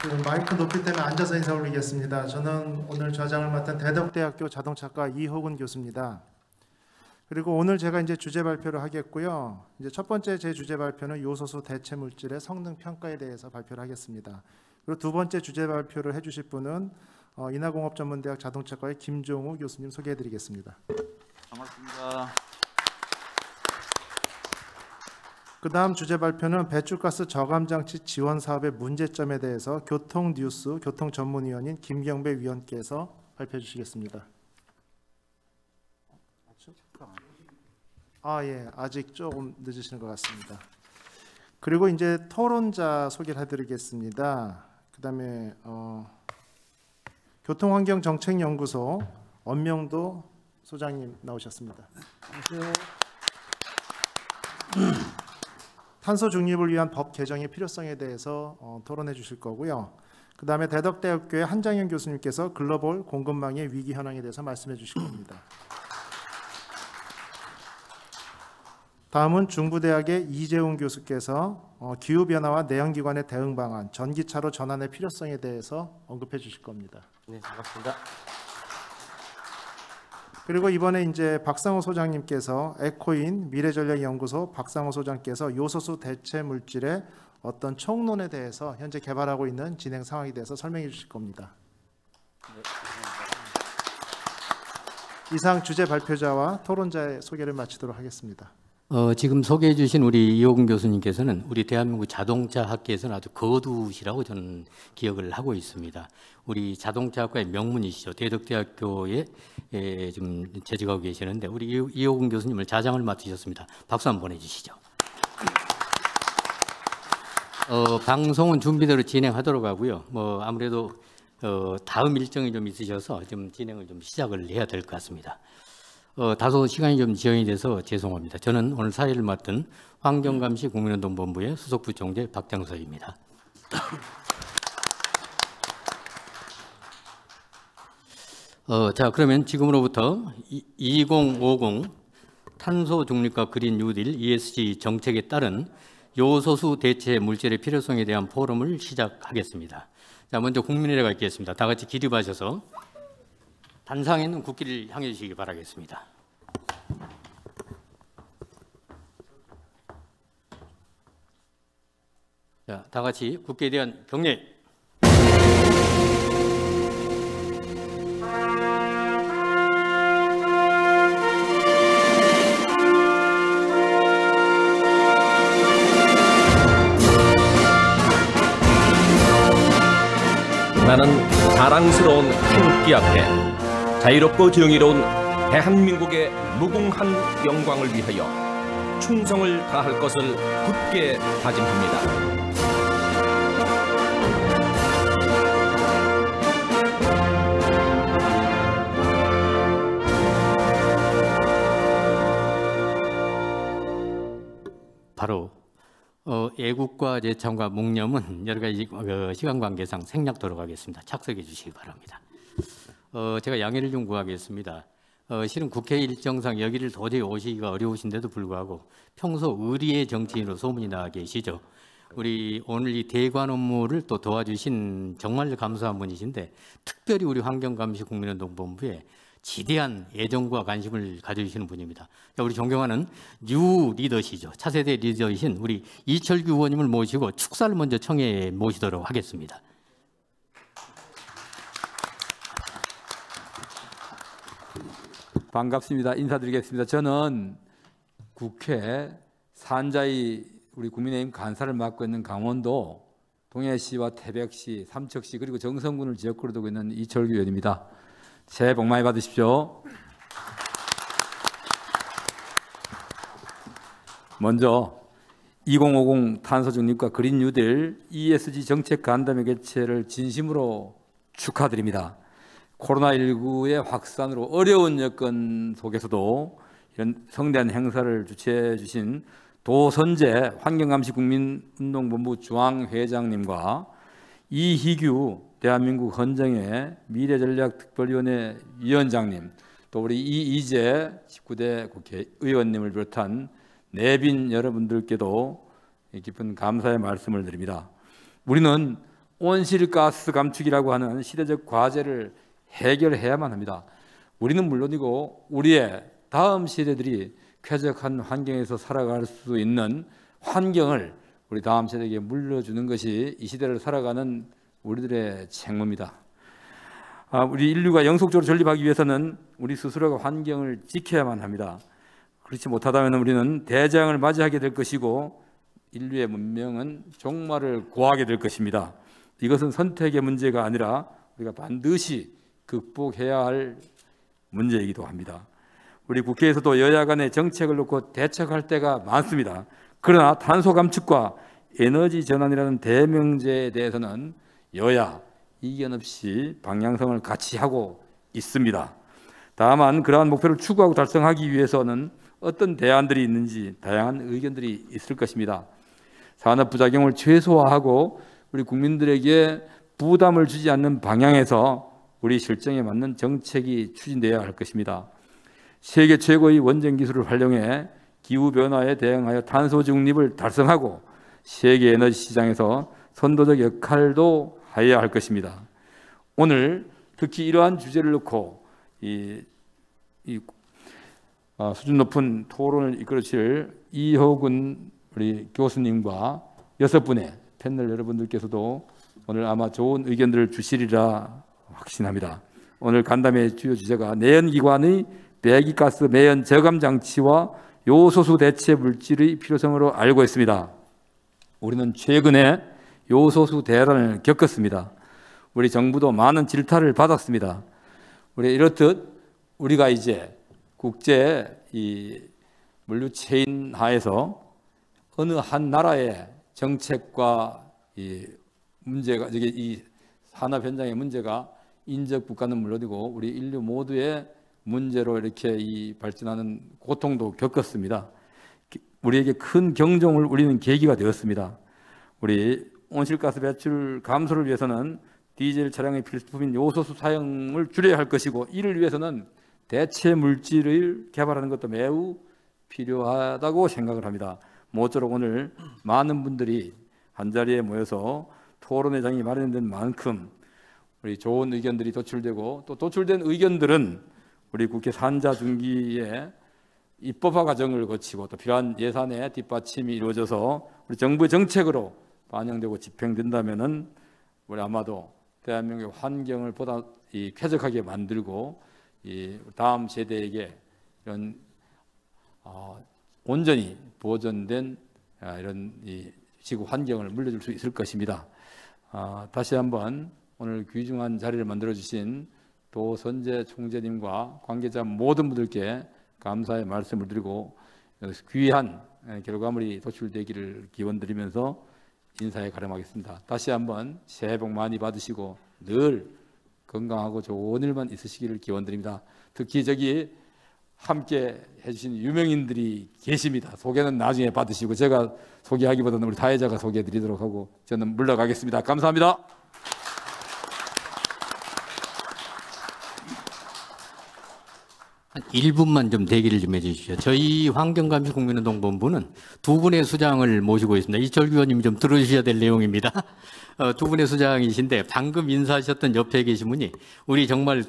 지금 마이크 높이 때문에 앉아서 인사 올리겠습니다. 저는 오늘 좌장을 맡은 대덕대학교 자동차과 이호근 교수입니다. 그리고 오늘 제가 이제 주제 발표를 하겠고요. 이제 첫 번째 제 주제 발표는 요소수 대체 물질의 성능 평가에 대해서 발표를 하겠습니다. 그리고 두 번째 주제 발표를 해주실 분은 인하공업전문대학 자동차과의 김종우 교수님 소개해드리겠습니다. 반갑습니다. 그 다음 주제 발표는 배출가스 저감장치 지원 사업의 문제점에 대해서 교통뉴스 교통전문위원인 김경배 위원께서 발표해 주시겠습니다. 예, 아직 조금 늦으시는 것 같습니다. 그리고 이제 토론자 소개를 해드리겠습니다. 그 다음에 교통환경정책연구소 엄명도 소장님 나오셨습니다. 안녕하세요. 탄소 중립을 위한 법 개정의 필요성에 대해서 토론해 주실 거고요. 그 다음에 대덕대학교의 한장현 교수님께서 글로벌 공급망의 위기 현황에 대해서 말씀해 주실 겁니다. 다음은 중부대학의 이재훈 교수께서 기후변화와 내연기관의 대응 방안, 전기차로 전환의 필요성에 대해서 언급해 주실 겁니다. 네, 반갑습니다. 그리고 이번에 이제 박상호 소장님께서 에코인 미래전략연구소 박상호 소장께서 요소수 대체 물질의 어떤 총론에 대해서 현재 개발하고 있는 진행 상황에 대해서 설명해 주실 겁니다. 네, 이상 주제 발표자와 토론자의 소개를 마치도록 하겠습니다. 지금 소개해 주신 우리 이호근 교수님께서는 우리 대한민국 자동차 학계에서는 아주 거두시라고 저는 기억을 하고 있습니다. 우리 자동차학과의 명문이시죠. 대덕대학교에 좀 재직하고 계시는데 우리 이호근 교수님을 자장을 맡으셨습니다. 박수 한번 보내주시죠. 방송은 준비대로 진행하도록 하고요. 아무래도 다음 일정이 좀 있으셔서 좀 진행을 좀 시작을 해야 될 것 같습니다. 다소 시간이 좀 지연이 돼서 죄송합니다. 저는 오늘 사회를 맡은 환경감시 국민운동본부의 수석부총재 박장서입니다. 자, 그러면 지금으로부터 2050 탄소 중립과 그린 뉴딜 ESG 정책에 따른 요소수 대체 물질의 필요성에 대한 포럼을 시작하겠습니다. 자, 먼저 국민의례가 있겠습니다. 다 같이 기립하셔서 단상에 있는 국기를 향해 주시기 바라겠습니다. 자, 다 같이 국기에 대한 경례. 나는 자랑스러운 태극기 앞에 자유롭고 정의로운 대한민국의 무궁한 영광을 위하여 충성을 다할 것을 굳게 다짐합니다. 바로 애국과 제창과 묵념은 여러 가지 시간 관계상 생략토록 하겠습니다. 착석해 주시기 바랍니다. 제가 양해를 좀 구하겠습니다. 실은 국회 일정상 여기를 도저히 오시기가 어려우신데도 불구하고 평소 의리의 정치인으로 소문이 나 계시죠. 우리 오늘 이 대관 업무를 또 도와주신 정말 감사한 분이신데 특별히 우리 환경감시 국민운동본부에 지대한 애정과 관심을 가져주시는 분입니다. 우리 존경하는 뉴 리더시죠. 차세대 리더이신 우리 이철규 의원님을 모시고 축사를 먼저 청해 모시도록 하겠습니다. 반갑습니다. 인사드리겠습니다. 저는 국회 산자위 우리 국민의힘 간사를 맡고 있는 강원도 동해시와 태백시, 삼척시 그리고 정선군을 지역구로 두고 있는 이철규 의원입니다. 새해 복 많이 받으십시오. 먼저 2050 탄소 중립과 그린 뉴딜 ESG 정책 간담회 개최를 진심으로 축하드립니다. 코로나19의 확산으로 어려운 여건 속에서도 이런 성대한 행사를 주최해 주신 도선재 환경감시 국민운동본부 중앙회장님과 이희규 대한민국 헌정의 미래전략특별위원회 위원장님, 또 우리 이이재 19대 국회의원님을 비롯한 내빈 여러분들께도 깊은 감사의 말씀을 드립니다. 우리는 온실가스 감축이라고 하는 시대적 과제를 해결해야만 합니다. 우리는 물론이고 우리의 다음 세대들이 쾌적한 환경에서 살아갈 수 있는 환경을 우리 다음 세대에게 물려주는 것이 이 시대를 살아가는 우리들의 책무입니다. 우리 인류가 영속적으로 전립하기 위해서는 우리 스스로가 환경을 지켜야만 합니다. 그렇지 못하다면 우리는 대재앙을 맞이하게 될 것이고 인류의 문명은 종말을 고하게 될 것입니다. 이것은 선택의 문제가 아니라 우리가 반드시 극복해야 할 문제이기도 합니다. 우리 국회에서도 여야 간의 정책을 놓고 대척할 때가 많습니다. 그러나 탄소 감축과 에너지 전환이라는 대명제에 대해서는 여야 이견 없이 방향성을 같이 하고 있습니다. 다만 그러한 목표를 추구하고 달성하기 위해서는 어떤 대안들이 있는지 다양한 의견들이 있을 것입니다. 산업 부작용을 최소화하고 우리 국민들에게 부담을 주지 않는 방향에서 우리 실정에 맞는 정책이 추진되어야 할 것입니다. 세계 최고의 원전 기술을 활용해 기후변화에 대응하여 탄소 중립을 달성하고 세계 에너지 시장에서 선도적 역할도 해야 할 것입니다. 오늘 특히 이러한 주제를 놓고 수준 높은 토론을 이끌어줄 이호근 우리 교수님과 6분의 패널 여러분들께서도 오늘 아마 좋은 의견들을 주시리라 확신합니다. 오늘 간담회 주요 주제가 내연기관의 배기가스 매연 저감 장치와 요소수 대체 물질의 필요성으로 알고 있습니다. 우리는 최근에 요소수 대란을 겪었습니다. 우리 정부도 많은 질타를 받았습니다. 우리 이렇듯 우리가 이제 국제 이 물류 체인 하에서 어느 한 나라의 정책과 이 문제가 이 산업 현장의 문제가 인접 국가는 물론이고 우리 인류 모두의 문제로 이렇게 이 발전하는 고통도 겪었습니다. 우리에게 큰 경종을 울리는 계기가 되었습니다. 우리 온실가스 배출 감소를 위해서는 디젤 차량의 필수품인 요소수 사용을 줄여야 할 것이고 이를 위해서는 대체 물질을 개발하는 것도 매우 필요하다고 생각을 합니다. 모쪼록 오늘 많은 분들이 한자리에 모여서 토론회 장이 마련된 만큼 우리 좋은 의견들이 도출되고 또 도출된 의견들은 우리 국회 산자중기에 입법화 과정을 거치고 또 필요한 예산의 뒷받침이 이루어져서 우리 정부의 정책으로 반영되고 집행된다면은 우리 아마도 대한민국의 환경을 보다 쾌적하게 만들고 이 다음 세대에게 이런 온전히 보존된 이런 이 지구 환경을 물려줄 수 있을 것입니다. 다시 한번 오늘 귀중한 자리를 만들어 주신 도선재 총재님과 관계자 모든 분들께 감사의 말씀을 드리고 귀한 결과물이 도출되기를 기원드리면서 인사에 가름하겠습니다. 다시 한번 새해 복 많이 받으시고 늘 건강하고 좋은 일만 있으시기를 기원드립니다. 특히 저기 함께 해주신 유명인들이 계십니다. 소개는 나중에 받으시고 제가 소개하기보다는 우리 사회자가 소개해드리도록 하고 저는 물러가겠습니다. 감사합니다. 한 1분만 좀 대기를 좀 해주시죠. 저희 환경감시국민운동본부는 두 분의 수장을 모시고 있습니다. 이철규 의원님 좀 들어주셔야 될 내용입니다. 두 분의 수장이신데 방금 인사하셨던 옆에 계신 분이 우리 정말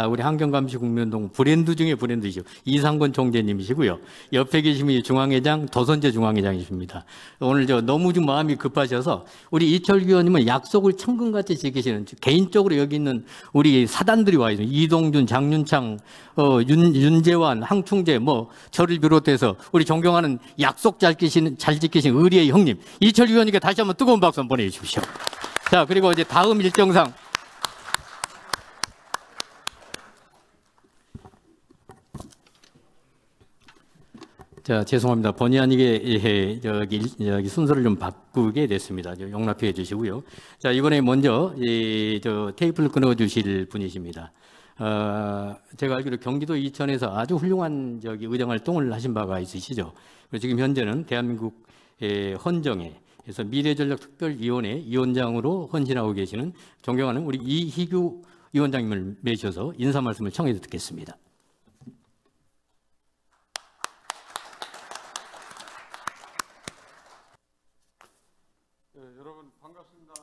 우리 환경감시국민운동 브랜드 중에 브랜드이죠. 이상권 총재님이시고요. 옆에 계신 분이 중앙회장 도선재 중앙회장이십니다. 오늘 너무 좀 마음이 급하셔서 우리 이철규 의원님은 약속을 천근같이 지키시는 개인적으로 여기 있는 우리 사단들이 와 있어요. 이동준, 장윤창, 윤재환, 항충재 저를 비롯해서 우리 존경하는 약속 잘 지키신 의리의 형님 이철규 의원님께 다시 한번 뜨거운 박수 한번 보내주십시오. 자, 그리고 이제 다음 일정상 자, 죄송합니다. 본의 아니게 여기 순서를 좀 바꾸게 됐습니다. 용납해 주시고요. 자, 이번에 먼저 테이프를 끊어 주실 분이십니다. 제가 알기로 경기도 이천에서 아주 훌륭한 의정 활동을 하신 바가 있으시죠. 지금 현재는 대한민국의 헌정에서 미래전략특별위원회 위원장으로 헌신하고 계시는 존경하는 우리 이희규 위원장님을 모셔서 인사 말씀을 청해 듣겠습니다. 여러분 반갑습니다.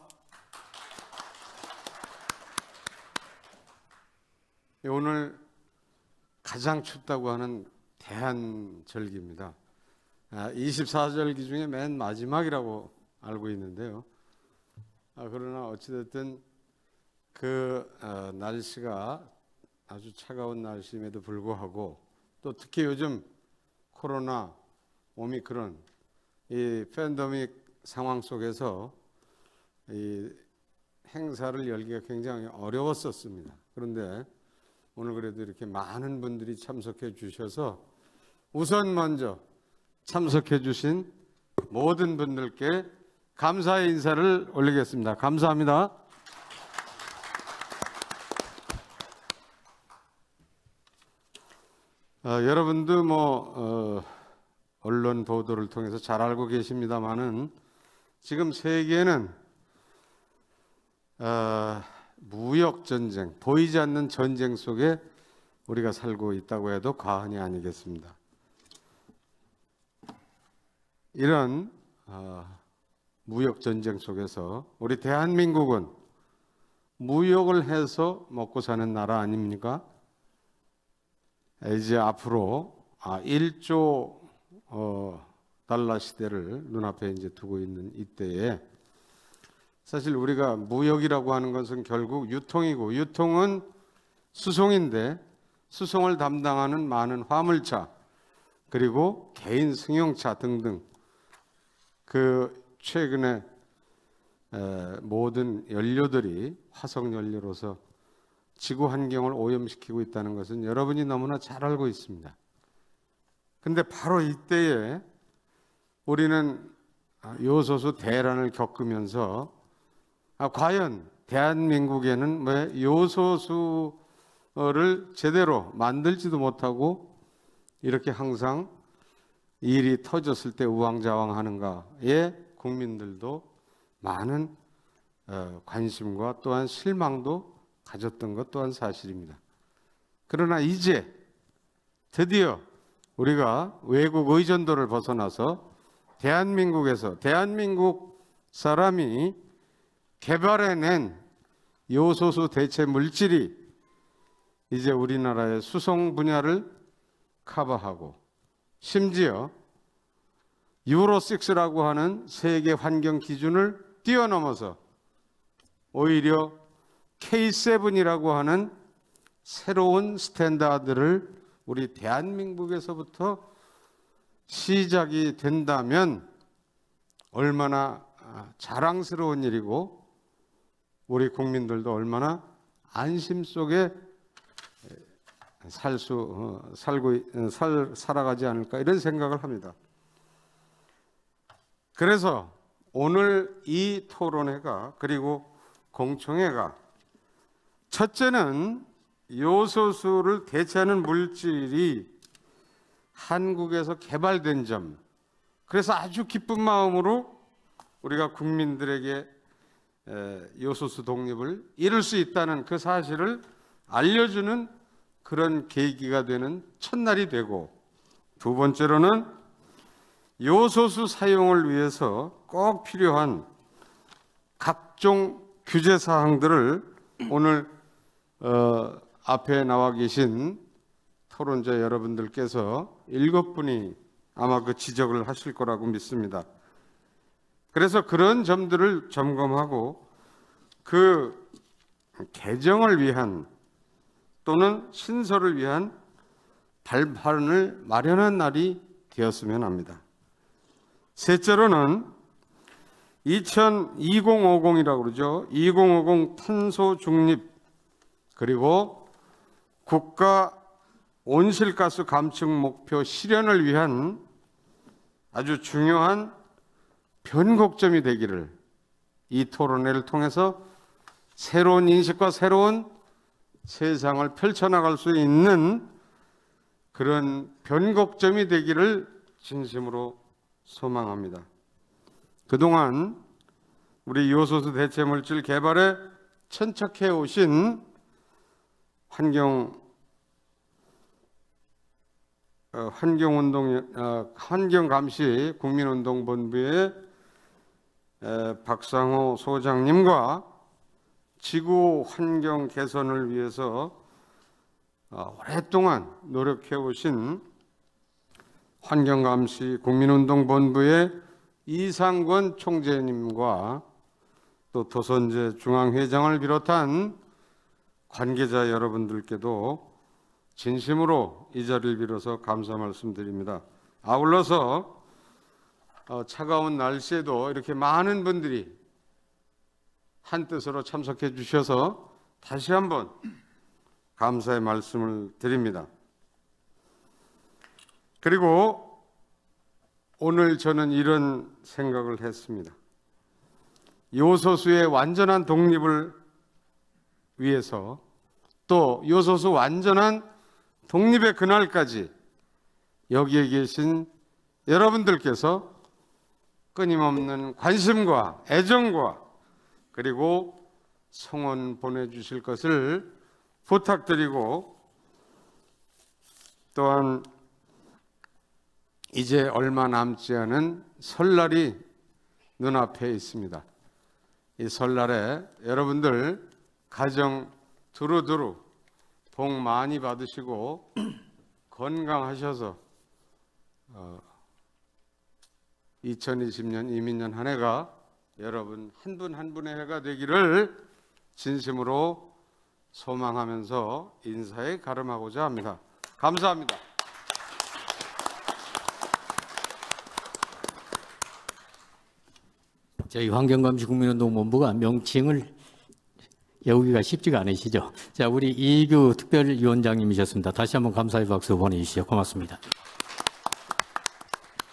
오늘 가장 춥다고 하는 대한절기입니다. 24절기 중에 맨 마지막이라고 알고 있는데요. 그러나 어찌됐든 날씨가 아주 차가운 날씨임에도 불구하고 또 특히 요즘 코로나, 오미크론 이 팬데믹 상황 속에서 이 행사를 열기가 굉장히 어려웠었습니다. 그런데 오늘 그래도 이렇게 많은 분들이 참석해 주셔서 우선 먼저 참석해 주신 모든 분들께 감사의 인사를 올리겠습니다. 감사합니다. 여러분도 언론 보도를 통해서 잘 알고 계십니다마는 지금 세계는 무역 전쟁, 보이지 않는 전쟁 속에 우리가 살고 있다고 해도 과언이 아니겠습니다. 이런 무역 전쟁 속에서 우리 대한민국은 무역을 해서 먹고 사는 나라 아닙니까? 이제 앞으로 1조 달러 시대를 눈앞에 이제 두고 있는 이때에 사실 우리가 무역이라고 하는 것은 결국 유통이고, 유통은 수송인데 수송을 담당하는 많은 화물차 그리고 개인 승용차 등등 최근에 모든 연료들이 화석 연료로서 지구 환경을 오염시키고 있다는 것은 여러분이 너무나 잘 알고 있습니다. 근데 바로 이때에 우리는 요소수 대란을 겪으면서 과연 대한민국에는 왜 요소수를 제대로 만들지도 못하고 이렇게 항상 일이 터졌을 때 우왕좌왕하는가에 국민들도 많은 관심과 또한 실망도 가졌던 것 또한 사실입니다. 그러나 이제 드디어 우리가 외국 의존도를 벗어나서 대한민국에서 대한민국 사람이 개발해낸 요소수 대체 물질이 이제 우리나라의 수송 분야를 커버하고 심지어 유로6라고 하는 세계 환경 기준을 뛰어넘어서 오히려 K7이라고 하는 새로운 스탠다드를 우리 대한민국에서부터 시작이 된다면 얼마나 자랑스러운 일이고 우리 국민들도 얼마나 안심 속에 살아가지 않을까 이런 생각을 합니다. 그래서 오늘 이 토론회가 그리고 공청회가 첫째는 요소수를 대체하는 물질이 한국에서 개발된 점, 그래서 아주 기쁜 마음으로 우리가 국민들에게 요소수 독립을 이룰 수 있다는 그 사실을 알려주는 그런 계기가 되는 첫날이 되고, 두 번째로는 요소수 사용을 위해서 꼭 필요한 각종 규제 사항들을 오늘 앞에 나와 계신 토론자 여러분들께서 7분이 아마 그 지적을 하실 거라고 믿습니다. 그래서 그런 점들을 점검하고 그 개정을 위한 또는 신설을 위한 발판을 마련한 날이 되었으면 합니다. 셋째로는 2050이라고 그러죠. 2050 탄소 중립 그리고 국가 온실가스 감축 목표 실현을 위한 아주 중요한 변곡점이 되기를 이 토론회를 통해서 새로운 인식과 새로운 세상을 펼쳐나갈 수 있는 그런 변곡점이 되기를 진심으로 소망합니다. 그동안 우리 요소수 대체 물질 개발에 천척해 오신 환경감시 국민운동본부의 박상호 소장님과 지구 환경 개선을 위해서 오랫동안 노력해 오신 환경감시 국민운동본부의 이상권 총재님과 또 도선재 중앙회장을 비롯한 관계자 여러분들께도 진심으로 이 자리를 빌어서 감사 말씀드립니다. 아울러서 차가운 날씨에도 이렇게 많은 분들이 한뜻으로 참석해 주셔서 다시 한번 감사의 말씀을 드립니다. 그리고 오늘 저는 이런 생각을 했습니다. 요소수의 완전한 독립을 위해서 또 요소수 완전한 독립의 그날까지 여기에 계신 여러분들께서 끊임없는 관심과 애정과 그리고 성원 보내주실 것을 부탁드리고, 또한 이제 얼마 남지 않은 설날이 눈앞에 있습니다. 이 설날에 여러분들 가정 두루두루 복 많이 받으시고 건강하셔서 2020년 이민년 한 해가 여러분 한 분 한 분의 해가 되기를 진심으로 소망하면서 인사에 가름하고자 합니다. 감사합니다. 저희 환경감시 국민운동본부가 명칭을 외우기가 쉽지가 않으시죠. 자, 우리 이규 특별위원장님이셨습니다. 다시 한번 감사의 박수 보내주시죠. 고맙습니다.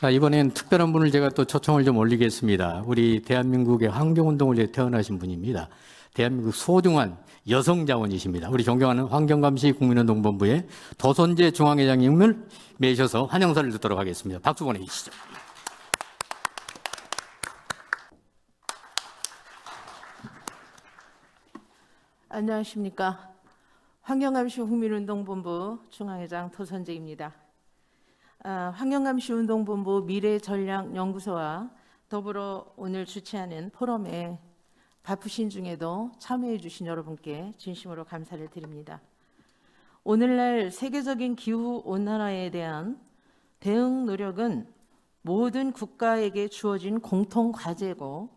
자, 이번엔 특별한 분을 제가 또 초청을 좀 올리겠습니다. 우리 대한민국의 환경운동을 위해 태어나신 분입니다. 대한민국 소중한 여성 자원이십니다. 우리 존경하는 환경감시 국민운동본부의 도선재 중앙회장님을 매셔서 환영사를 듣도록 하겠습니다. 박수 보내주시죠. 안녕하십니까. 환경감시 국민운동본부 중앙회장 도선재입니다. 환경감시운동본부 미래전략연구소와 더불어 오늘 주최하는 포럼에 바쁘신 중에도 참여해 주신 여러분께 진심으로 감사를 드립니다. 오늘날 세계적인 기후온난화에 대한 대응 노력은 모든 국가에게 주어진 공통과제고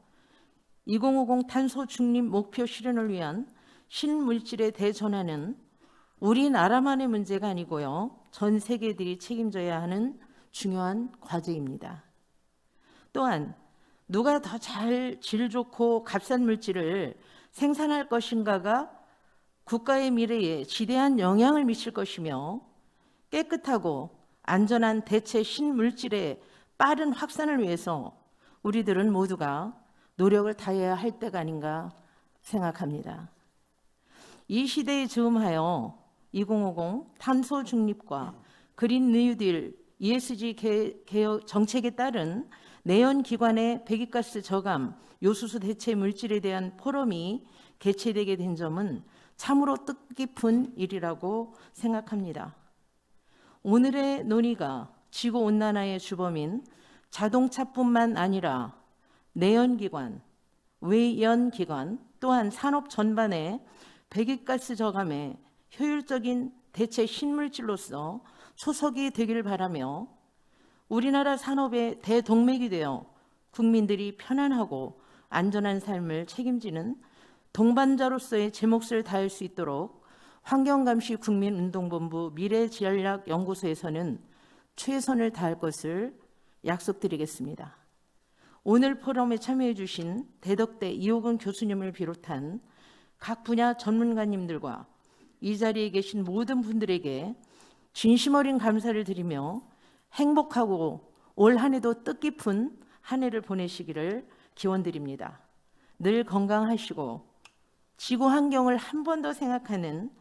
2050 탄소 중립 목표 실현을 위한 신물질의 대전환은 우리나라만의 문제가 아니고요. 전 세계들이 책임져야 하는 중요한 과제입니다. 또한 누가 더 잘 질 좋고 값싼 물질을 생산할 것인가가 국가의 미래에 지대한 영향을 미칠 것이며 깨끗하고 안전한 대체 신물질의 빠른 확산을 위해서 우리들은 모두가 노력을 다해야 할 때가 아닌가 생각합니다. 이 시대에 즈음하여 2050 탄소 중립과 그린 뉴딜 ESG 개혁 정책에 따른 내연기관의 배기가스 저감, 요소수 대체 물질에 대한 포럼이 개최되게 된 점은 참으로 뜻깊은 일이라고 생각합니다. 오늘의 논의가 지구온난화의 주범인 자동차뿐만 아니라 내연기관, 외연기관 또한 산업 전반의 배기가스 저감에 효율적인 대체 신물질로서 초석이 되기를 바라며 우리나라 산업의 대동맥이 되어 국민들이 편안하고 안전한 삶을 책임지는 동반자로서의 제 몫을 다할 수 있도록 환경감시 국민운동본부 미래전략연구소에서는 최선을 다할 것을 약속드리겠습니다. 오늘 포럼에 참여해 주신 대덕대 이호근 교수님을 비롯한 각 분야 전문가님들과 이 자리에 계신 모든 분들에게 진심 어린 감사를 드리며 행복하고 올 한 해도 뜻깊은 한 해를 보내시기를 기원드립니다. 늘 건강하시고 지구 환경을 한 번 더 생각하는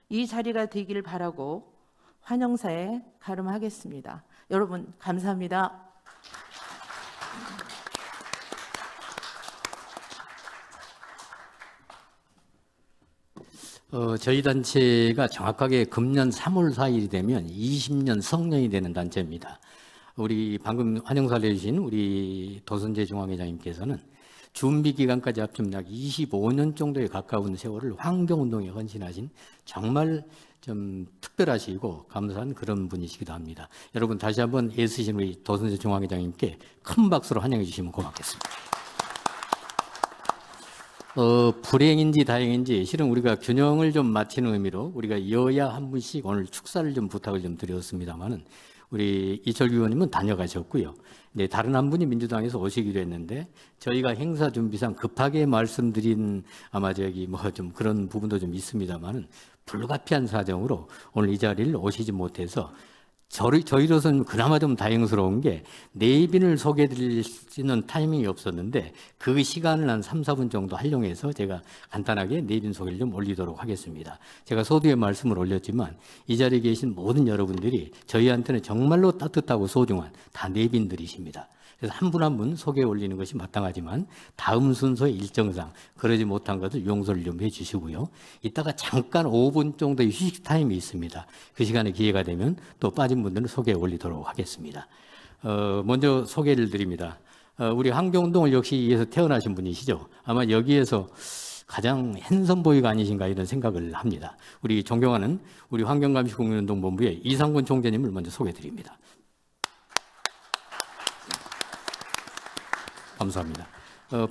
이 자리가 되기를 바라고 환영사에 가름하겠습니다. 여러분 감사합니다. 저희 단체가 정확하게 금년 3월 4일이 되면 20년 성년이 되는 단체입니다. 우리 방금 환영사를 해주신 우리 도선재 중앙회장님께서는 준비 기간까지 합치면 약 25년 정도에 가까운 세월을 환경운동에 헌신하신 정말 좀 특별하시고 감사한 그런 분이시기도 합니다. 여러분 다시 한번 애쓰신 우리 도선재 중앙회장님께 큰 박수로 환영해 주시면 고맙겠습니다. 불행인지 다행인지 실은 우리가 균형을 좀 맞추는 의미로 우리가 여야 한 분씩 오늘 축사를 좀 부탁을 좀 드렸습니다만은 우리 이철규 의원님은 다녀가셨고요. 네, 다른 한 분이 민주당에서 오시기로 했는데 저희가 행사 준비상 급하게 말씀드린 아마 저기 뭐 좀 그런 부분도 좀 있습니다만은 불가피한 사정으로 오늘 이 자리를 오시지 못해서 저희로서는 그나마 좀 다행스러운 게 내빈을 소개해드릴 수 있는 타이밍이 없었는데 그 시간을 한 3, 4분 정도 활용해서 제가 간단하게 내빈 소개를 좀 올리도록 하겠습니다. 제가 서두에 말씀을 올렸지만 이 자리에 계신 모든 여러분들이 저희한테는 정말로 따뜻하고 소중한 다 내빈들이십니다. 그래서 한 분 한 분 소개 올리는 것이 마땅하지만 다음 순서의 일정상 그러지 못한 것을 용서를 좀 해주시고요. 이따가 잠깐 5분 정도의 휴식 타임이 있습니다. 그 시간에 기회가 되면 또 빠진 분들은 소개 올리도록 하겠습니다. 먼저 소개를 드립니다. 우리 환경운동을 역시 위해서 태어나신 분이시죠. 아마 여기에서 가장 핸섬보이가 아니신가 이런 생각을 합니다. 우리 존경하는 우리 환경감시국민운동본부의 이상권 총재님을 먼저 소개드립니다. 감사합니다.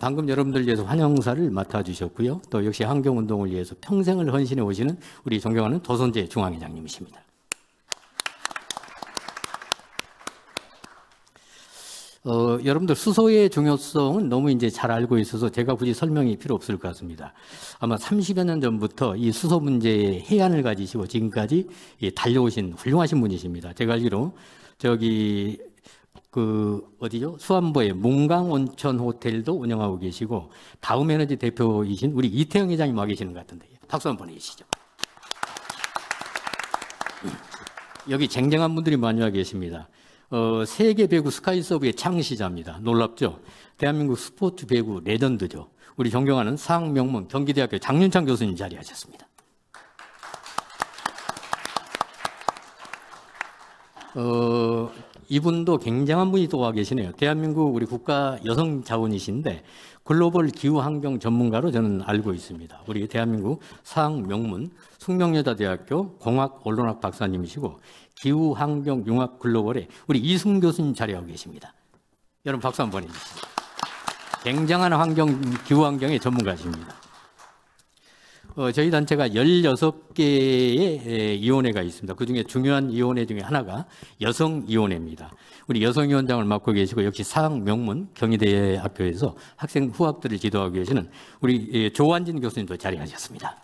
방금 여러분들 위해서 환영사를 맡아주셨고요. 또 역시 환경운동을 위해서 평생을 헌신해 오시는 우리 존경하는 도선재 중앙회장님이십니다. 여러분들 수소의 중요성은 너무 이제 잘 알고 있어서 제가 굳이 설명이 필요 없을 것 같습니다. 아마 30여 년 전부터 이 수소 문제에 해안을 가지시고 지금까지 달려오신 훌륭하신 분이십니다. 제가 알기로 저기 어디죠? 수안보의 문강온천 호텔도 운영하고 계시고 다음에너지 대표이신 우리 이태영 회장님 와 계시는 것 같은데 박수 한번 보내주시죠. 여기 쟁쟁한 분들이 많이 와 계십니다. 세계 배구 스카이서브의 창시자입니다. 놀랍죠? 대한민국 스포츠 배구 레전드죠. 우리 존경하는 상명문 경기대학교 장윤창 교수님 자리하셨습니다. 이분도 굉장한 분이 또 와 계시네요. 대한민국 우리 국가 여성 자원이신데 글로벌 기후 환경 전문가로 저는 알고 있습니다. 우리 대한민국 상명문 숙명여자대학교 공학 언론학 박사님이시고 기후 환경 융합 글로벌에 우리 이승 교수님 자리하고 계십니다. 여러분 박수 한번 해주시죠. 굉장한 기후 환경의 전문가십니다. 저희 단체가 16개의 위원회가 있습니다. 그중에 중요한 위원회 중에 하나가 여성위원회입니다. 우리 여성위원장을 맡고 계시고 역시 상명문 경희대학교에서 학생 후학들을 지도하고 계시는 우리 조환진 교수님도 자리하셨습니다.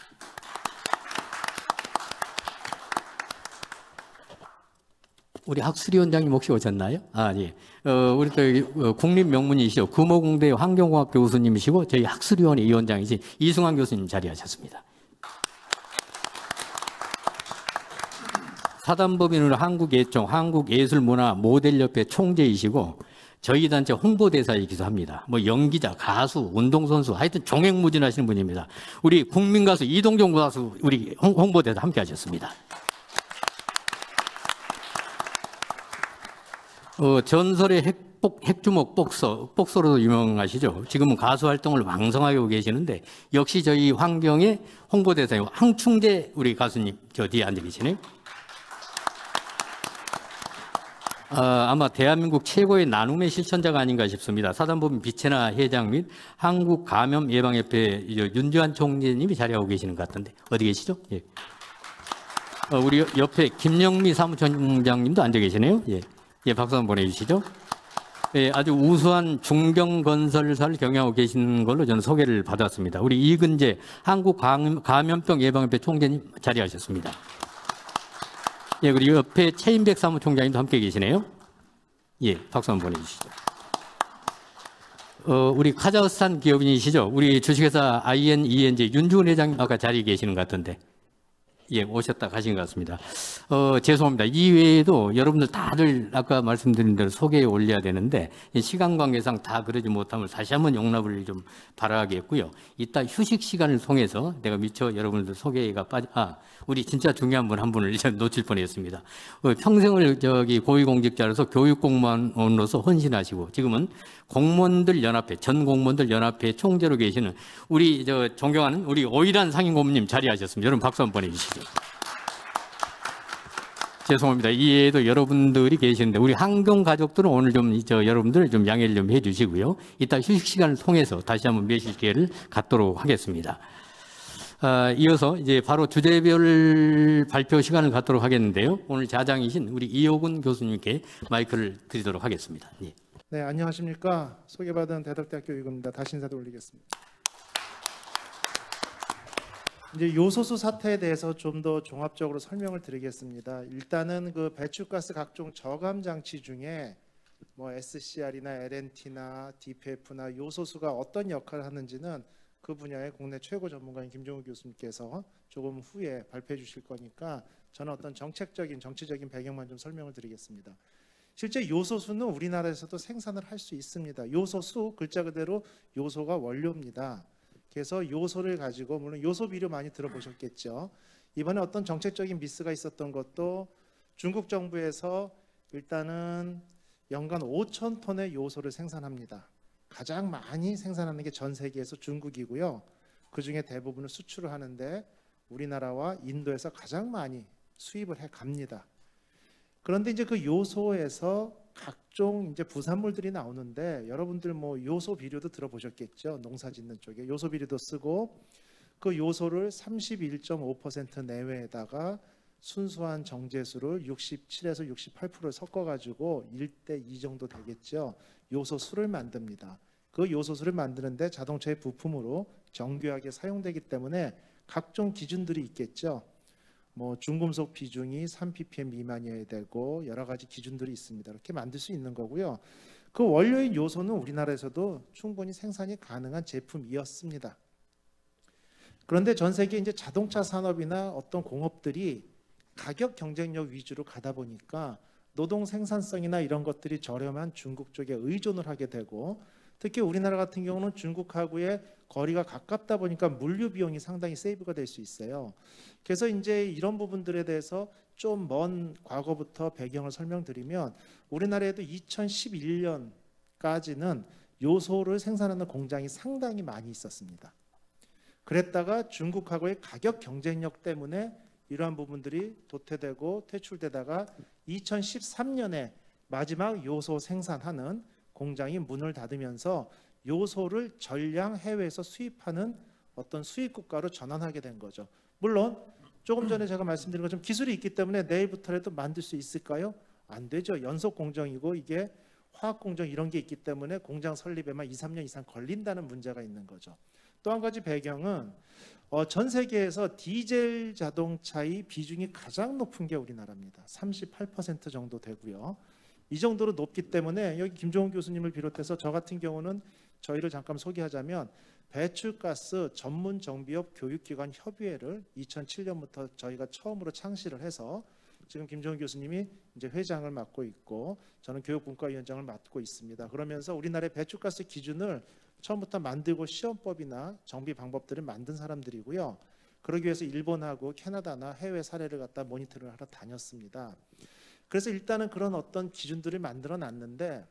우리 학술위원장님 혹시 오셨나요? 예. 우리 또 국립명문이시죠. 금호공대 환경공학 교수님이시고 저희 학술위원회 위원장이신 이승환 교수님 자리하셨습니다. 사단법인으로 한국예총, 한국예술문화 모델협회 총재이시고 저희 단체 홍보대사이기도 합니다. 뭐 연기자, 가수, 운동선수 하여튼 종횡무진하시는 분입니다. 우리 국민가수 이동종 가수 우리 홍보대사 함께 하셨습니다. 전설의 핵주먹 복서로도 유명하시죠. 지금은 가수 활동을 왕성하게 하고 계시는데 역시 저희 환경의 홍보대사인 황충재 우리 가수님 저 뒤에 앉아 계시네요. 아마 대한민국 최고의 나눔의 실천자가 아닌가 싶습니다. 사단법인 비체나 회장 및 한국감염예방협회 윤주환 총재님이 자리하고 계시는 것 같은데 어디 계시죠? 예. 우리 옆에 김영미 사무총장님도 앉아 계시네요. 예. 예, 박수 한번 보내주시죠. 예, 아주 우수한 중경건설사를 경영하고 계신 걸로 저는 소개를 받았습니다. 우리 이근재 한국감염병 예방협회 총재님 자리하셨습니다. 예, 그리고 옆에 최인백 사무총장님도 함께 계시네요. 예, 박수 한번 보내주시죠. 우리 카자흐스탄 기업인이시죠? 우리 주식회사 INENJ 윤주은 회장님 아까 자리에 계시는 것 같은데. 예, 오셨다 가신 것 같습니다. 죄송합니다. 이외에도 여러분들 다들 아까 말씀드린 대로 소개에 올려야 되는데 시간 관계상 다 그러지 못함을 다시 한번 용납을 좀 바라겠고요. 이따 휴식 시간을 통해서 내가 미처 여러분들 소개가 우리 진짜 중요한 분 한 분을 이제 놓칠 뻔했습니다. 평생을 고위공직자로서 교육공무원으로서 헌신하시고 지금은 공무원들 연합회, 전 공무원들 연합회 총재로 계시는 우리 존경하는 우리 오일환 상임고문님 자리하셨습니다. 여러분 박수 한번 보내주시죠. 죄송합니다. 이외에도 여러분들이 계시는데 우리 한경 가족들은 오늘 여러분들 좀 양해를 좀 해주시고요. 이따 휴식 시간을 통해서 다시 한번 매실 기회를 갖도록 하겠습니다. 이어서 이제 바로 주제별 발표 시간을 갖도록 하겠는데요. 오늘 자장이신 우리 이호근 교수님께 마이크를 드리도록 하겠습니다. 예. 네, 안녕하십니까. 소개받은 대덕대학교 이호근입니다. 다시 인사도 올리겠습니다. 이제 요소수 사태에 대해서 좀 더 종합적으로 설명을 드리겠습니다. 일단은 그 배출가스 각종 저감 장치 중에 뭐 SCR이나 LNT나 DPF나 요소수가 어떤 역할을 하는지는 그 분야의 국내 최고 전문가인 김종우 교수님께서 조금 후에 발표해 주실 거니까 저는 어떤 정치적인 배경만 좀 설명을 드리겠습니다. 실제 요소수는 우리나라에서도 생산을 할 수 있습니다. 요소수 글자 그대로 요소가 원료입니다. 그래서 요소를 가지고 물론 요소 비료 많이 들어보셨겠죠. 이번에 어떤 정책적인 미스가 있었던 것도 중국 정부에서 일단은 연간 5천 톤의 요소를 생산합니다. 가장 많이 생산하는 게 전 세계에서 중국이고요. 그중에 대부분을 수출을 하는데 우리나라와 인도에서 가장 많이 수입을 해 갑니다. 그런데 이제 그 요소에서 각종 이제 부산물들이 나오는데 여러분들 뭐 요소 비료도 들어보셨겠죠. 농사 짓는 쪽에 요소 비료도 쓰고 그 요소를 31.5% 내외에다가 순수한 정제수를 67에서 68%를 섞어가지고 1대2 정도 되겠죠. 요소수를 만듭니다. 그 요소수를 만드는데 자동차의 부품으로 정교하게 사용되기 때문에 각종 기준들이 있겠죠. 뭐 중금속 비중이 3ppm 미만이어야 되고 여러 가지 기준들이 있습니다. 이렇게 만들 수 있는 거고요. 그 원료인 요소는 우리나라에서도 충분히 생산이 가능한 제품이었습니다. 그런데 전 세계 이제 자동차 산업이나 어떤 공업들이 가격 경쟁력 위주로 가다 보니까 노동 생산성이나 이런 것들이 저렴한 중국 쪽에 의존을 하게 되고 특히 우리나라 같은 경우는 중국하고의 거리가 가깝다 보니까 물류 비용이 상당히 세이브가 될 수 있어요. 그래서 이제 이런 부분들에 대해서 좀 먼 과거부터 배경을 설명드리면 우리나라에도 2011년까지는 요소를 생산하는 공장이 상당히 많이 있었습니다. 그랬다가 중국하고의 가격 경쟁력 때문에 이러한 부분들이 도태되고 퇴출되다가 2013년에 마지막 요소 생산하는 공장이 문을 닫으면서 요소를 전량 해외에서 수입하는 어떤 수입 국가로 전환하게 된 거죠. 물론 조금 전에 제가 말씀드린 것처럼 기술이 있기 때문에 내일부터라도 만들 수 있을까요? 안 되죠. 연속 공정이고 이게 화학 공정 이런 게 있기 때문에 공장 설립에만 2, 3년 이상 걸린다는 문제가 있는 거죠. 또 한 가지 배경은 전 세계에서 디젤 자동차의 비중이 가장 높은 게 우리나라입니다. 38% 정도 되고요. 이 정도로 높기 때문에 여기 김종훈 교수님을 비롯해서 저 같은 경우는 저희를 잠깐 소개하자면 배출가스 전문 정비업 교육기관 협의회를 2007년부터 저희가 처음으로 창시를 해서 지금 김종훈 교수님이 이제 회장을 맡고 있고 저는 교육분과위원장을 맡고 있습니다. 그러면서 우리나라의 배출가스 기준을 처음부터 만들고 시험법이나 정비 방법들을 만든 사람들이고요. 그러기 위해서 일본하고 캐나다나 해외 사례를 갖다 모니터를 하러 다녔습니다. 그래서 일단은 그런 어떤 기준들을 만들어 놨는데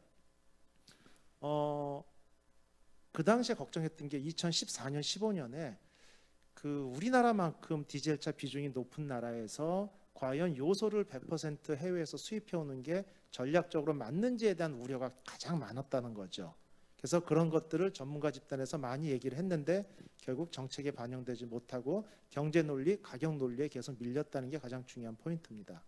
그 당시에 걱정했던 게 2014년, 15년에 그 우리나라만큼 디젤차 비중이 높은 나라에서 과연 요소를 100% 해외에서 수입해 오는 게 전략적으로 맞는지에 대한 우려가 가장 많았다는 거죠. 그래서 그런 것들을 전문가 집단에서 많이 얘기를 했는데 결국 정책에 반영되지 못하고 경제 논리, 가격 논리에 계속 밀렸다는 게 가장 중요한 포인트입니다.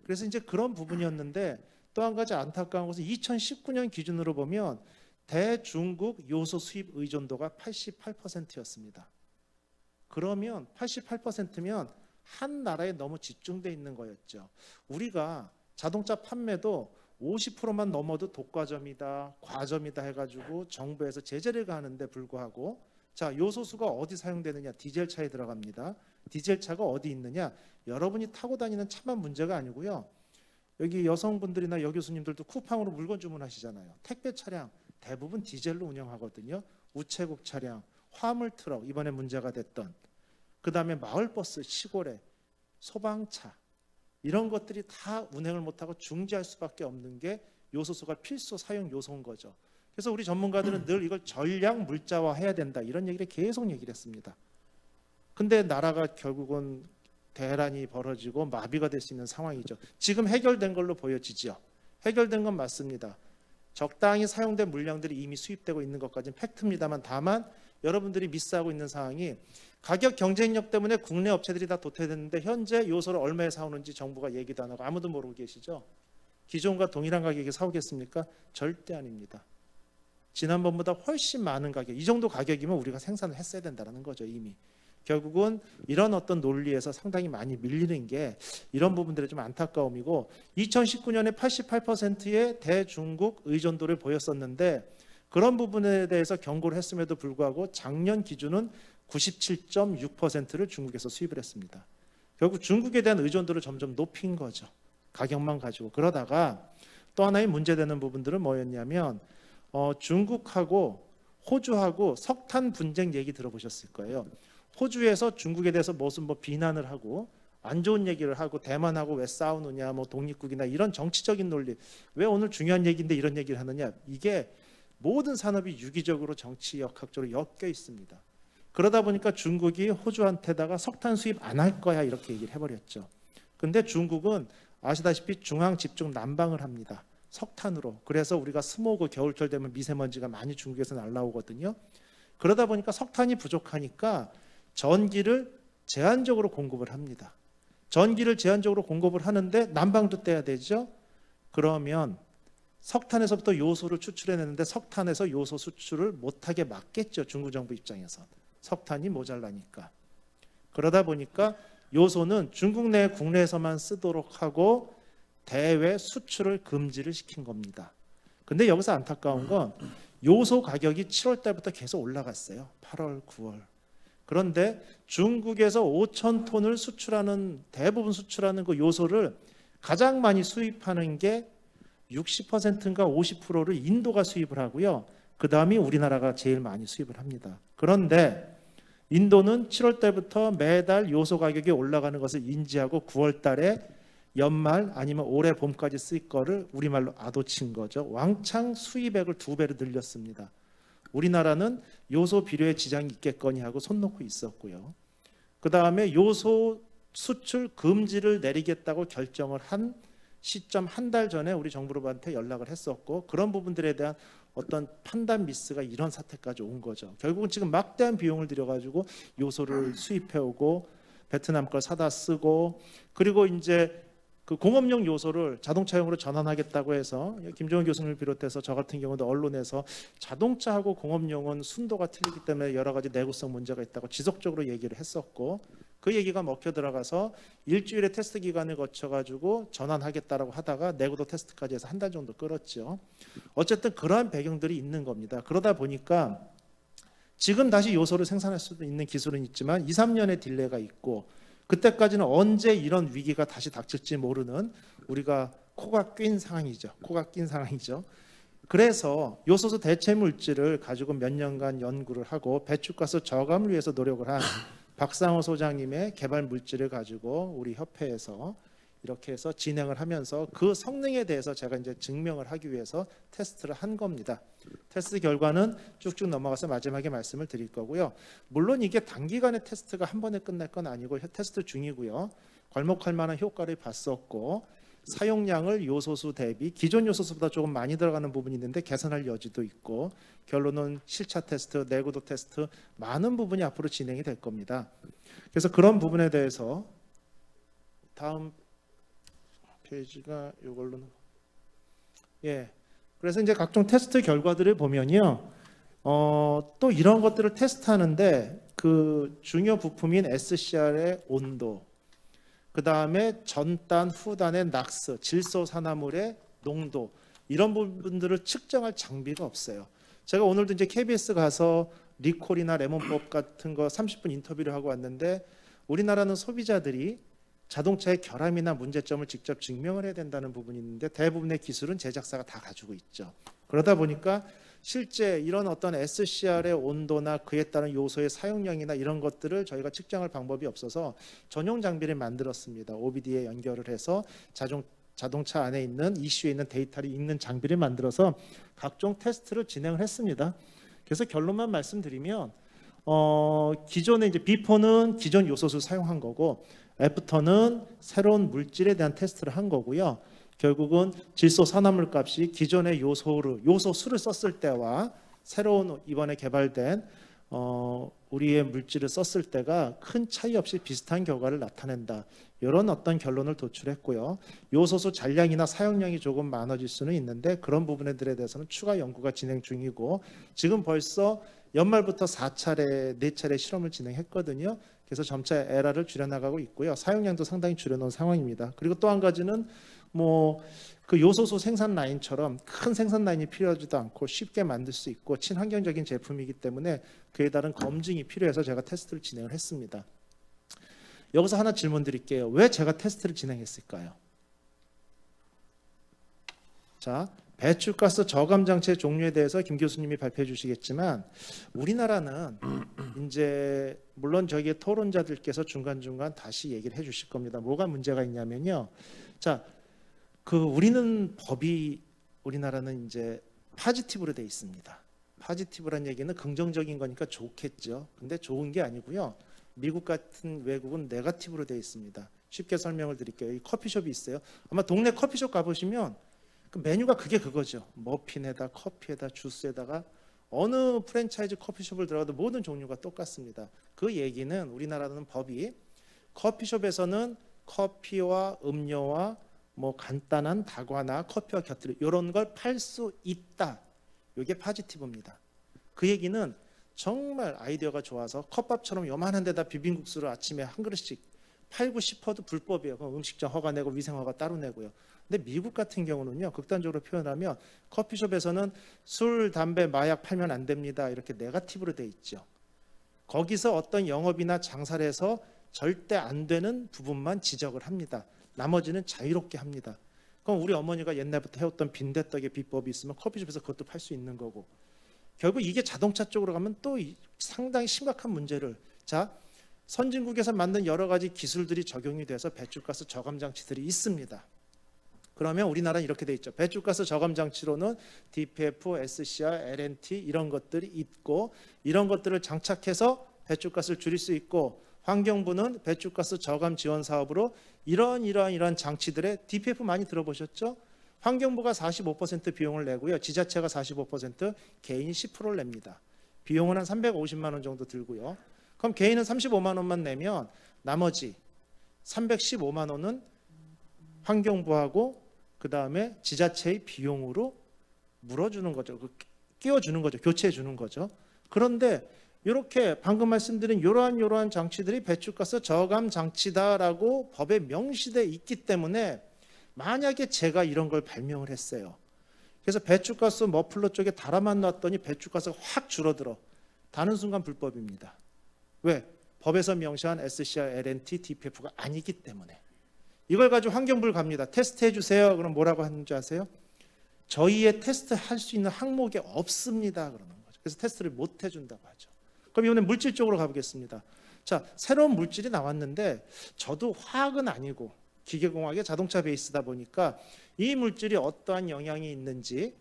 그래서 이제 그런 부분이었는데 또 한 가지 안타까운 것은 2019년 기준으로 보면 대중국 요소 수입 의존도가 88%였습니다. 그러면 88%면 한 나라에 너무 집중돼 있는 거였죠. 우리가 자동차 판매도 50%만 넘어도 독과점이다, 과점이다 해가지고 정부에서 제재를 가하는데 불구하고 자, 요소수가 어디 사용되느냐? 디젤차에 들어갑니다. 디젤차가 어디 있느냐? 여러분이 타고 다니는 차만 문제가 아니고요. 여기 여성분들이나 여교수님들도 쿠팡으로 물건 주문하시잖아요. 택배 차량 대부분 디젤로 운영하거든요. 우체국 차량, 화물 트럭 이번에 문제가 됐던, 그다음에 마을버스, 시골에 소방차 이런 것들이 다 운행을 못하고 중지할 수밖에 없는 게 요소수가 필수 사용 요소인 거죠. 그래서 우리 전문가들은 늘 이걸 전략 물자화해야 된다 이런 얘기를 계속 얘기를 했습니다. 근데 나라가 결국은 대란이 벌어지고 마비가 될 수 있는 상황이죠. 지금 해결된 걸로 보여지죠. 해결된 건 맞습니다. 적당히 사용된 물량들이 이미 수입되고 있는 것까지는 팩트입니다만, 다만 여러분들이 미스하고 있는 상황이 가격 경쟁력 때문에 국내 업체들이 다 도태됐는데 현재 요소를 얼마에 사오는지 정부가 얘기도 안 하고 아무도 모르고 계시죠. 기존과 동일한 가격에 사오겠습니까? 절대 아닙니다. 지난번보다 훨씬 많은 가격, 이 정도 가격이면 우리가 생산을 했어야 된다는 거죠. 이미 결국은 이런 어떤 논리에서 상당히 많이 밀리는 게 이런 부분들이 좀 안타까움이고, 2019년에 88%의 대중국 의존도를 보였었는데 그런 부분에 대해서 경고를 했음에도 불구하고 작년 기준은 97.6%를 중국에서 수입을 했습니다. 결국 중국에 대한 의존도를 점점 높인 거죠. 가격만 가지고. 그러다가 또 하나의 문제되는 부분들은 뭐였냐면 중국하고 호주하고 석탄 분쟁 얘기 들어보셨을 거예요. 호주에서 중국에 대해서 무슨 비난을 하고 안 좋은 얘기를 하고 대만하고 왜 싸우느냐, 독립국이나 이런 정치적인 논리, 왜 오늘 중요한 얘기인데 이런 얘기를 하느냐, 이게 모든 산업이 유기적으로 정치 역학적으로 엮여 있습니다. 그러다 보니까 중국이 호주한테다가 석탄 수입 안 할 거야 이렇게 얘기를 해버렸죠. 근데 중국은 아시다시피 중앙 집중 난방을 합니다. 석탄으로. 그래서 우리가 스모그, 겨울철 되면 미세먼지가 많이 중국에서 날라오거든요. 그러다 보니까 석탄이 부족하니까 전기를 제한적으로 공급을 합니다. 전기를 제한적으로 공급을 하는데 난방도 떼야 되죠. 그러면 석탄에서부터 요소를 추출해내는데 석탄에서 요소 수출을 못하게 막겠죠. 중국 정부 입장에서. 석탄이 모자라니까. 그러다 보니까 요소는 중국 내 국내에서만 쓰도록 하고 대외 수출을 금지를 시킨 겁니다. 근데 여기서 안타까운 건 요소 가격이 7월 달부터 계속 올라갔어요. 8월, 9월. 그런데 중국에서 5천 톤을 수출하는, 대부분 수출하는 그 요소를 가장 많이 수입하는 게 60%인가 50%를 인도가 수입을 하고요. 그 다음이 우리나라가 제일 많이 수입을 합니다. 그런데 인도는 7월 달부터 매달 요소 가격이 올라가는 것을 인지하고 9월 달에 연말 아니면 올해 봄까지 쓸 거를 우리말로 아도친 거죠. 왕창 수입액을 2배로 늘렸습니다. 우리나라는 요소 비료에 지장이 있겠거니 하고 손 놓고 있었고요. 그 다음에 요소 수출 금지를 내리겠다고 결정을 한 시점 한 달 전에 우리 정부로한테 연락을 했었고, 그런 부분들에 대한 어떤 판단 미스가 이런 사태까지 온 거죠. 결국은 지금 막대한 비용을 들여가지고 요소를 수입해오고 베트남 걸 사다 쓰고, 그리고 이제 그 공업용 요소를 자동차용으로 전환하겠다고 해서 김종원 교수님을 비롯해서 저 같은 경우도 언론에서 자동차하고 공업용은 순도가 틀리기 때문에 여러 가지 내구성 문제가 있다고 지속적으로 얘기를 했었고, 그 얘기가 먹혀 들어가서 일주일의 테스트 기간을 거쳐가지고 전환하겠다라고 하다가 내구도 테스트까지 해서 한 달 정도 끌었죠. 어쨌든 그러한 배경들이 있는 겁니다. 그러다 보니까 지금 다시 요소를 생산할 수도 있는 기술은 있지만 2, 3년의 딜레이가 있고, 그때까지는 언제 이런 위기가 다시 닥칠지 모르는 우리가 코가 낀 상황이죠. 코가 낀 상황이죠. 그래서 요소수 대체 물질을 가지고 몇 년간 연구를 하고 배출가스 저감을 위해서 노력을 한 박상호 소장님의 개발 물질을 가지고 우리 협회에서 이렇게 해서 진행을 하면서 그 성능에 대해서 제가 이제 증명을 하기 위해서 테스트를 한 겁니다. 테스트 결과는 쭉쭉 넘어가서 마지막에 말씀을 드릴 거고요. 물론 이게 단기간에 테스트가 한 번에 끝날 건 아니고 테스트 중이고요. 괄목할 만한 효과를 봤었고, 사용량을 요소수 대비 기존 요소수보다 조금 많이 들어가는 부분이 있는데 개선할 여지도 있고, 결론은 실차 테스트, 내구도 테스트 많은 부분이 앞으로 진행이 될 겁니다. 그래서 그런 부분에 대해서 다음 페이지가 이걸로는 그래서 이제 각종 테스트 결과들을 보면요, 또 이런 것들을 테스트하는데 그 중요 부품인 SCR의 온도, 그 다음에 전단, 후단의 낙스, 질소산화물의 농도, 이런 부분들을 측정할 장비가 없어요. 제가 오늘도 이제 KBS 가서 리콜이나 레몬법 같은 거 30분 인터뷰를 하고 왔는데 우리나라는 소비자들이 자동차의 결함이나 문제점을 직접 증명을 해야 된다는 부분이 있는데 대부분의 기술은 제작사가 다 가지고 있죠. 그러다 보니까 실제 이런 어떤 SCR의 온도나 그에 따른 요소의 사용량이나 이런 것들을 저희가 측정할 방법이 없어서 전용 장비를 만들었습니다. OBD에 연결을 해서 자동차 안에 있는 이슈에 있는 데이터를 읽는 장비를 만들어서 각종 테스트를 진행을 했습니다. 그래서 결론만 말씀드리면 기존에 이제 비포는 기존 요소수 사용한 거고 애프터는 새로운 물질에 대한 테스트를 한 거고요. 결국은 질소 산화물 값이 기존의 요소수를 썼을 때와 새로운 이번에 개발된 우리의 물질을 썼을 때가 큰 차이 없이 비슷한 결과를 나타낸다. 이런 어떤 결론을 도출했고요. 요소수 잔량이나 사용량이 조금 많아질 수는 있는데 그런 부분들에 대해서는 추가 연구가 진행 중이고 지금 벌써 연말부터 4차례 실험을 진행했거든요. 그래서 점차 에라를 줄여나가고 있고요. 사용량도 상당히 줄여놓은 상황입니다. 그리고 또 한 가지는 그 요소수 생산 라인처럼 큰 생산 라인이 필요하지도 않고 쉽게 만들 수 있고 친환경적인 제품이기 때문에 그에 따른 검증이 필요해서 제가 테스트를 진행을 했습니다. 여기서 하나 질문 드릴게요. 왜 제가 테스트를 진행했을까요? 자, 배출가스 저감 장치의 종류에 대해서 김 교수님이 발표해 주시겠지만 우리나라는 이제 물론 저기 토론자들께서 중간중간 다시 얘기를 해 주실 겁니다. 뭐가 문제가 있냐면요. 자, 우리나라는 이제 파지티브로 돼 있습니다. 파지티브란 얘기는 긍정적인 거니까 좋겠죠. 근데 좋은 게 아니고요. 미국 같은 외국은 네거티브로 돼 있습니다. 쉽게 설명을 드릴게요. 이 커피숍이 있어요. 아마 동네 커피숍 가보시면 그 메뉴가 그거죠. 머핀에다 커피에다 주스에다가 어느 프랜차이즈 커피숍을 들어가도 모든 종류가 똑같습니다. 그 얘기는 우리나라는 법이 커피숍에서는 커피와 음료와 간단한 다과나 커피와 곁들여 이런 걸 팔 수 있다. 이게 파지티브입니다. 그 얘기는 정말 아이디어가 좋아서 컵밥처럼 요만한 데다 비빔국수를 아침에 한 그릇씩 팔고 싶어도 불법이에요. 그럼 음식점 허가 내고 위생허가 따로 내고요. 근데 미국 같은 경우는요. 극단적으로 표현하면 커피숍에서는 술, 담배, 마약 팔면 안 됩니다. 이렇게 네거티브로 돼 있죠. 거기서 어떤 영업이나 장사를 해서 절대 안 되는 부분만 지적을 합니다. 나머지는 자유롭게 합니다. 그럼 우리 어머니가 옛날부터 해왔던 빈대떡의 비법이 있으면 커피숍에서 그것도 팔 수 있는 거고 결국 이게 자동차 쪽으로 가면 또 상당히 심각한 문제를 선진국에서 만든 여러 가지 기술들이 적용이 돼서 배출가스 저감 장치들이 있습니다. 그러면 우리나라는 이렇게 돼 있죠. 배출가스 저감 장치로는 DPF, SCR, LNT 이런 것들이 있고 이런 것들을 장착해서 배출가스를 줄일 수 있고 환경부는 배출가스 저감 지원 사업으로 이러한 장치들의 DPF 많이 들어보셨죠? 환경부가 45% 비용을 내고요. 지자체가 45%, 개인이 10%를 냅니다. 비용은 한 350만 원 정도 들고요. 그럼 개인은 35만 원만 내면 나머지 315만 원은 환경부하고 그 다음에 지자체의 비용으로 물어주는 거죠. 끼워주는 거죠. 교체해 주는 거죠. 그런데 이렇게 방금 말씀드린 이러한 장치들이 배출가스 저감 장치다라고 법에 명시되어 있기 때문에 만약에 제가 이런 걸 발명을 했어요. 그래서 배출가스 머플러 쪽에 달아만 놨더니 배출가스가 확 줄어들어. 다는 순간 불법입니다. 왜? 법에서 명시한 SCR, LNT, DPF가 아니기 때문에. 이걸 가지고 환경부를 갑니다. 테스트해 주세요. 그럼 뭐라고 하는지 아세요? 저희의 테스트할 수 있는 항목이 없습니다. 그러는 거죠. 그래서 테스트를 못 해준다고 하죠. 그럼 이번에 물질 쪽으로 가보겠습니다. 자, 새로운 물질이 나왔는데 저도 화학은 아니고 기계공학의 자동차 베이스다 보니까 이 물질이 어떠한 영향이 있는지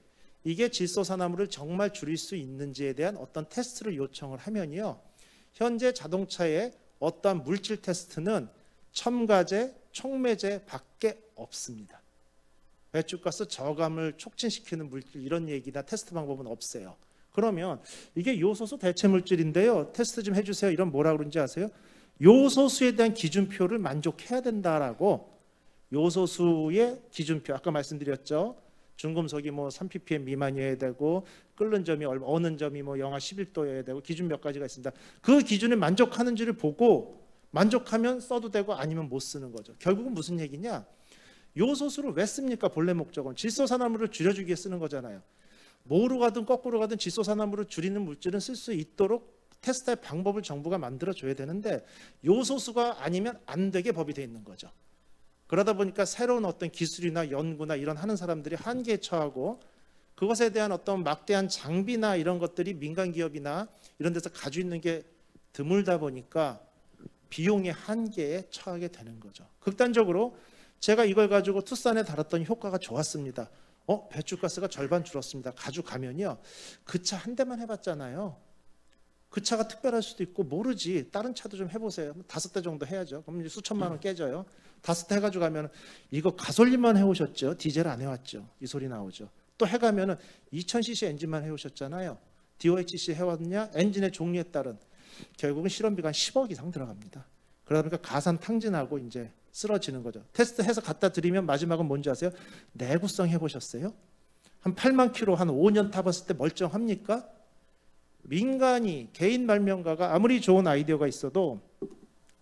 이게 질소산화물을 정말 줄일 수 있는지에 대한 어떤 테스트를 요청을 하면요. 현재 자동차의 어떠한 물질 테스트는 첨가제, 촉매제 밖에 없습니다. 배출가스 저감을 촉진시키는 물질 이런 얘기나 테스트 방법은 없어요. 그러면 이게 요소수 대체 물질인데요. 테스트 좀 해주세요. 이런 뭐라 그런지 아세요? 요소수에 대한 기준표를 만족해야 된다라고 요소수의 기준표 아까 말씀드렸죠. 중금속이 3ppm 미만이어야 되고 끓는 점이 어느 점이 영하 11도여야 되고 기준 몇 가지가 있습니다. 그 기준에 만족하는지를 보고 만족하면 써도 되고 아니면 못 쓰는 거죠. 결국은 무슨 얘기냐? 요소수를 왜 씁니까? 본래 목적은 질소산화물을 줄여주기 위해 쓰는 거잖아요. 뭐로 가든 거꾸로 가든 질소산화물을 줄이는 물질은 쓸 수 있도록 테스트할 방법을 정부가 만들어줘야 되는데 요소수가 아니면 안 되게 법이 돼 있는 거죠. 그러다 보니까 새로운 어떤 기술이나 연구나 이런 하는 사람들이 한계에 처하고 그것에 대한 어떤 막대한 장비나 이런 것들이 민간 기업이나 이런 데서 가지고 있는 게 드물다 보니까 비용의 한계에 처하게 되는 거죠. 극단적으로 제가 이걸 가지고 투싼에 달았더니 효과가 좋았습니다. 배출가스가 절반 줄었습니다. 가져가면요. 그 차 한 대만 해봤잖아요. 그 차가 특별할 수도 있고 모르지. 다른 차도 좀 해보세요. 5대 정도 해야죠. 그럼 이제 수천만 원 깨져요. 5대 해가지고 가면 이거 가솔린만 해오셨죠. 디젤 안 해왔죠. 이 소리 나오죠. 또 해가면은 2000cc 엔진만 해오셨잖아요. DOHC 해왔냐? 엔진의 종류에 따른 결국은 실험비가 한 10억 이상 들어갑니다. 그러다 보니까 가산 탕진하고 이제 쓰러지는 거죠. 테스트해서 갖다 드리면 마지막은 뭔지 아세요? 내구성 해보셨어요? 한 8만 킬로 한 5년 타봤을 때 멀쩡합니까? 민간이 개인 발명가가 아무리 좋은 아이디어가 있어도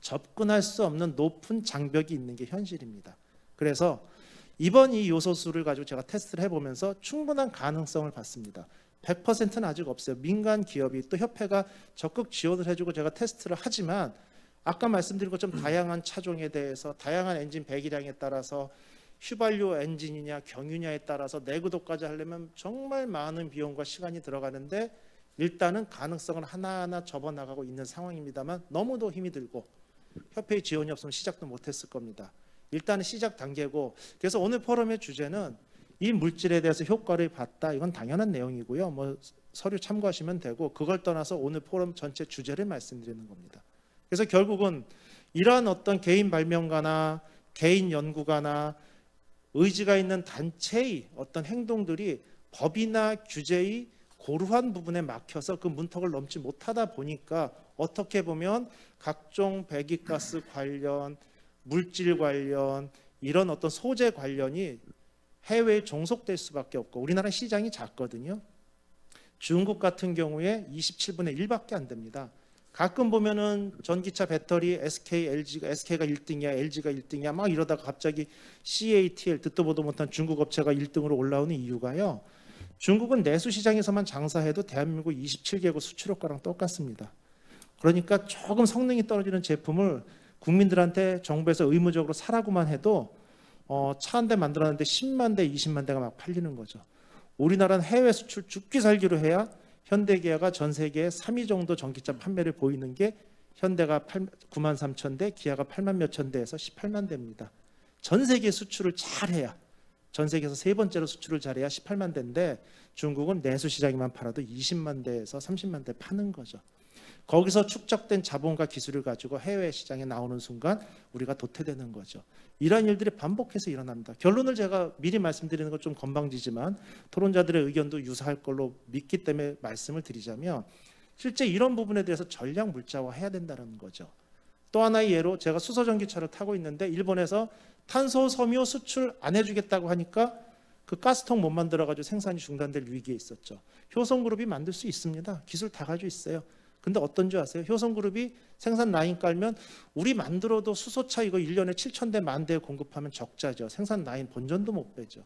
접근할 수 없는 높은 장벽이 있는 게 현실입니다. 그래서 이번 이 요소수를 가지고 제가 테스트를 해보면서 충분한 가능성을 봤습니다. 100%는 아직 없어요. 민간 기업이 또 협회가 적극 지원을 해주고 제가 테스트를 하지만 아까 말씀드린 것처럼 다양한 차종에 대해서 다양한 엔진 배기량에 따라서 휘발유 엔진이냐 경유냐에 따라서 내구도까지 하려면 정말 많은 비용과 시간이 들어가는데 일단은 가능성을 하나하나 접어나가고 있는 상황입니다만 너무도 힘이 들고 협회의 지원이 없으면 시작도 못했을 겁니다. 일단은 시작 단계고 그래서 오늘 포럼의 주제는 이 물질에 대해서 효과를 봤다. 이건 당연한 내용이고요. 뭐 서류 참고하시면 되고 그걸 떠나서 오늘 포럼 전체 주제를 말씀드리는 겁니다. 그래서 결국은 이러한 어떤 개인 발명가나 개인 연구가나 의지가 있는 단체의 어떤 행동들이 법이나 규제의 고루한 부분에 막혀서 그 문턱을 넘지 못하다 보니까 어떻게 보면 각종 배기가스 관련, 물질 관련 이런 어떤 소재 관련이 해외에 종속될 수밖에 없고 우리나라 시장이 작거든요. 중국 같은 경우에 27분의 1밖에 안 됩니다. 가끔 보면은 전기차 배터리 SK가 1등이야, LG가 1등이야 막 이러다가 갑자기 CATL 듣도 보도 못한 중국 업체가 1등으로 올라오는 이유가요. 중국은 내수 시장에서만 장사해도 대한민국 27개국 수출효과랑 똑같습니다. 그러니까 조금 성능이 떨어지는 제품을 국민들한테 정부에서 의무적으로 사라고만 해도 차 한 대 만들었는데 10만 대, 20만 대가 막 팔리는 거죠. 우리나라는 해외 수출 죽기 살기로 해야 현대기아가 전 세계에 3위 정도 전기차 판매를 보이는 게 현대가 9만 3천 대, 기아가 8만 몇천 대에서 18만 대입니다. 전 세계 수출을 잘해야 전 세계에서 세 번째로 수출을 잘해야 18만 대인데 중국은 내수 시장에만 팔아도 20만 대에서 30만 대 파는 거죠. 거기서 축적된 자본과 기술을 가지고 해외 시장에 나오는 순간 우리가 도태되는 거죠. 이런 일들이 반복해서 일어납니다. 결론을 제가 미리 말씀드리는 건 좀 건방지지만 토론자들의 의견도 유사할 걸로 믿기 때문에 말씀을 드리자면 실제 이런 부분에 대해서 전략 물자화해야 된다는 거죠. 또 하나의 예로 제가 수소전기차를 타고 있는데 일본에서 탄소 섬유 수출 안 해주겠다고 하니까 그 가스통 못 만들어가지고 생산이 중단될 위기에 있었죠. 효성그룹이 만들 수 있습니다. 기술 다 가지고 있어요. 근데 어떤 줄 아세요? 효성그룹이 생산 라인 깔면 우리 만들어도 수소차 이거 1년에 7,000대 만 대 공급하면 적자죠. 생산 라인 본전도 못 빼죠.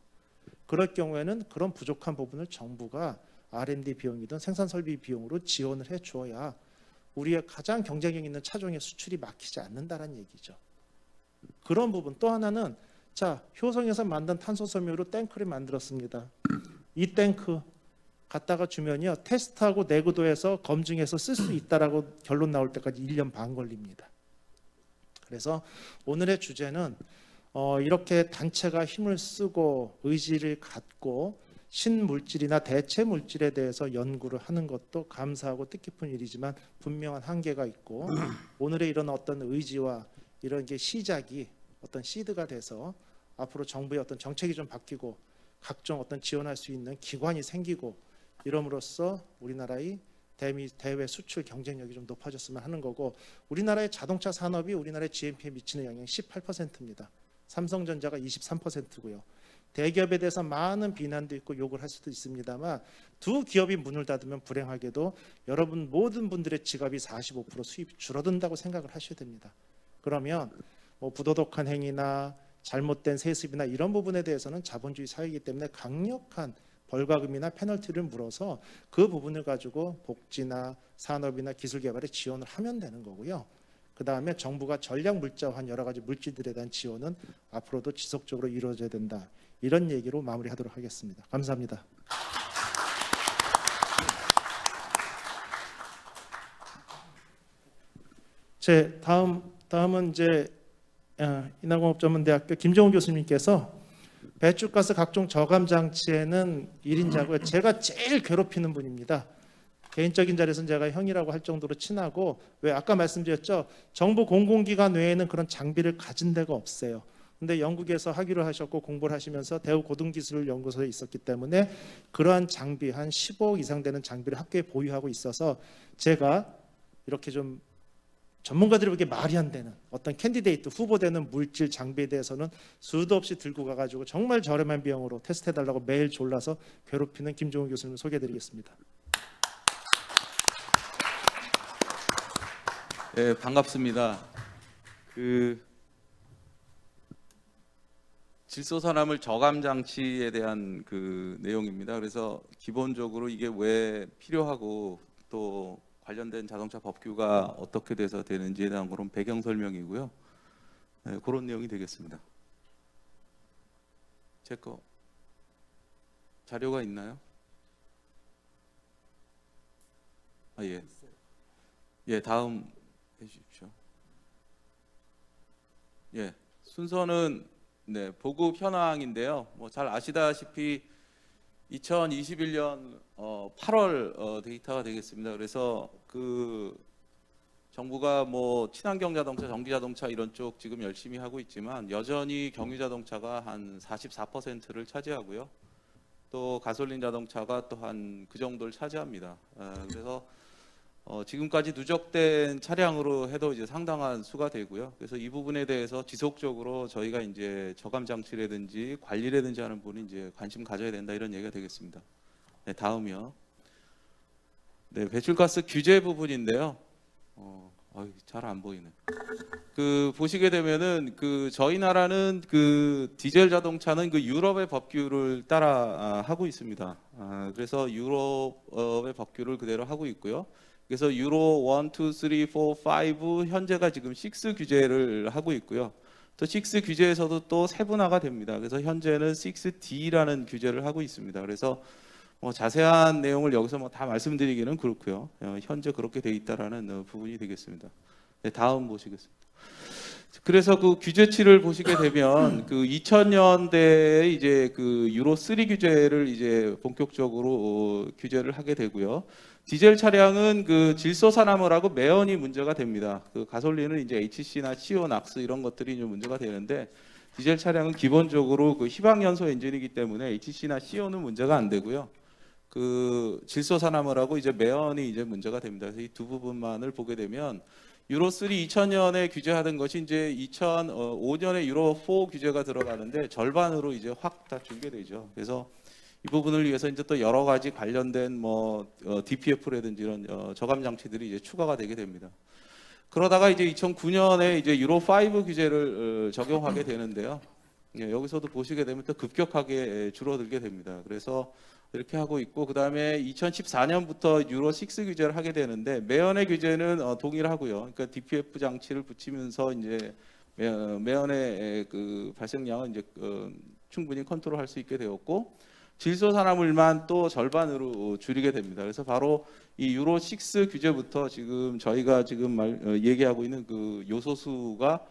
그럴 경우에는 그런 부족한 부분을 정부가 R&D 비용이든 생산 설비 비용으로 지원을 해줘야 우리의 가장 경쟁력 있는 차종의 수출이 막히지 않는다는 얘기죠. 그런 부분. 또 하나는 자 효성에서 만든 탄소섬유로 탱크를 만들었습니다. 이 탱크 갖다가 주면요 테스트하고 내구도에서 검증해서 쓸 수 있다라고 결론 나올 때까지 1년 반 걸립니다. 그래서 오늘의 주제는 이렇게 단체가 힘을 쓰고 의지를 갖고 신물질이나 대체 물질에 대해서 연구를 하는 것도 감사하고 뜻깊은 일이지만 분명한 한계가 있고 오늘의 이런 어떤 의지와 이런 게 시작이 어떤 시드가 돼서 앞으로 정부의 어떤 정책이 좀 바뀌고 각종 어떤 지원할 수 있는 기관이 생기고 이름으로써 우리나라의 대외 수출 경쟁력이 좀 높아졌으면 하는 거고 우리나라의 자동차 산업이 우리나라의 GNP에 미치는 영향이 18%입니다. 삼성전자가 23%고요. 대기업에 대해서 많은 비난도 있고 욕을 할 수도 있습니다만 두 기업이 문을 닫으면 불행하게도 여러분 모든 분들의 지갑이 45% 수입이 줄어든다고 생각을 하셔야 됩니다. 그러면 뭐 부도덕한 행위나 잘못된 세습이나 이런 부분에 대해서는 자본주의 사회이기 때문에 강력한 벌과금이나 페널티를 물어서 그 부분을 가지고 복지나 산업이나 기술 개발에 지원을 하면 되는 거고요. 그 다음에 정부가 전략 물자화한 여러 가지 물질들에 대한 지원은 앞으로도 지속적으로 이루어져야 된다. 이런 얘기로 마무리하도록 하겠습니다. 감사합니다. 제 다음은 이제 인하공업전문대학교 김정훈 교수님께서 배출가스 각종 저감 장치에는 1인자고요. 제가 제일 괴롭히는 분입니다. 개인적인 자리에서는 제가 형이라고 할 정도로 친하고, 왜 아까 말씀드렸죠. 정부 공공기관 외에는 그런 장비를 가진 데가 없어요. 근데 영국에서 학위를 하셨고 공부를 하시면서 대우 고등기술연구소에 있었기 때문에 그러한 장비 한 15억 이상 되는 장비를 학교에 보유하고 있어서 제가 이렇게 좀 전문가들이 보기에 말이 안 되는 어떤 캔디데이트 후보되는 물질 장비에 대해서는 수도 없이 들고 가가지고 정말 저렴한 비용으로 테스트해달라고 매일 졸라서 괴롭히는 김종훈 교수님을 소개해드리겠습니다. 네, 반갑습니다. 질소산화물 저감 장치에 대한 내용입니다. 그래서 기본적으로 이게 왜 필요하고 또 관련된 자동차 법규가 어떻게 돼서 되는지에 대한 그런 배경 설명이고요. 네, 그런 내용이 되겠습니다. 제 거 자료가 있나요? 예. 예, 다음 해주십시오. 예, 순서는 보급 현황인데요. 뭐 잘 아시다시피 2021년 8월 데이터가 되겠습니다. 그래서 정부가 뭐 친환경 자동차, 전기 자동차 이런 쪽 지금 열심히 하고 있지만 여전히 경유 자동차가 한 44%를 차지하고요. 또 가솔린 자동차가 또 한 그 정도를 차지합니다. 그래서 지금까지 누적된 차량으로 해도 이제 상당한 수가 되고요. 그래서 이 부분에 대해서 지속적으로 저희가 이제 저감 장치라든지 관리라든지 하는 부분이 이제 관심 가져야 된다, 이런 얘기가 되겠습니다. 네, 다음이요. 네, 배출가스 규제 부분인데요. 잘 안 보이네. 보시게 되면은 저희 나라는 디젤 자동차는 유럽의 법규를 따라 하고 있습니다. 그래서 유럽의 법규를 그대로 하고 있고요. 그래서 유로 1, 2, 3, 4, 5 현재가 지금 6 규제를 하고 있고요. 또 6 규제에서도 또 세분화가 됩니다. 그래서 현재는 6D라는 규제를 하고 있습니다. 그래서 자세한 내용을 여기서 다 말씀드리기는 그렇고요. 현재 그렇게 돼 있다라는 부분이 되겠습니다. 네, 다음 보시겠습니다. 그래서 규제치를 보시게 되면 2000년대에 이제 유로 3 규제를 이제 본격적으로 규제를 하게 되고요. 디젤 차량은 질소산화물하고 매연이 문제가 됩니다. 가솔린은 이제 HC나 CO, NOx 이런 것들이 좀 문제가 되는데, 디젤 차량은 기본적으로 희방연소 엔진이기 때문에 HC나 CO는 문제가 안 되고요. 질소산화물하고 이제 매연이 이제 문제가 됩니다. 그래서 이 두 부분만을 보게 되면 유로 3 2000년에 규제하던 것이 이제 2005년에 유로 4 규제가 들어가는데 절반으로 이제 확 다 줄게 되죠. 그래서 이 부분을 위해서 이제 또 여러 가지 관련된 DPF라든지 이런 저감 장치들이 이제 추가가 되게 됩니다. 그러다가 이제 2009년에 이제 유로 5 규제를 적용하게 되는데요. 예, 여기서도 보시게 되면 또 급격하게 줄어들게 됩니다. 그래서 이렇게 하고 있고, 그 다음에 2014년부터 유로 6 규제를 하게 되는데, 매연의 규제는 동일하고요. 그러니까 DPF 장치를 붙이면서 이제 매연의 발생량은 이제 충분히 컨트롤할 수 있게 되었고, 질소산화물만 또 절반으로 줄이게 됩니다. 그래서 바로 이 유로 6 규제부터 지금 저희가 지금 얘기하고 있는 요소수가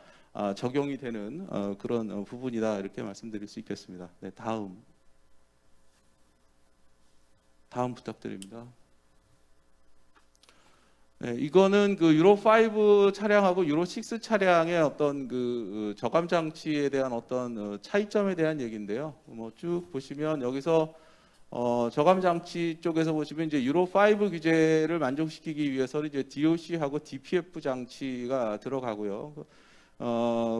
적용이 되는 그런 부분이다, 이렇게 말씀드릴 수 있겠습니다. 네, 다음 부탁드립니다. 네, 이거는 유로 5 차량하고 유로 6 차량의 어떤 저감 장치에 대한 어떤 차이점에 대한 얘기인데요. 쭉 보시면 여기서 저감 장치 쪽에서 보시면 이제 유로 5 규제를 만족시키기 위해서는 이제 DOC하고 DPF 장치가 들어가고요.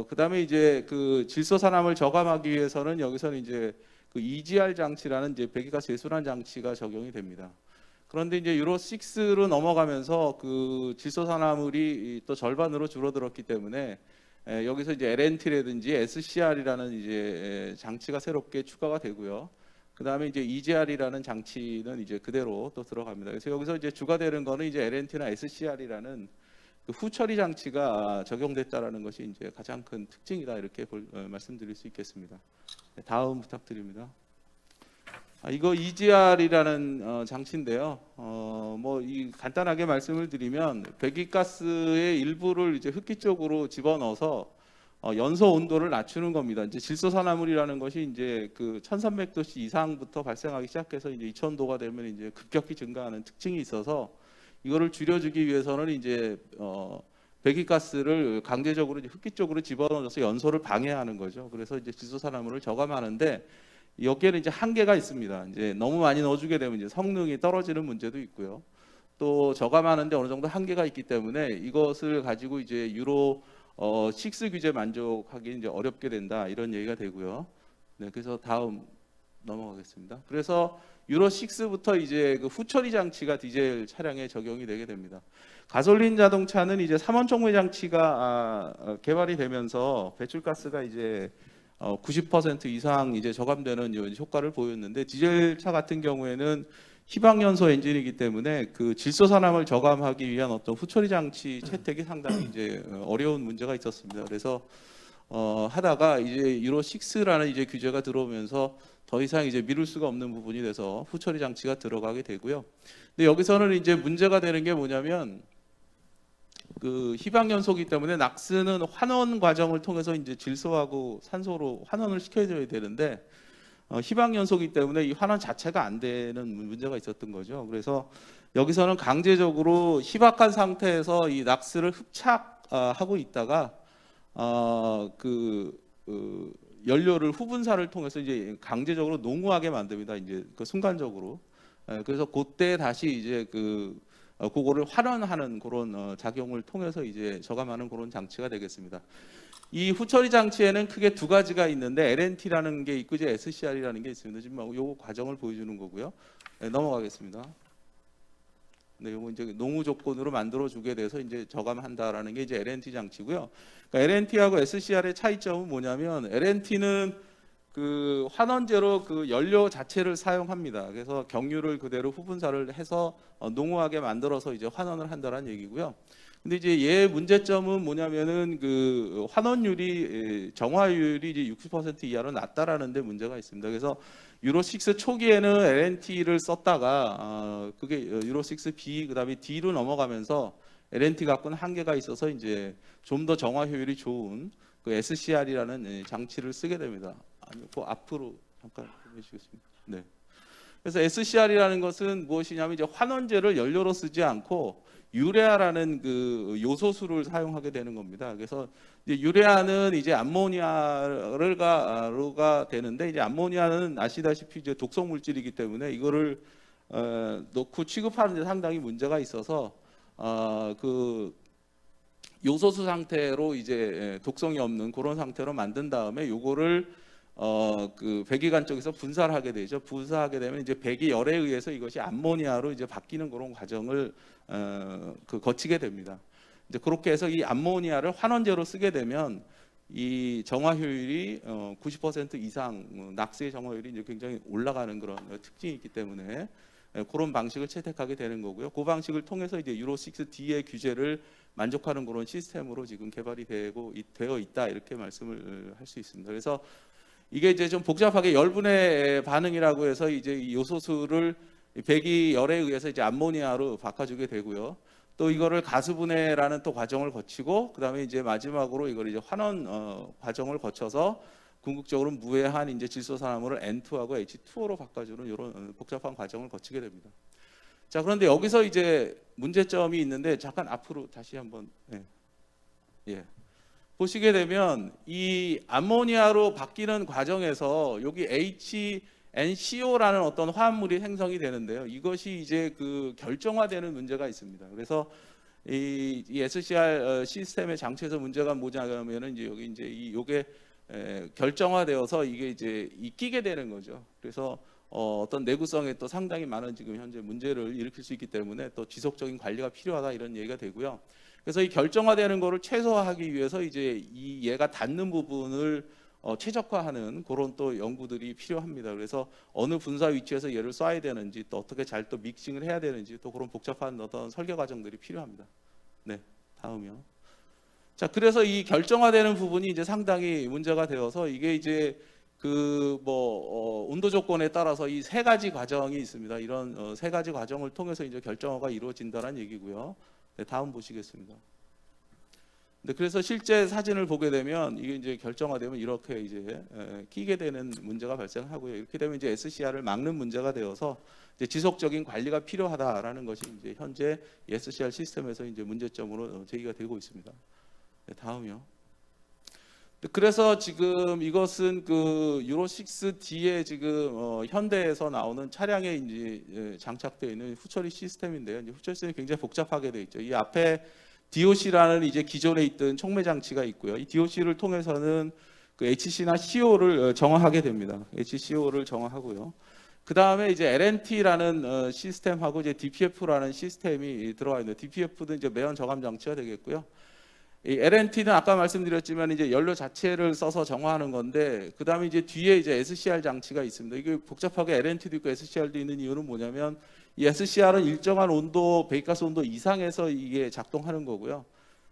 그다음에 이제 질소산화물 저감하기 위해서는 여기서는 이제 EGR 장치라는 이제 배기가스 배출환 장치가 적용이 됩니다. 그런데 이제 유로 6로 넘어가면서 질소산화물이 또 절반으로 줄어들었기 때문에 여기서 이제 LNT라든지 SCR이라는 이제 장치가 새롭게 추가가 되고요. 그다음에 이제 EGR이라는 장치는 이제 그대로 또 들어갑니다. 그래서 여기서 이제 주가 되는 거는 이제 LNT나 SCR이라는 그 후처리 장치가 적용됐다라는 것이 이제 가장 큰 특징이다 이렇게 말씀드릴 수 있겠습니다. 다음 부탁드립니다. 이거 EGR이라는 장치인데요. 뭐 이 간단하게 말씀을 드리면 배기가스의 일부를 이제 흡기 쪽으로 집어넣어서 연소 온도를 낮추는 겁니다. 이제 질소산화물이라는 것이 이제 그 1,300도씨 이상부터 발생하기 시작해서 이제 2,000도가 되면 이제 급격히 증가하는 특징이 있어서 이거를 줄여주기 위해서는 이제 배기가스를 강제적으로 이제 흡기 쪽으로 집어넣어서 연소를 방해하는 거죠. 그래서 이제 질소산화물을 저감하는데 여기에는 이제 한계가 있습니다. 이제 너무 많이 넣어주게 되면 이제 성능이 떨어지는 문제도 있고요. 또 저감하는데 어느 정도 한계가 있기 때문에 이것을 가지고 이제 유로 6 규제 만족하기 이제 어렵게 된다 이런 얘기가 되고요. 네, 그래서 다음 넘어가겠습니다. 그래서 유로 6부터 이제 그 후처리 장치가 디젤 차량에 적용이 되게 됩니다. 가솔린 자동차는 이제 3원 촉매 장치가 개발이 되면서 배출가스가 이제 90% 이상 이제 저감되는 효과를 보였는데 디젤차 같은 경우에는 희방연소 엔진이기 때문에 그 질소산화물 저감하기 위한 어떤 후처리 장치 채택이 상당히 이제 어려운 문제가 있었습니다. 그래서 하다가 이제 유로 6라는 이제 규제가 들어오면서 더 이상 이제 미룰 수가 없는 부분이 돼서 후처리 장치가 들어가게 되고요. 근데 여기서는 이제 문제가 되는 게 뭐냐면 그 희방연소이기 때문에 낙스는 환원 과정을 통해서 이제 질소하고 산소로 환원을 시켜줘야 되는데 희방연소이기 때문에 이 환원 자체가 안 되는 문제가 있었던 거죠. 그래서 여기서는 강제적으로 희박한 상태에서 이 낙스를 흡착하고 있다가 연료를 후분사를 통해서 이제 강제적으로 농후하게 만듭니다. 이제 그 순간적으로. 그래서 그때 다시 이제 그거를 환원하는 그런 작용을 통해서 이제 저감하는 그런 장치가 되겠습니다. 이 후처리 장치에는 크게 두 가지가 있는데 LNT라는 게 있고 이제 SCR이라는 게 있습니다. 지금 요 과정을 보여주는 거고요. 네, 넘어가겠습니다. 네, 요거 이제 농후 조건으로 만들어 주게 돼서 이제 저감한다라는 게 이제 LNT 장치고요. 그러니까 LNT하고 SCR의 차이점은 뭐냐면 LNT는 그 환원제로 그 연료 자체를 사용합니다. 그래서 경유를 그대로 후분사를 해서 농후하게 만들어서 이제 환원을 한다라는 얘기고요. 근데 이제 얘 문제점은 뭐냐면은 그 환원율이 정화율이 이제 60% 이하로 낮다라는 데 문제가 있습니다. 그래서 유로 6 초기에는 LNT를 썼다가 그게 유로 6B 그다음에 D로 넘어가면서 LNT 갖고는 한계가 있어서 이제 좀 더 정화 효율이 좋은 그 SCR이라는 장치를 쓰게 됩니다. 아니, 그 앞으로 잠깐 해주시겠습니다. 네. 그래서 SCR이라는 것은 무엇이냐면 이제 환원제를 연료로 쓰지 않고 유레아라는 그 요소수를 사용하게 되는 겁니다. 그래서 이제 유레아는 이제 암모니아가 되는데 이제 암모니아는 아시다시피 이제 독성 물질이기 때문에 이거를 넣고 취급하는 데 상당히 문제가 있어서 그 요소수 상태로 이제 독성이 없는 그런 상태로 만든 다음에 요거를 그 배기관 쪽에서 분사를 하게 되죠. 분사하게 되면 이제 배기 열에 의해서 이것이 암모니아로 이제 바뀌는 그런 과정을 거치게 됩니다. 이제 그렇게 해서 이 암모니아를 환원제로 쓰게 되면 이 정화 효율이 90% 이상 낙스의 정화 효율이 이제 굉장히 올라가는 그런 특징이 있기 때문에 그런 방식을 채택하게 되는 거고요. 그 방식을 통해서 이제 유로 6D의 규제를 만족하는 그런 시스템으로 지금 개발이 되어 있다 이렇게 말씀을 할 수 있습니다. 그래서 이게 이제 좀 복잡하게 열분해 반응이라고 해서 이제 이 요소수를 배기 열에 의해서 이제 암모니아로 바꿔주게 되고요. 또 이거를 가수분해라는 또 과정을 거치고 그다음에 이제 마지막으로 이걸 이제 환원 과정을 거쳐서 궁극적으로 무해한 이제 질소산화물을 N2하고 H2O로 바꿔주는 이런 복잡한 과정을 거치게 됩니다. 자, 그런데 여기서 이제 문제점이 있는데 잠깐 앞으로 다시 한번 보시게 되면 이 암모니아로 바뀌는 과정에서 여기 HNCO라는 어떤 화합물이 생성이 되는데요. 이것이 이제 그 결정화되는 문제가 있습니다. 그래서 이 SCR 시스템의 장치에서 문제가 뭐냐면은 이제 여기 이제 요게 결정화되어서 이게 이제 끼게 되는 거죠. 그래서 어떤 내구성에 또 상당히 많은 지금 현재 문제를 일으킬 수 있기 때문에 또 지속적인 관리가 필요하다 이런 얘기가 되고요. 그래서 이 결정화되는 거를 최소화하기 위해서 이제 이 얘가 닿는 부분을 최적화하는 그런 또 연구들이 필요합니다. 그래서 어느 분사 위치에서 얘를 쏴야 되는지 또 어떻게 잘 또 믹싱을 해야 되는지 또 그런 복잡한 어떤 설계 과정들이 필요합니다. 네, 다음이요. 자, 그래서 이 결정화되는 부분이 이제 상당히 문제가 되어서 이게 이제 온도 조건에 따라서 이 세 가지 과정이 있습니다. 이런 세 가지 과정을 통해서 이제 결정화가 이루어진다는 얘기고요. 네, 다음 보시겠습니다. 네, 그래서 실제 사진을 보게 되면 이게 이제 결정화되면 이렇게 이제 끼게 되는 문제가 발생하고요. 이렇게 되면 이제 SCR을 막는 문제가 되어서 이제 지속적인 관리가 필요하다라는 것이 이제 현재 SCR 시스템에서 이제 문제점으로 제기가 되고 있습니다. 네, 다음이요. 그래서 지금 이것은 그 유로 6D에 지금 현대에서 나오는 차량에 이제 장착되어 있는 후처리 시스템인데요. 이제 후처리 시스템이 굉장히 복잡하게 되어 있죠. 이 앞에 DOC라는 이제 기존에 있던 촉매 장치가 있고요. 이 DOC를 통해서는 그 HC나 CO를 정화하게 됩니다. HCO를 정화하고요. 그 다음에 이제 LNT라는 시스템하고 이제 DPF라는 시스템이 들어와 있는데 DPF도 이제 매연 저감 장치가 되겠고요. 이 LNT는 아까 말씀드렸지만 이제 연료 자체를 써서 정화하는 건데 그 다음에 이제 뒤에 이제 SCR 장치가 있습니다. 이게 복잡하게 LNT도 있고 SCR도 있는 이유는 뭐냐면 이 SCR은 일정한 온도, 배기가스 온도 이상에서 이게 작동하는 거고요.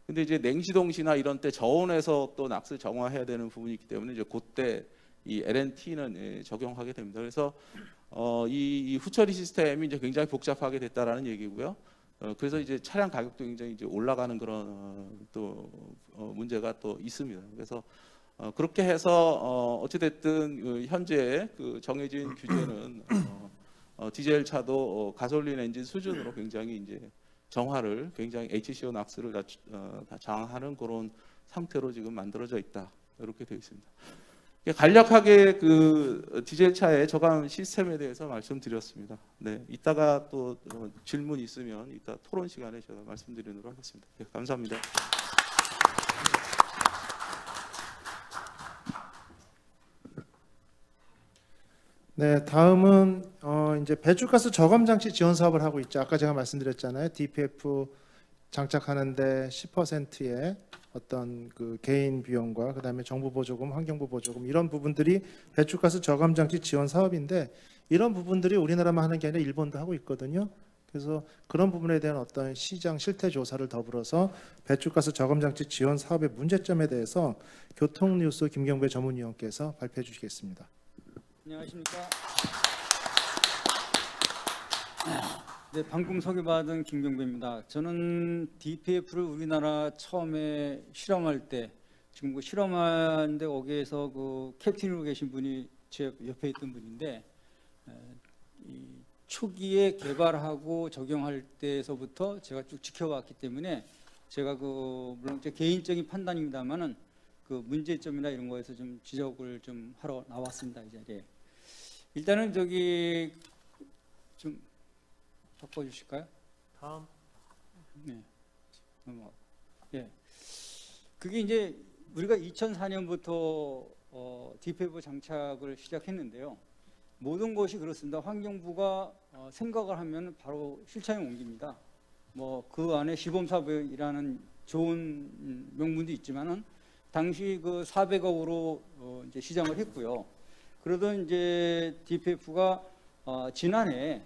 근데 이제 냉시동시나 이런 때 저온에서 또 낙스 정화해야 되는 부분이 있기 때문에 이제 그때 이 LNT는 적용하게 됩니다. 그래서 이 후처리 시스템이 이제 굉장히 복잡하게 됐다라는 얘기고요. 그래서 이제 차량 가격도 굉장히 이제 올라가는 그런 또 문제가 또 있습니다. 그래서 그렇게 해서 어찌 됐든 현재 그 정해진 규제는 디젤 차도 가솔린 엔진 수준으로 굉장히 이제 정화를 굉장히 HCO 낙스를 다 장하는 그런 상태로 지금 만들어져 있다 이렇게 되어 있습니다. 간략하게 그 디젤 차의 저감 시스템에 대해서 말씀드렸습니다. 네, 이따가 또 질문 있으면 이따 토론 시간에 제가 말씀드리도록 하겠습니다. 네, 감사합니다. 네, 다음은 이제 배출가스 저감 장치 지원 사업을 하고 있죠. 아까 제가 말씀드렸잖아요. DPF 장착하는데 10%의 어떤 그 개인 비용과 그다음에 정부 보조금, 환경부 보조금 이런 부분들이 배출가스 저감 장치 지원 사업인데 이런 부분들이 우리나라만 하는 게 아니라 일본도 하고 있거든요. 그래서 그런 부분에 대한 어떤 시장 실태 조사를 더불어서 배출가스 저감 장치 지원 사업의 문제점에 대해서 교통뉴스 김경배 전문위원께서 발표해 주시겠습니다. 안녕하십니까. 네, 방금 소개받은 김경배입니다. 저는 DPF를 우리나라 처음에 실험할 때 지금 그 실험하는데 거기에서 그 캡틴으로 계신 분이 제 옆에 있던 분인데 이 초기에 개발하고 적용할 때에서부터 제가 쭉 지켜봤기 때문에 제가 그 물론 제 개인적인 판단입니다만은 그 문제점이나 이런 거에서 좀 지적을 좀 하러 나왔습니다. 이 자리에. 일단은 저기 좀 바꿔주실까요? 다음. 네. 예. 그게 이제 우리가 2004년부터 DPF 장착을 시작했는데요. 모든 것이 그렇습니다. 환경부가 생각을 하면 바로 실천에 옮깁니다. 뭐 그 안에 시범사업이라는 좋은 명분도 있지만은 당시 그 400억으로 이제 시장을 했고요. 그러던 이제 DPF가 지난해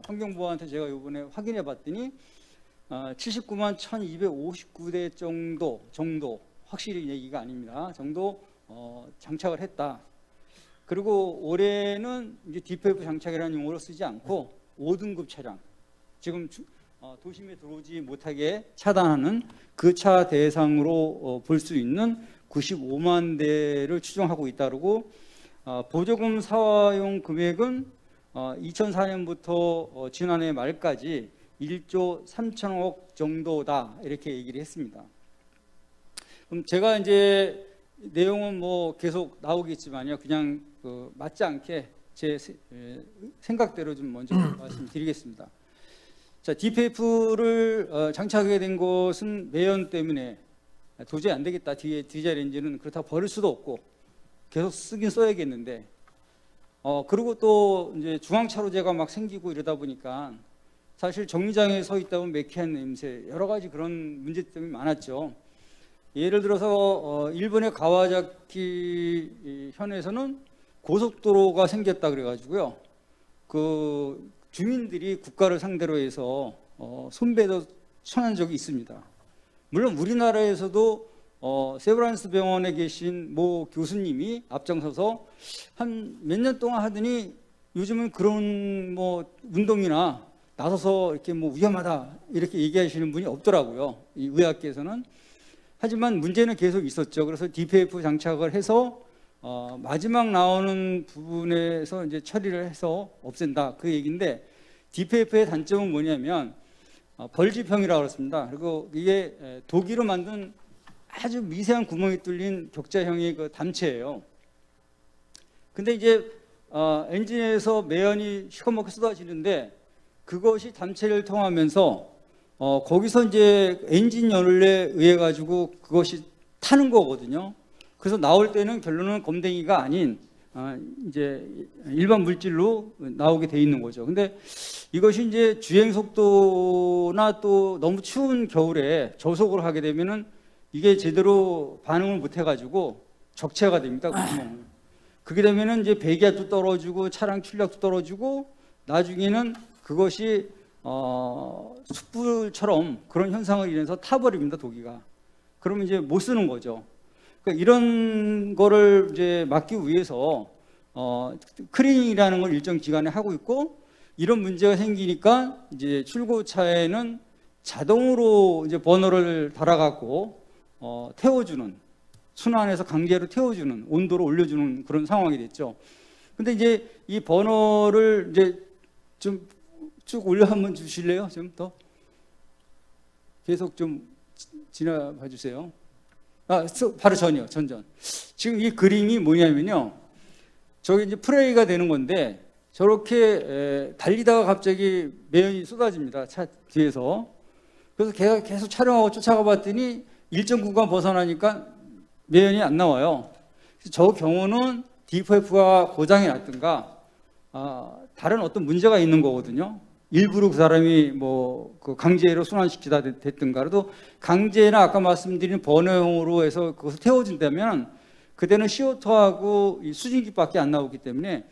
환경부한테 제가 이번에 확인해 봤더니 79만 1259대 정도 확실히 얘기가 아닙니다. 정도 장착을 했다. 그리고 올해는 이제 DPF 장착이라는 용어를 쓰지 않고 5등급 차량, 지금 도심에 들어오지 못하게 차단하는 그 차 대상으로 볼 수 있는 95만 대를 추정하고 있다고. 보조금 사용 금액은 2004년부터 지난해 말까지 1조 3천억 정도다 이렇게 얘기를 했습니다. 그럼 제가 이제 내용은 뭐 계속 나오겠지만요, 그냥 맞지 않게 제 생각대로 좀 먼저 말씀드리겠습니다. 자, DPF를 장착하게 된 것은 매연 때문에 도저히 안 되겠다. 뒤에 디젤 엔진은 그렇다고 버릴 수도 없고 계속 쓰긴 써야겠는데, 그리고 또 이제 중앙차로제가 막 생기고 이러다 보니까 사실 정류장에 서 있다 보면 매캐한 냄새, 여러 가지 그런 문제점이 많았죠. 예를 들어서 일본의 가와자키 현에서는 고속도로가 생겼다 그래가지고요. 그 주민들이 국가를 상대로 해서 손배도 청한 적이 있습니다. 물론 우리나라에서도 세브란스 병원에 계신 모 교수님이 앞장서서 한 몇 년 동안 하더니 요즘은 그런 뭐 운동이나 나서서 이렇게 뭐 위험하다 이렇게 얘기하시는 분이 없더라고요. 이 의학계에서는. 하지만 문제는 계속 있었죠. 그래서 DPF 장착을 해서 마지막 나오는 부분에서 이제 처리를 해서 없앤다 그 얘기인데, DPF의 단점은 뭐냐면 벌집형이라고 그렇습니다. 그리고 이게 도기로 만든 아주 미세한 구멍이 뚫린 격자형의 그 담체예요. 근데 이제 엔진에서 매연이 시커멓게 쏟아지는데 그것이 담체를 통하면서 거기서 이제 엔진 연료에 의해 가지고 그것이 타는 거거든요. 그래서 나올 때는 결론은 검댕이가 아닌 이제 일반 물질로 나오게 돼 있는 거죠. 근데 이것이 이제 주행 속도나 또 너무 추운 겨울에 저속을 하게 되면은 이게 제대로 반응을 못 해가지고 적체가 됩니다. 그렇게 되면은 이제 배기압도 떨어지고 차량 출력도 떨어지고 나중에는 그것이 숯불처럼 그런 현상을 인해서 타버립니다, 도기가. 그러면 이제 못 쓰는 거죠. 그러니까 이런 거를 이제 막기 위해서 크리닝이라는 걸 일정 기간에 하고 있고, 이런 문제가 생기니까 이제 출고차에는 자동으로 이제 버너를 달아갖고 태워주는, 순환해서 강제로 태워주는, 온도를 올려주는 그런 상황이 됐죠. 근데 이제 이 버너를 이제 좀 쭉 올려 한번 주실래요? 좀 더 계속 좀 지나봐 주세요. 바로 전이요, 전전. 지금 이 그림이 뭐냐면요, 저기 이제 프레이가 되는 건데 저렇게 달리다가 갑자기 매연이 쏟아집니다, 차 뒤에서. 그래서 계속 촬영하고 쫓아가 봤더니 일정 구간 벗어나니까 매연이 안 나와요. 저 경우는 DPF가 고장이 났든가 다른 어떤 문제가 있는 거거든요. 일부러 그 사람이 뭐 그 강제로 순환시키다 됐든가라도, 강제나 아까 말씀드린 버너용으로 해서 그것을 태워준다면 그때는 CO2하고 이 수증기밖에 안 나오기 때문에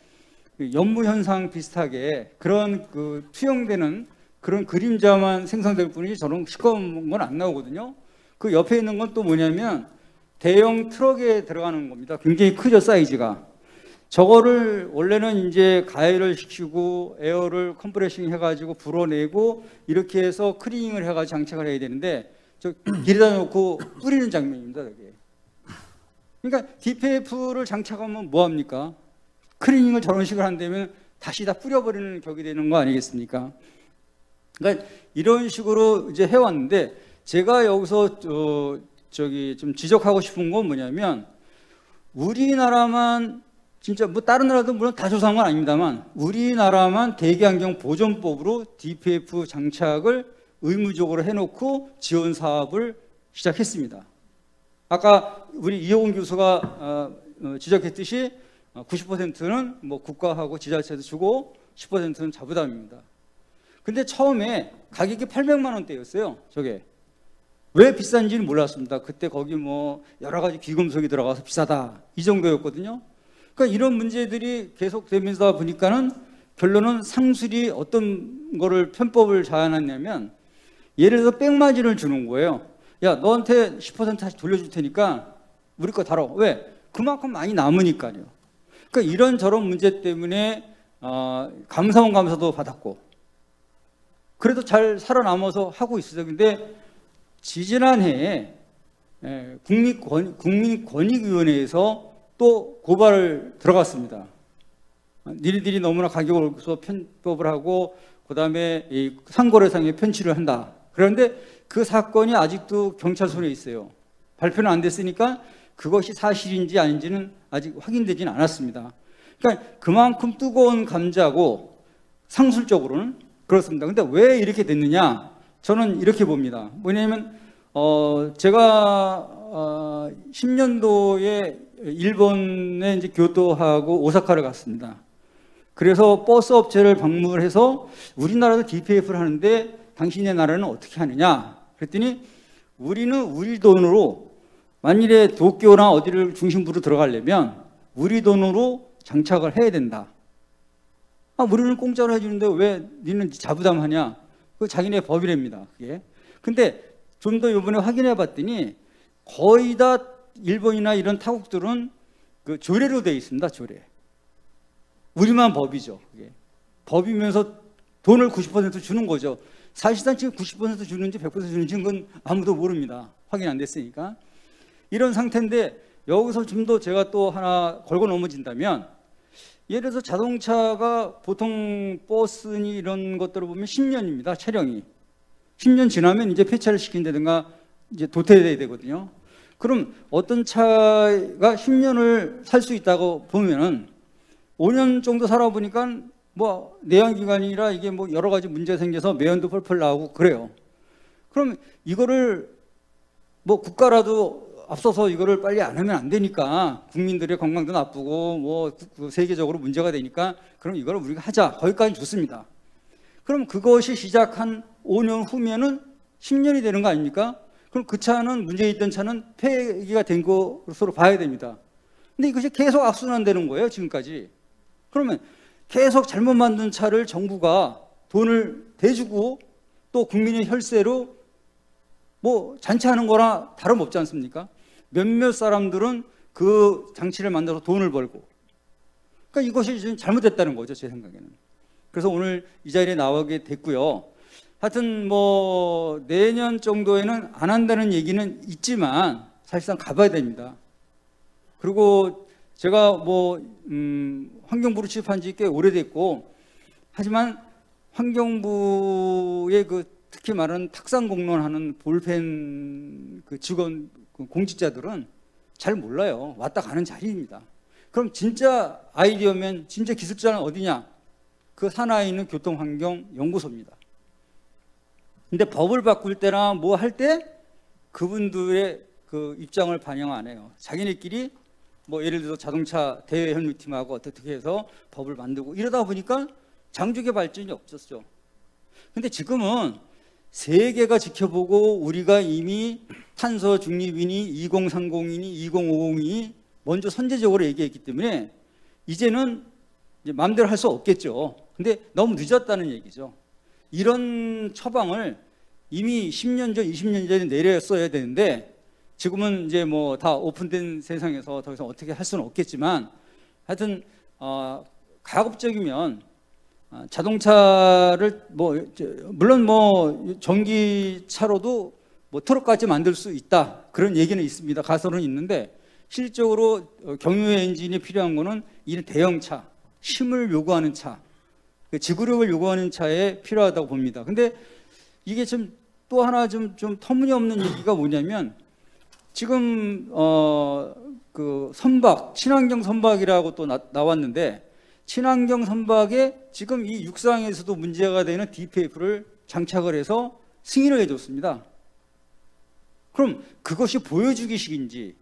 연무 현상 비슷하게 그런 그 투영되는 그런 그림자만 생성될 뿐이지 저런 시커먼 건 안 나오거든요. 그 옆에 있는 건 또 뭐냐면 대형 트럭에 들어가는 겁니다. 굉장히 크죠, 사이즈가. 저거를 원래는 이제 가열을 시키고 에어를 컴프레싱 해가지고 불어내고 이렇게 해서 크리닝을 해가지고 장착을 해야 되는데 저 길에다 놓고 뿌리는 장면입니다, 여기. 그러니까 DPF를 장착하면 뭐 합니까? 크리닝을 저런 식으로 한다면 다시 다 뿌려버리는 격이 되는 거 아니겠습니까? 그러니까 이런 식으로 이제 해왔는데, 제가 여기서 저기 좀 지적하고 싶은 건 뭐냐면, 우리나라만 진짜 뭐 다른 나라도 물론 다 조사한 건 아닙니다만 우리나라만 대기환경 보존법으로 DPF 장착을 의무적으로 해놓고 지원 사업을 시작했습니다. 아까 우리 이호근 교수가 지적했듯이 90%는 뭐 국가하고 지자체도 주고 10%는 자부담입니다. 근데 처음에 가격이 800만 원대였어요. 저게 왜 비싼지는 몰랐습니다. 그때 거기 뭐 여러 가지 귀금속이 들어가서 비싸다 이 정도였거든요. 그러니까 이런 문제들이 계속되면서 보니까는 결론은 상술이 어떤 거를 편법을 자아놨냐면, 예를 들어서 백마진을 주는 거예요. 야, 너한테 10% 다시 돌려줄 테니까 우리 거 다뤄. 왜? 그만큼 많이 남으니까요. 그러니까 이런저런 문제 때문에 감사원 감사도 받았고 그래도 잘 살아남아서 하고 있어요. 근데 지지난해에 국민권익위원회에서 또 고발을 들어갔습니다. 니네들이 너무나 가격을 올려서 편법을 하고 그다음에 이 상거래상에 편취를 한다. 그런데 그 사건이 아직도 경찰 손에 있어요. 발표는 안 됐으니까 그것이 사실인지 아닌지는 아직 확인되지는 않았습니다. 그러니까 그만큼 뜨거운 감자고 상술적으로는 그렇습니다. 근데 왜 이렇게 됐느냐? 저는 이렇게 봅니다. 뭐냐면 제가 10년도에 일본에 이제 교토하고 오사카를 갔습니다. 그래서 버스 업체를 방문을 해서 우리나라도 DPF를 하는데 당신의 나라는 어떻게 하느냐? 그랬더니 우리는 우리 돈으로 만일에 도쿄나 어디를 중심부로 들어가려면 우리 돈으로 장착을 해야 된다. 우리는 공짜로 해주는데 왜 니는 자부담하냐? 그 자기네 법이랍니다. 그게. 근데 좀 더 이번에 확인해 봤더니 거의 다 일본이나 이런 타국들은 그 조례로 되어 있습니다. 조례. 우리만 법이죠. 그게. 법이면서 돈을 90% 주는 거죠. 사실상 지금 90% 주는지 100% 주는지 그건 아무도 모릅니다. 확인 안 됐으니까. 이런 상태인데 여기서 좀 더 제가 또 하나 걸고 넘어진다면, 예를 들어서 자동차가 보통 버스니 이런 것들을 보면 10년입니다. 차량이. 10년 지나면 이제 폐차를 시킨다든가 이제 도태돼야 되거든요. 그럼 어떤 차가 10년을 살 수 있다고 보면은 5년 정도 살아보니까 뭐 내연기관이라 이게 뭐 여러 가지 문제가 생겨서 매연도 펄펄 나오고 그래요. 그럼 이거를 뭐 국가라도 앞서서 이거를 빨리 안 하면 안 되니까, 국민들의 건강도 나쁘고 뭐 세계적으로 문제가 되니까 그럼 이거를 우리가 하자. 거기까지 좋습니다. 그럼 그것이 시작한 5년 후면은 10년이 되는 거 아닙니까? 그럼 그 차는, 문제 있던 차는 폐기가 된 것으로 봐야 됩니다. 근데 이것이 계속 악순환되는 거예요, 지금까지. 그러면 계속 잘못 만든 차를 정부가 돈을 대주고 또 국민의 혈세로 뭐 잔치하는 거나 다름없지 않습니까? 몇몇 사람들은 그 장치를 만들어서 돈을 벌고. 그러니까 이것이 지금 잘못됐다는 거죠, 제 생각에는. 그래서 오늘 이 자리에 나오게 됐고요. 하여튼 뭐 내년 정도에는 안 한다는 얘기는 있지만 사실상 가봐야 됩니다. 그리고 제가 뭐 환경부로 취업한 지 꽤 오래됐고, 하지만 환경부의 그 특히 말하는 탁상 공론하는 볼펜 그 직원, 그 공직자들은 잘 몰라요. 왔다 가는 자리입니다. 그럼 진짜 아이디어면, 진짜 기술자는 어디냐? 그 산하에 있는 교통환경연구소입니다. 근데 법을 바꿀 때나 뭐 할 때 그분들의 그 입장을 반영 안 해요. 자기네끼리 뭐 예를 들어서 자동차 대외 협력팀하고 어떻게 해서 법을 만들고 이러다 보니까 장족의 발전이 없었죠. 근데 지금은 세계가 지켜보고 우리가 이미 탄소 중립이니 2030이니 2050이니 먼저 선제적으로 얘기했기 때문에 이제는 이제 마음대로 할 수 없겠죠. 근데 너무 늦었다는 얘기죠. 이런 처방을 이미 10년 전, 20년 전에 내렸어야 되는데 지금은 이제 뭐 다 오픈된 세상에서 더 이상 어떻게 할 수는 없겠지만, 하여튼 가급적이면 자동차를 뭐 물론 뭐 전기차로도 뭐 트럭까지 만들 수 있다, 그런 얘기는 있습니다. 가설은 있는데 실적으로 경유의 엔진이 필요한 거는 이 대형차, 힘을 요구하는 차, 지구력을 요구하는 차에 필요하다고 봅니다. 근데 이게 좀 또 하나 좀 터무니없는 얘기가 뭐냐면, 지금 그 선박, 친환경 선박이라고 또 나왔는데, 친환경 선박에 지금 이 육상에서도 문제가 되는 DPF를 장착을 해서 승인을 해줬습니다. 그럼 그것이 보여주기식인지,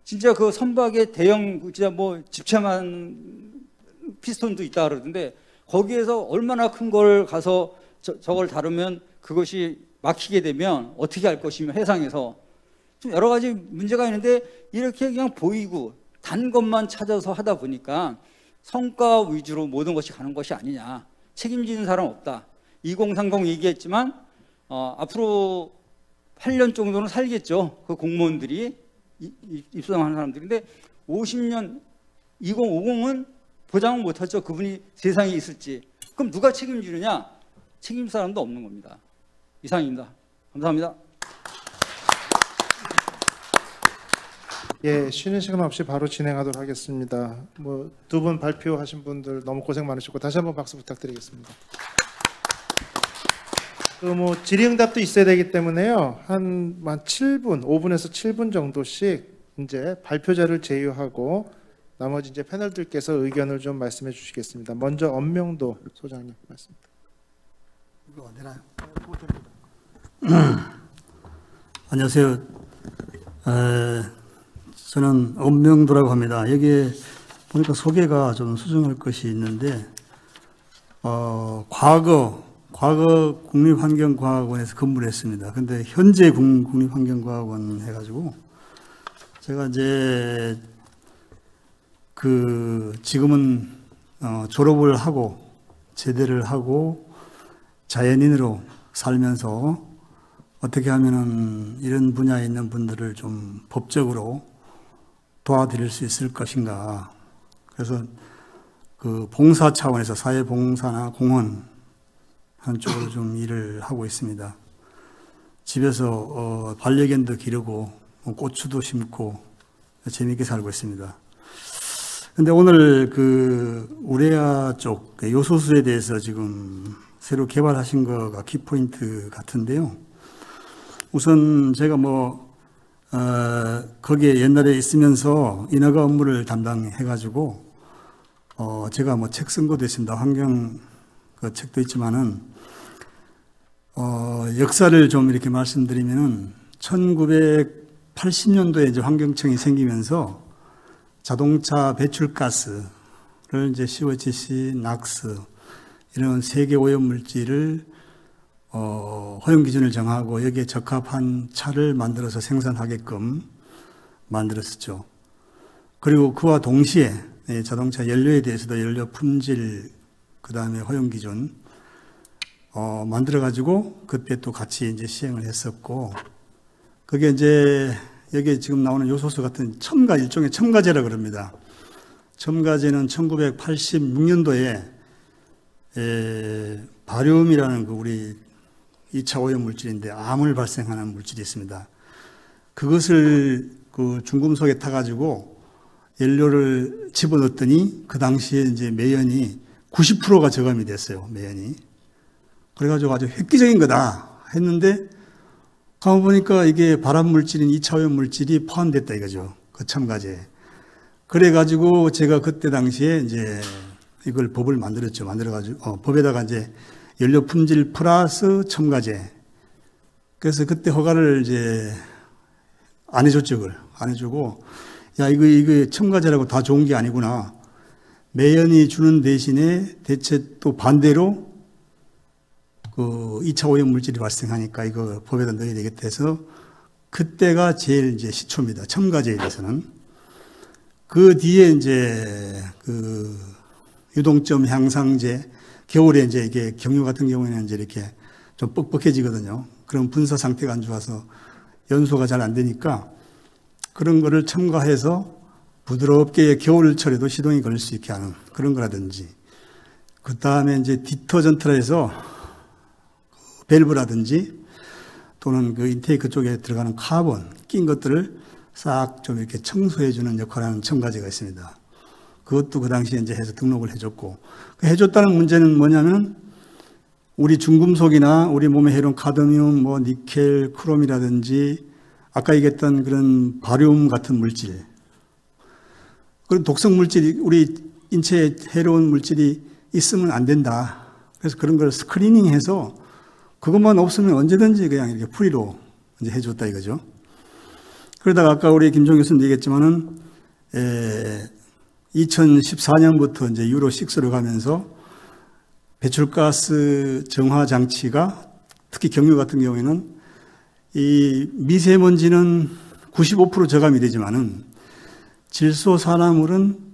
진짜 그 선박에 대형 진짜 뭐 집착한 피스톤도 있다 그러던데 거기에서 얼마나 큰 걸 가서 저걸 다루면 그것이 막히게 되면 어떻게 할 것이며, 해상에서 좀 여러 가지 문제가 있는데 이렇게 그냥 보이고 단 것만 찾아서 하다 보니까 성과 위주로 모든 것이 가는 것이 아니냐. 책임지는 사람 없다. 2030 얘기했지만 앞으로 8년 정도는 살겠죠. 그 공무원들이 입소하는 사람들인데 50년 2050은 보장은 못하죠. 그분이 세상에 있을지. 그럼 누가 책임지느냐? 책임질 사람도 없는 겁니다. 이상입니다. 감사합니다. 예, 쉬는 시간 없이 바로 진행하도록 하겠습니다. 뭐 두 분 발표하신 분들 너무 고생 많으셨고 다시 한번 박수 부탁드리겠습니다. 그 뭐 질의응답도 있어야 되기 때문에요. 한 7분, 5분에서 7분 정도씩 이제 발표자를 제휴하고 나머지 이제 패널들께서 의견을 좀 말씀해 주시겠습니다. 먼저 엄명도 소장님 말씀입니다. 이거 어디나요? 안녕하세요. 저는 엄명도라고 합니다. 여기에 보니까 소개가 좀 수정할 것이 있는데, 과거 국립환경과학원에서 근무를 했습니다. 근데 현재 국립환경과학원 해가지고 제가 이제 지금은 졸업을 하고 제대를 하고 자연인으로 살면서 어떻게 하면은 이런 분야에 있는 분들을 좀 법적으로 도와드릴 수 있을 것인가. 그래서 봉사 차원에서 사회봉사나 공헌 한쪽으로 좀 일을 하고 있습니다. 집에서 반려견도 기르고 고추도 심고 재미있게 살고 있습니다. 근데 오늘 우레아 쪽 요소수에 대해서 지금 새로 개발하신 거가 키포인트 같은데요. 우선 제가 거기에 옛날에 있으면서 인허가 업무를 담당해가지고 제가 책 쓴 것도 있습니다. 환경 책도 있지만은 역사를 좀 이렇게 말씀드리면은 1980년도에 이제 환경청이 생기면서 자동차 배출가스를 이제 COHC, NOx 이런 세계 오염 물질을 허용 기준을 정하고 여기에 적합한 차를 만들어서 생산하게끔 만들었었죠. 그리고 그와 동시에 자동차 연료에 대해서도 연료 품질 그다음에 허용 기준 만들어 가지고 그때 또 같이 이제 시행을 했었고 그게 이제 여기에 지금 나오는 요소수 같은 일종의 첨가제라 그럽니다. 첨가제는 1986년도에 바륨이라는 우리 2차 오염 물질인데 암을 발생하는 물질이 있습니다. 그것을 중금속에 타가지고 연료를 집어넣었더니 그 당시에 이제 매연이 90%가 저감이 됐어요. 매연이. 그래가지고 아주 획기적인 거다 했는데 가만 보니까 이게 발암 물질인 2차 오염 물질이 포함됐다 이거죠. 그 첨가제에. 그래가지고 제가 그때 당시에 이제 이걸 법을 만들었죠. 만들어가지고 법에다가 이제 연료 품질 플러스 첨가제. 그래서 그때 허가를 이제 안 해줬죠. 그걸 안 해주고 야 이거 첨가제라고 다 좋은 게 아니구나. 매연이 주는 대신에 대체 또 반대로 2차 오염 물질이 발생하니까 이거 법에다 넣어야 되겠다 해서 그때가 제일 이제 시초입니다. 첨가제에 대해서는. 그 뒤에 이제 유동점 향상제, 겨울에 이제 이게 경유 같은 경우에는 이제 이렇게 좀 뻑뻑해지거든요. 그런 분사 상태가 안 좋아서 연소가 잘 안 되니까 그런 거를 첨가해서 부드럽게 겨울철에도 시동이 걸릴 수 있게 하는 그런 거라든지 그 다음에 이제 디터전트라 해서 밸브라든지 또는 그 인테이크 쪽에 들어가는 카본 낀 것들을 싹 좀 이렇게 청소해주는 역할을 하는 첨가제가 있습니다. 그것도 그 당시에 이제 해서 등록을 해줬고 해줬다는 문제는 뭐냐면 우리 중금속이나 우리 몸에 해로운 카드뮴, 니켈, 크롬이라든지 아까 얘기했던 그런 바륨 같은 물질 그런 독성 물질이 우리 인체에 해로운 물질이 있으면 안 된다. 그래서 그런 걸 스크리닝해서 그것만 없으면 언제든지 그냥 이렇게 프리로 이제 해줬다 이거죠. 그러다가 아까 우리 김종 교수님 얘기했지만은 2014년부터 이제 유로 6로 가면서 배출가스 정화 장치가 특히 경유 같은 경우에는 이 미세먼지는 95% 저감이 되지만은 질소산화물은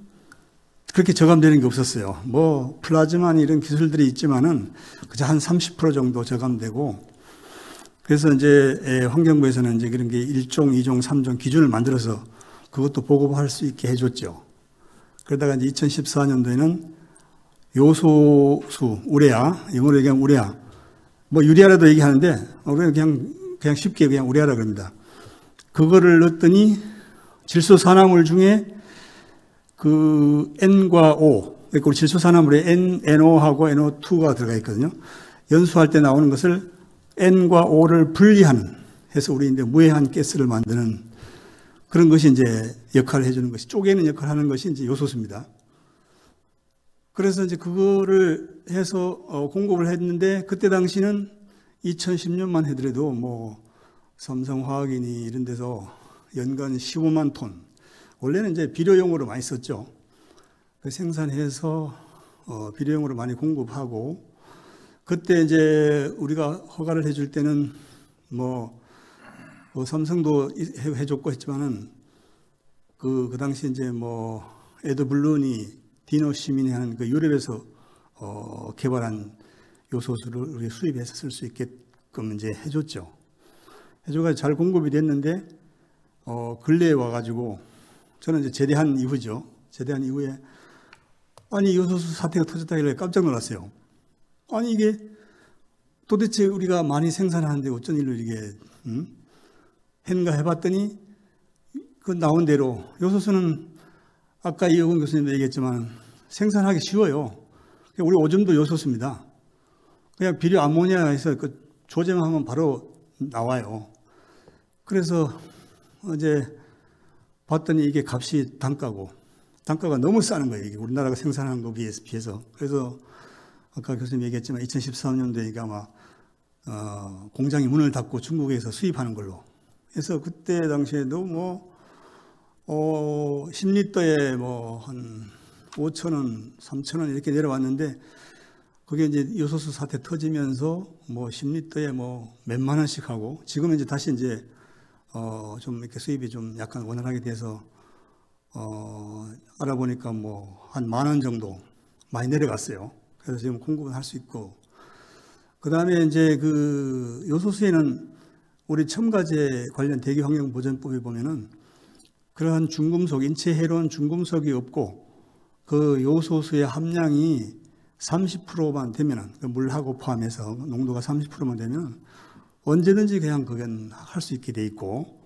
그렇게 저감되는 게 없었어요. 플라즈마니 이런 기술들이 있지만은 그저 한 30% 정도 저감되고 그래서 이제 환경부에서는 이제 그런 게 1종, 2종, 3종 기준을 만들어서 그것도 보고할 수 있게 해줬죠. 그러다가 이제 2014년도에는 요소수, 우레아, 영어로 얘기하면 우레아, 유리아라도 얘기하는데 우리는 그냥 쉽게 그냥 우레아라 그럽니다. 그거를 넣었더니 질소산화물 중에 그 N과 O, 그러니까 우리 질소산화물에 NO하고 NO2가 들어가 있거든요. 연소할 때 나오는 것을 N과 O를 분리하는 해서 우리 이제 무해한 가스를 만드는 그런 것이 이제 역할을 해주는 것이 쪼개는 역할을 하는 것이 이제 요소수입니다. 그래서 이제 그거를 해서 공급을 했는데 그때 당시는 2010년만 해더라도 삼성화학이니 이런 데서 연간 15만 톤 원래는 이제 비료용으로 많이 썼죠. 생산해서 비료용으로 많이 공급하고 그때 이제 우리가 허가를 해줄 때는 삼성도 해줬고 했지만은 그 당시 이제 뭐 에드 블룬이 디노 시민이 하는 그 유럽에서 개발한 요소수를 우리 수입해서 쓸 수 있게끔 이제 해줬죠. 해줘가지고 잘 공급이 됐는데 근래에 와가지고 저는 이제 제대한 이후죠. 제대한 이후에 아니 요소수 사태가 터졌다길래 깜짝 놀랐어요. 아니 이게 도대체 우리가 많이 생산하는데 어쩐 일로 이게 했는가 해봤더니 그 나온 대로 요소수는 아까 이호근 교수님도 얘기했지만 생산하기 쉬워요. 우리 오줌도 요소수입니다. 그냥 비료 암모니아에서 그 조제하면 바로 나와요. 그래서 어제 봤더니 이게 값이 단가가 너무 싸는 거예요. 이게 우리나라가 생산하는 거에 비해서. 그래서 아까 교수님 얘기했지만 2013년도에 아마 공장이 문을 닫고 중국에서 수입하는 걸로. 그래서 그때 당시에도 뭐 10리터에 뭐 한 5,000원, 3,000원 이렇게 내려왔는데 그게 이제 요소수 사태 터지면서 뭐 10리터에 뭐 몇만 원씩 하고 지금은 이제 다시 이제 좀 이렇게 수입이 좀 약간 원활하게 돼서 알아보니까 뭐 한 10,000원 정도 많이 내려갔어요. 그래서 지금 공급은 할 수 있고 그 다음에 이제 그 요소수에는 우리 첨가제 관련 대기환경보전법에 보면은 그러한 중금속, 인체 해로운 중금속이 없고 그 요소수의 함량이 30%만 되면은 그 물하고 포함해서 농도가 30%만 되면 언제든지 그냥 그건 할 수 있게 돼 있고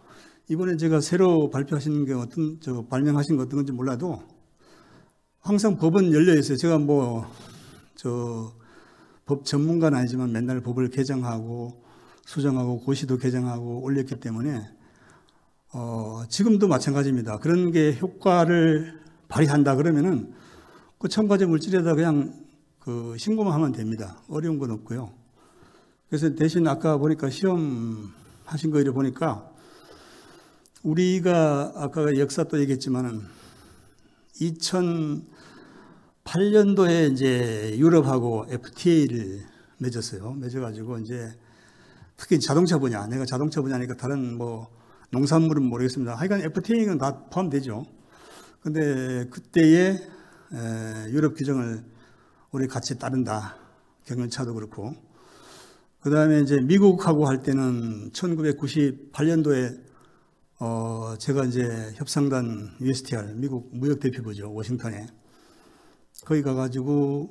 이번에 제가 새로 발표하신 게 발명하신 게 어떤 건지 몰라도 항상 법은 열려 있어요. 제가 법 전문가는 아니지만 맨날 법을 개정하고 수정하고 고시도 개정하고 올렸기 때문에 지금도 마찬가지입니다. 그런 게 효과를 발휘한다 그러면은 그 첨가제 물질에다 그냥 그 신고만 하면 됩니다. 어려운 건 없고요. 그래서 대신 아까 보니까 시험 하신 거 이래 보니까 우리가 아까 역사 또 얘기했지만은 2008년도에 이제 유럽하고 FTA를 맺었어요. 맺어가지고 이제 특히 자동차 분야, 내가 자동차 분야니까 다른 뭐 농산물은 모르겠습니다. 하여간 FTA는 다 포함되죠. 근데 그때의 유럽 규정을 우리 같이 따른다. 경유차도 그렇고. 그 다음에 이제 미국하고 할 때는 1998년도에 제가 이제 협상단 USTR, 미국 무역대표부죠. 워싱턴에. 거기 가가지고,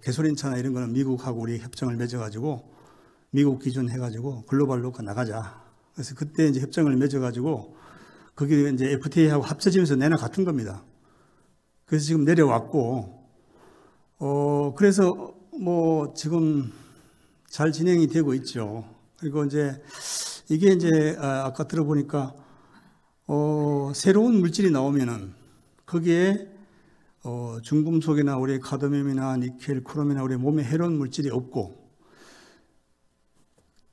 개소린차나 이런 거는 미국하고 우리 협정을 맺어가지고, 미국 기준 해가지고 글로벌로 나가자. 그래서 그때 이제 협정을 맺어가지고, 그게 이제 FTA하고 합쳐지면서 내나 같은 겁니다. 그래서 지금 내려왔고, 그래서 뭐 지금 잘 진행이 되고 있죠. 그리고 이제 이게 이제 아까 들어보니까 새로운 물질이 나오면은 거기에 중금속이나 우리 카드뮴이나 니켈, 크롬이나 우리 몸에 해로운 물질이 없고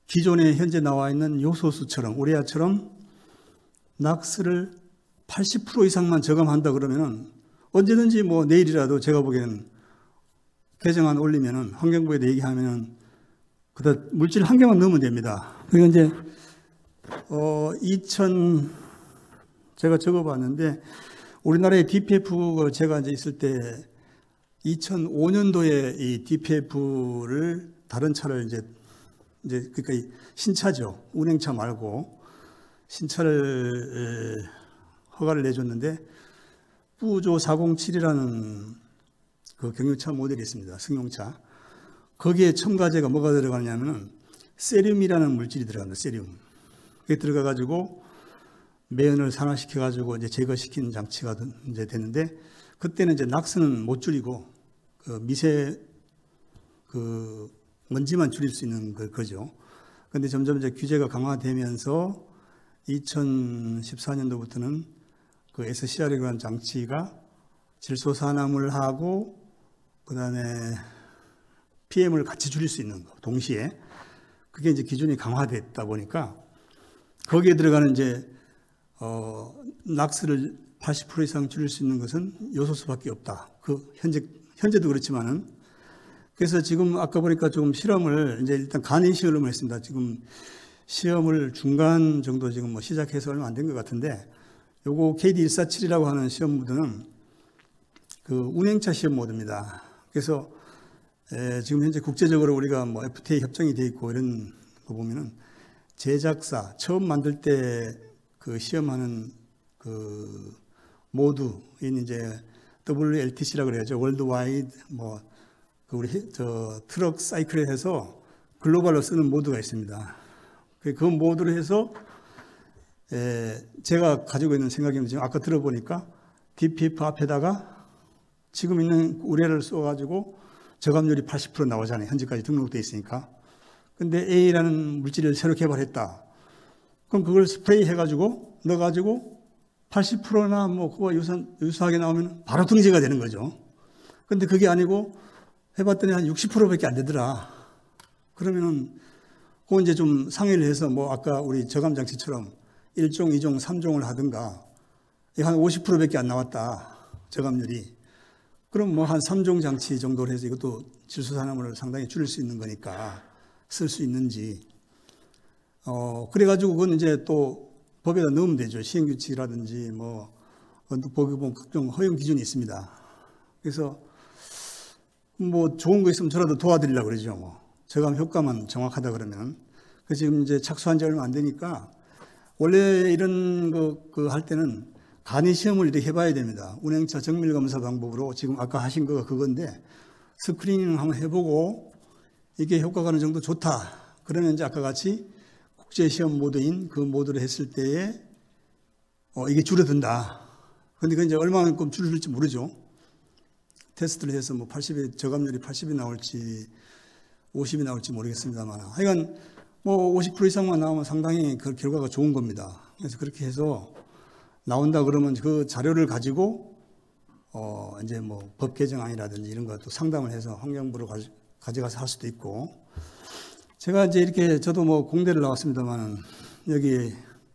기존에 현재 나와 있는 요소수처럼 우레아처럼 낙스를 80% 이상만 저감한다 그러면은 언제든지 뭐 내일이라도 제가 보기에는 개정안 올리면은 환경부에 얘기하면은 그다 물질 한 개만 넣으면 됩니다. 그리고 이제 제가 적어봤는데 우리나라의 DPF 제가 이제 있을 때 2005년도에 이 DPF를 다른 차를 이제 그러니까 신차죠. 운행차 말고 신차를 허가를 내줬는데 뿌조 407이라는 그 경유차 모델이 있습니다. 승용차. 거기에 첨가제가 뭐가 들어가냐면은 세륨이라는 물질이 들어갑니다. 세륨. 그게 들어가가지고 매연을 산화시켜가지고 이제 제거시키는 장치가 이제 되는데 그때는 이제 낙스는 못 줄이고 그 미세 그 먼지만 줄일 수 있는 거죠. 그런데 점점 이제 규제가 강화되면서 2014년도부터는 그 SCR이라는 장치가 질소산화물하고 그다음에 PM을 같이 줄일 수 있는 거 동시에 그게 이제 기준이 강화됐다 보니까 거기에 들어가는 이제 낙스를 80% 이상 줄일 수 있는 것은 요소수밖에 없다. 그 현재도 그렇지만은 그래서 지금 아까 보니까 조금 실험을 이제 일단 간이 실험을 했습니다. 지금 시험을 중간 정도 지금 뭐 시작해서 얼마 안 된 것 같은데 요거 KD147이라고 하는 시험 모드는 그 운행차 시험 모드입니다. 그래서 지금 현재 국제적으로 우리가 뭐 FTA 협정이 돼 있고 이런 거 보면은 제작사 처음 만들 때 그 시험하는 그 모드인 이제 WLTC라고 그래야죠. 월드와이드 뭐 그 우리 저 트럭 사이클에 해서 글로벌로 쓰는 모드가 있습니다. 그 모드로 해서 제가 가지고 있는 생각이면 지금 아까 들어보니까 DPF 앞에다가 지금 있는 우레를 써가지고 저감률이 80% 나오잖아요. 현재까지 등록되어 있으니까. 근데 A라는 물질을 새로 개발했다. 그럼 그걸 스프레이 해가지고 넣어가지고 80%나 뭐 그거 유사하게 나오면 바로 등재가 되는 거죠. 근데 그게 아니고 해봤더니 한 60%밖에 안 되더라. 그러면은 그거 이제 좀 상의를 해서 뭐 아까 우리 저감 장치처럼 1종, 2종, 3종을 하든가 한 50%밖에 안 나왔다. 저감률이. 그럼 뭐 한 3종 장치 정도로 해서 이것도 질소산화물을 상당히 줄일 수 있는 거니까 쓸 수 있는지. 그래가지고 그건 이제 또 법에다 넣으면 되죠. 시행규칙이라든지 뭐 법에 보면 각종 허용 기준이 있습니다. 그래서 뭐 좋은 거 있으면 저라도 도와드리려고 그러죠. 뭐 저감 효과만 정확하다 그러면. 그 지금 이제 착수한 지 얼마 안 되니까 원래 이런 거 할 때는 간이 시험을 이렇게 해봐야 됩니다. 운행차 정밀 검사 방법으로 지금 아까 하신 거가 그건데 스크리닝을 한번 해보고 이게 효과가 어느 정도 좋다. 그러면 이제 아까 같이 국제 시험 모드인 그 모드를 했을 때에 이게 줄어든다. 그런데 그건 이제 얼마만큼 줄어들지 모르죠. 테스트를 해서 뭐 80이 저감률이 80이 나올지 50이 나올지 모르겠습니다만 하여간 뭐 50% 이상만 나오면 상당히 그 결과가 좋은 겁니다. 그래서 그렇게 해서 나온다 그러면 그 자료를 가지고 이제 뭐 법 개정안이라든지 이런 것도 상담을 해서 환경부로 가져가서 할 수도 있고. 제가 이제 이렇게 저도 뭐 공대를 나왔습니다만은 여기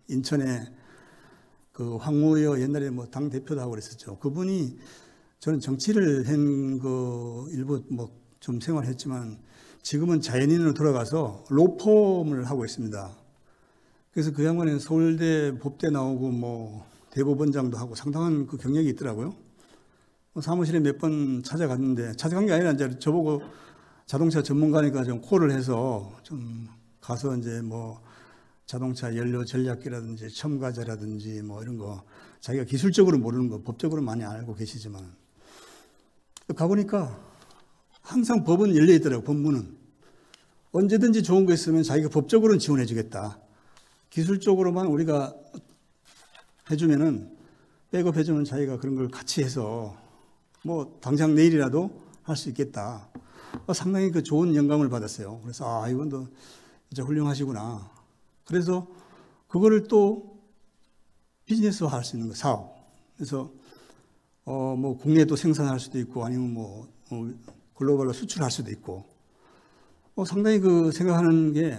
인천에 그 황우여 옛날에 뭐 당 대표도 하고 그랬었죠. 그분이 저는 정치를 한 거 일부 뭐 좀 생활했지만 지금은 자연인으로 돌아가서 로펌을 하고 있습니다. 그래서 그 양반은 서울대 법대 나오고 뭐 대법원장도 하고 상당한 그 경력이 있더라고요. 사무실에 몇 번 찾아갔는데 찾아간 게 아니라 이제 저보고 자동차 전문가니까 좀 콜을 해서 좀 가서 이제 뭐 자동차 연료 전략기라든지 첨가제라든지 뭐 이런 거 자기가 기술적으로 모르는 거 법적으로 많이 알고 계시지만 가보니까 항상 법은 열려 있더라고요. 법문은 언제든지 좋은 거 있으면 자기가 법적으로는 지원해 주겠다. 기술적으로만 우리가 해주면은 백업 해주면 자기가 그런 걸 같이 해서 뭐 당장 내일이라도 할 수 있겠다. 상당히 그 좋은 영감을 받았어요. 그래서 이건 또 진짜 훌륭하시구나. 그래서 그거를 또 비즈니스화 할 수 있는 거, 사업. 그래서 뭐 국내에 또 생산할 수도 있고 아니면 뭐 글로벌로 수출할 수도 있고 상당히 그 생각하는 게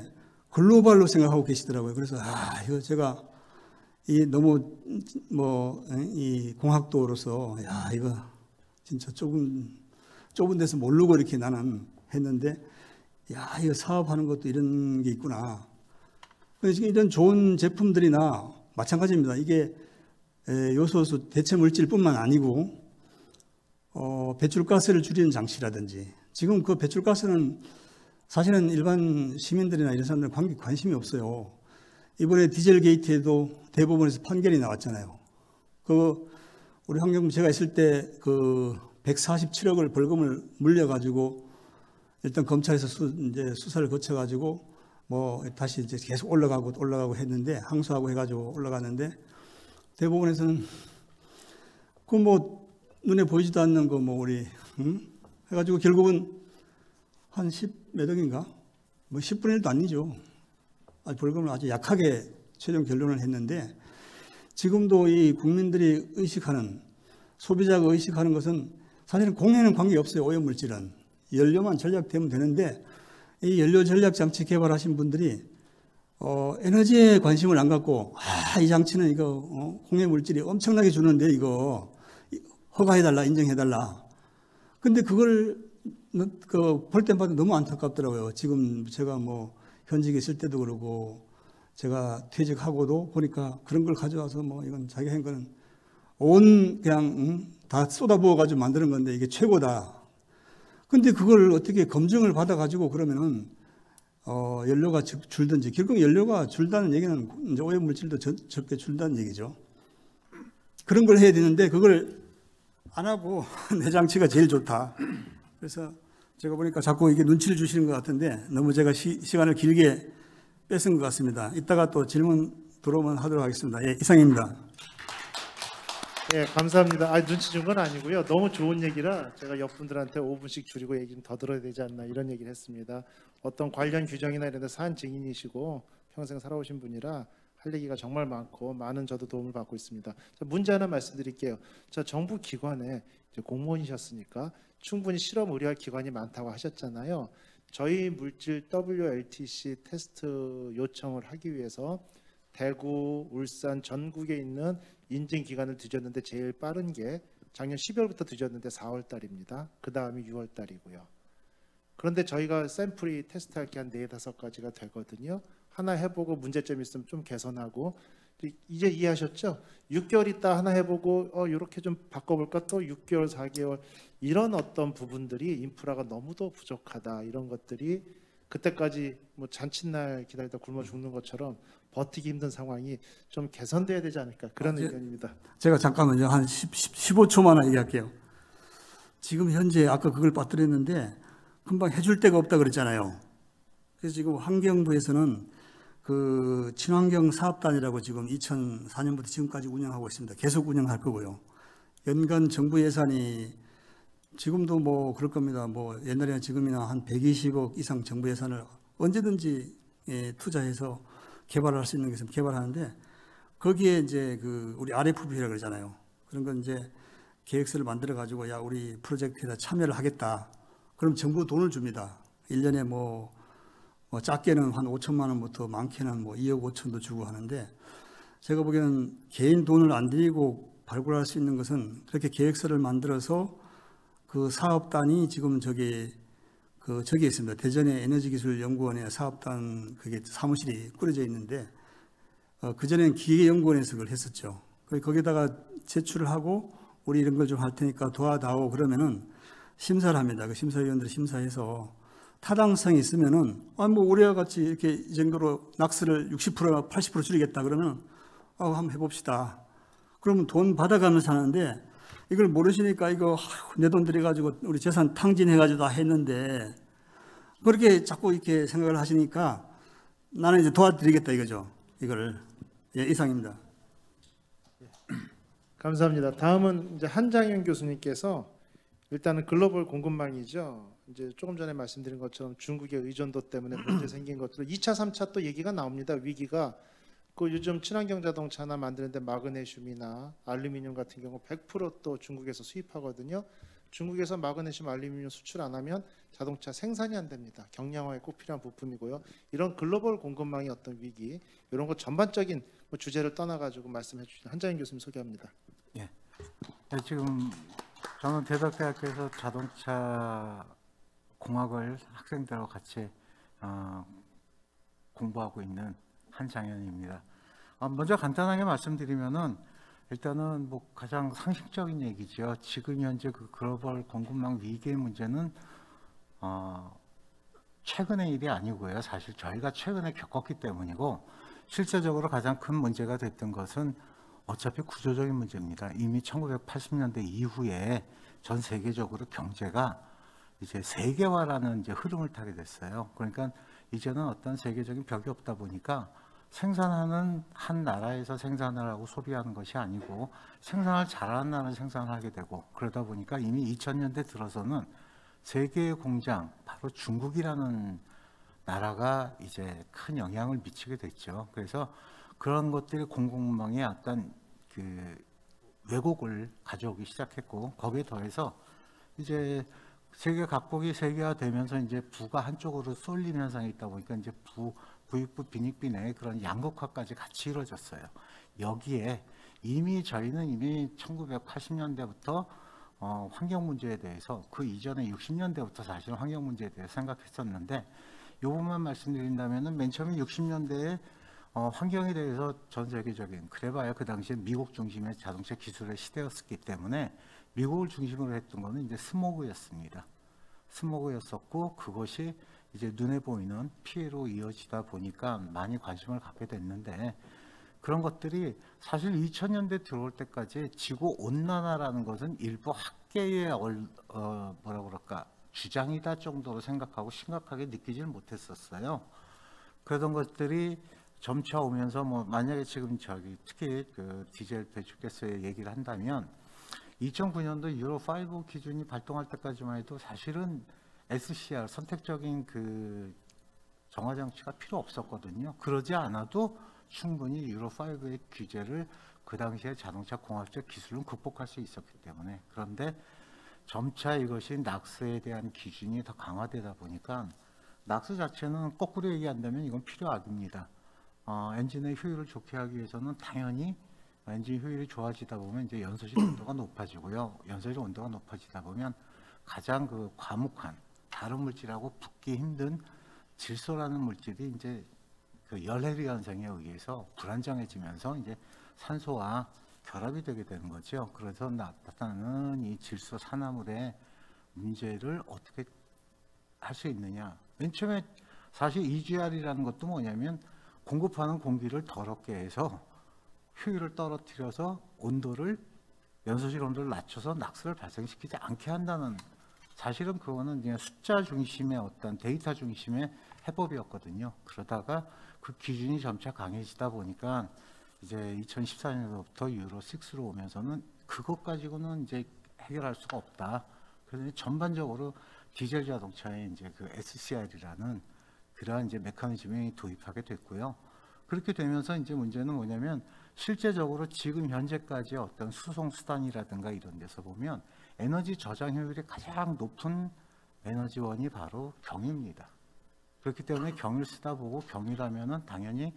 글로벌로 생각하고 계시더라고요. 그래서 이거 제가 이 너무 뭐 이 공학도로서 이거 진짜 좁은 데서 모르고 이렇게 나는 했는데 이거 사업하는 것도 이런 게 있구나. 그래서 이런 좋은 제품들이나 마찬가지입니다. 이게 요소수 대체 물질뿐만 아니고 배출가스를 줄이는 장치라든지 지금 그 배출가스는 사실은 일반 시민들이나 이런 사람들은 관심이 없어요. 이번에 디젤 게이트에도 대법원에서 판결이 나왔잖아요. 우리 환경부 제가 있을 때 147억을 벌금을 물려가지고 일단 검찰에서 이제 수사를 거쳐가지고 뭐 다시 이제 계속 올라가고 했는데 항소하고 해가지고 올라갔는데 대법원에서는 뭐 눈에 보이지도 않는 거 뭐 우리 해가지고 결국은 한 10몇 억인가 뭐 10분의 1도 아니죠. 벌금을 아주 약하게 최종 결론을 했는데 지금도 이 국민들이 의식하는 소비자가 의식하는 것은 사실은 공해는 관계없어요. 오염물질은 연료만 절약되면 되는데 이 연료 절약 장치 개발하신 분들이 에너지에 관심을 안 갖고 이 장치는 이거 공해 물질이 엄청나게 주는데 이거 허가해달라 인정해달라. 근데 그걸 볼 때마다 너무 안타깝더라고요. 지금 제가 뭐 현직에 있을 때도 그러고 제가 퇴직하고도 보니까 그런 걸 가져와서 뭐 이건 자기가 한 거는 온 그냥 다 쏟아부어 가지고 만드는 건데 이게 최고다. 근데 그걸 어떻게 검증을 받아 가지고 그러면은 연료가 줄든지, 결국 연료가 줄다는 얘기는 이제 오염 물질도 적게 줄다는 얘기죠. 그런 걸 해야 되는데 그걸 안 하고 내 장치가 제일 좋다. 그래서 제가 보니까 자꾸 이게 눈치를 주시는 것 같은데 너무 제가 시간을 길게 뺏은 것 같습니다. 이따가 또 질문 들어오면 하도록 하겠습니다. 예, 이상입니다. 예, 감사합니다. 눈치 준 건 아니고요. 너무 좋은 얘기라 제가 옆분들한테 5분씩 줄이고 얘기 좀 더 들어야 되지 않나 이런 얘기를 했습니다. 어떤 관련 규정이나 이런 데 사한 증인이시고 평생 살아오신 분이라 할 얘기가 정말 많고 많은 저도 도움을 받고 있습니다. 문제 하나 말씀드릴게요. 정부 기관에 이제 공무원이셨으니까 충분히 실험 의뢰할 기관이 많다고 하셨잖아요. 저희 물질 WLTC 테스트 요청을 하기 위해서 대구, 울산, 전국에 있는 인증 기간을 뒤졌는데 제일 빠른 게 작년 12월부터 뒤졌는데 4월 달입니다. 그 다음이 6월 달이고요. 그런데 저희가 샘플이 테스트할 게 한 4-5가지가 되거든요. 하나 해보고 문제점 있으면 좀 개선하고, 이제 이해하셨죠? 6개월 있다 하나 해보고 이렇게 좀 바꿔볼까, 또 6개월, 4개월 이런 어떤 부분들이 인프라가 너무도 부족하다. 이런 것들이 그때까지 뭐 잔칫날 기다리다 굶어 죽는 것처럼 버티기 힘든 상황이 좀 개선돼야 되지 않을까, 그런 의견입니다. 제가 잠깐만요. 한 15초만 얘기할게요. 지금 현재 아까 그걸 빠뜨렸는데 금방 해줄 데가 없다 그랬잖아요. 그래서 지금 환경부에서는 그 친환경 사업단이라고 지금 2004년부터 지금까지 운영하고 있습니다. 계속 운영할 거고요. 연간 정부 예산이 지금도 뭐 그럴 겁니다. 뭐 옛날에나 지금이나 한 120억 이상 정부 예산을 언제든지 투자해서 개발할 수 있는 것을 개발하는데, 거기에 이제 그 우리 RFP라고 그러잖아요. 그런 건 이제 계획서를 만들어 가지고 야 우리 프로젝트에다 참여를 하겠다. 그럼 정부 돈을 줍니다. 1년에 뭐 작게는 한 5천만 원부터 많게는 뭐 2억 5천도 주고 하는데, 제가 보기에는 개인 돈을 안 들이고 발굴할 수 있는 것은 그렇게 계획서를 만들어서 그 사업단이 지금 저기 있습니다. 대전의 에너지기술연구원에 사업단 그게 사무실이 꾸려져 있는데, 그전에는 기계연구원에서 그걸 했었죠. 거기다가 제출을 하고 우리 이런 걸 좀 할 테니까 도와다오 그러면은 심사를 합니다. 그 심사위원들이 심사해서 타당성이 있으면은 뭐 우리와 같이 이렇게 이 정도로 낙스를 60% 80% 줄이겠다 그러면 한번 해봅시다. 그러면 돈 받아가면서 하는데, 이걸 모르시니까 이거 내 돈 들여가지고 우리 재산 탕진해가지고 다 했는데, 그렇게 자꾸 이렇게 생각을 하시니까 나는 이제 도와드리겠다 이거죠. 이거를. 예, 이상입니다. 감사합니다. 다음은 이제 한장현 교수님께서 일단은 글로벌 공급망이죠. 이제 조금 전에 말씀드린 것처럼 중국의 의존도 때문에 문제 생긴 것으로 2차, 3차 또 얘기가 나옵니다. 위기가. 그 요즘 친환경 자동차나 만드는데 마그네슘이나 알루미늄 같은 경우 100% 또 중국에서 수입하거든요. 중국에서 마그네슘, 알루미늄 수출 안 하면 자동차 생산이 안 됩니다. 경량화에 꼭 필요한 부품이고요. 이런 글로벌 공급망의 어떤 위기, 이런 것 전반적인 주제를 떠나가지고 말씀해 주신 한장현 교수님 소개합니다. 예. 네, 지금 저는 대덕대학교에서 자동차 공학을 학생들하고 같이 공부하고 있는 한장현입니다. 먼저 간단하게 말씀드리면은 일단은 뭐 가장 상식적인 얘기죠. 지금 현재 그 글로벌 공급망 위기의 문제는 최근의 일이 아니고요. 사실 저희가 최근에 겪었기 때문이고, 실제적으로 가장 큰 문제가 됐던 것은 어차피 구조적인 문제입니다. 이미 1980년대 이후에 전 세계적으로 경제가 이제 세계화라는 이제 흐름을 타게 됐어요. 그러니까 이제는 어떤 세계적인 벽이 없다 보니까 생산하는 한 나라에서 생산을 하고 소비하는 것이 아니고 생산을 잘하는 나라는 생산을 하게 되고, 그러다 보니까 이미 2000년대 들어서는 세계의 공장, 바로 중국이라는 나라가 이제 큰 영향을 미치게 됐죠. 그래서 그런 것들이 공급망에 어떤 그 왜곡을 가져오기 시작했고, 거기에 더해서 이제 세계 각국이 세계화되면서 이제 부가 한쪽으로 쏠림 현상이 있다 보니까 이제 부익부 빈익빈 의 그런 양극화까지 같이 이루어졌어요. 여기에 저희는 이미 1980년대부터 환경 문제에 대해서, 그 이전에 60년대부터 사실 환경 문제에 대해서 생각했었는데, 이 부분만 말씀드린다면은 맨 처음에 60년대에 환경에 대해서 전 세계적인 그래봐야 그 당시에 미국 중심의 자동차 기술의 시대였기 때문에 미국을 중심으로 했던 거는 이제 스모그였습니다. 스모그였었고 그것이 이제 눈에 보이는 피해로 이어지다 보니까 많이 관심을 갖게 됐는데 그런 것들이 사실 2000년대 들어올 때까지 지구 온난화라는 것은 일부 학계의 뭐라 그럴까 주장이다 정도로 생각하고 심각하게 느끼질 못했었어요. 그러던 것들이 점차 오면서 뭐 만약에 지금 특히 그 디젤 배출가스의 얘기를 한다면 2009년도 유로 5 기준이 발동할 때까지만 해도 사실은 SCR 선택적인 그 정화 장치가 필요 없었거든요. 그러지 않아도 충분히 유로 5의 규제를 그 당시에 자동차 공학적 기술은 극복할 수 있었기 때문에 그런데 점차 이것이 낙스에 대한 기준이 더 강화되다 보니까 낙스 자체는 거꾸로 얘기한다면 이건 필요악입니다. 엔진의 효율을 좋게 하기 위해서는 당연히 엔진 효율이 좋아지다 보면 이제 연소실 온도가 높아지고요. 연소실 온도가 높아지다 보면 가장 그 과묵한 다른 물질하고 붙기 힘든 질소라는 물질이 이제 그 열해류 현상에 의해서 불안정해지면서 이제 산소와 결합이 되게 되는 거죠. 그래서 나타나는 이 질소 산화물의 문제를 어떻게 할 수 있느냐. 맨 처음에 사실 EGR이라는 것도 뭐냐면 공급하는 공기를 더럽게 해서 효율을 떨어뜨려서 온도를 연소실 온도를 낮춰서 낙스를 발생시키지 않게 한다는 사실은 그거는 그냥 숫자 중심의 어떤 데이터 중심의 해법이었거든요. 그러다가 그 기준이 점차 강해지다 보니까 이제 2014년부터 유로 6로 오면서는 그것 가지고는 이제 해결할 수가 없다. 그래서 전반적으로 디젤 자동차에 이제 그 SCR이라는 그러한 이제 메커니즘이 도입하게 됐고요. 그렇게 되면서 이제 문제는 뭐냐면 실제적으로 지금 현재까지 어떤 수송 수단이라든가 이런 데서 보면 에너지 저장 효율이 가장 높은 에너지원이 바로 경유입니다. 그렇기 때문에 경유를 쓰다 보고 경유라면은 당연히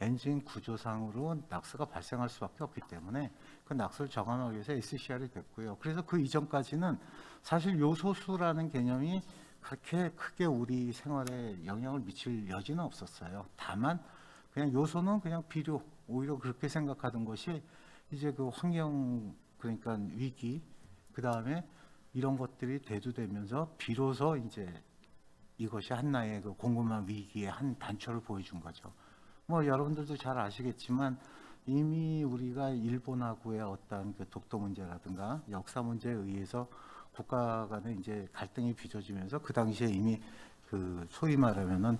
엔진 구조상으로 낙스가 발생할 수밖에 없기 때문에 그 낙스를 저감하기 위해서 SCR이 됐고요. 그래서 그 이전까지는 사실 요소수라는 개념이 그렇게 크게 우리 생활에 영향을 미칠 여지는 없었어요. 다만 그냥 요소는 그냥 비료, 오히려 그렇게 생각하던 것이 이제 그 환경 그러니까 위기 그 다음에 이런 것들이 대두되면서 비로소 이제 이것이 하나의 그 공급망 위기의 한 단초를 보여준 거죠. 뭐 여러분들도 잘 아시겠지만 이미 우리가 일본하고의 어떤 그 독도 문제라든가 역사 문제에 의해서 국가 간에 이제 갈등이 빚어지면서 그 당시에 이미 그 소위 말하면은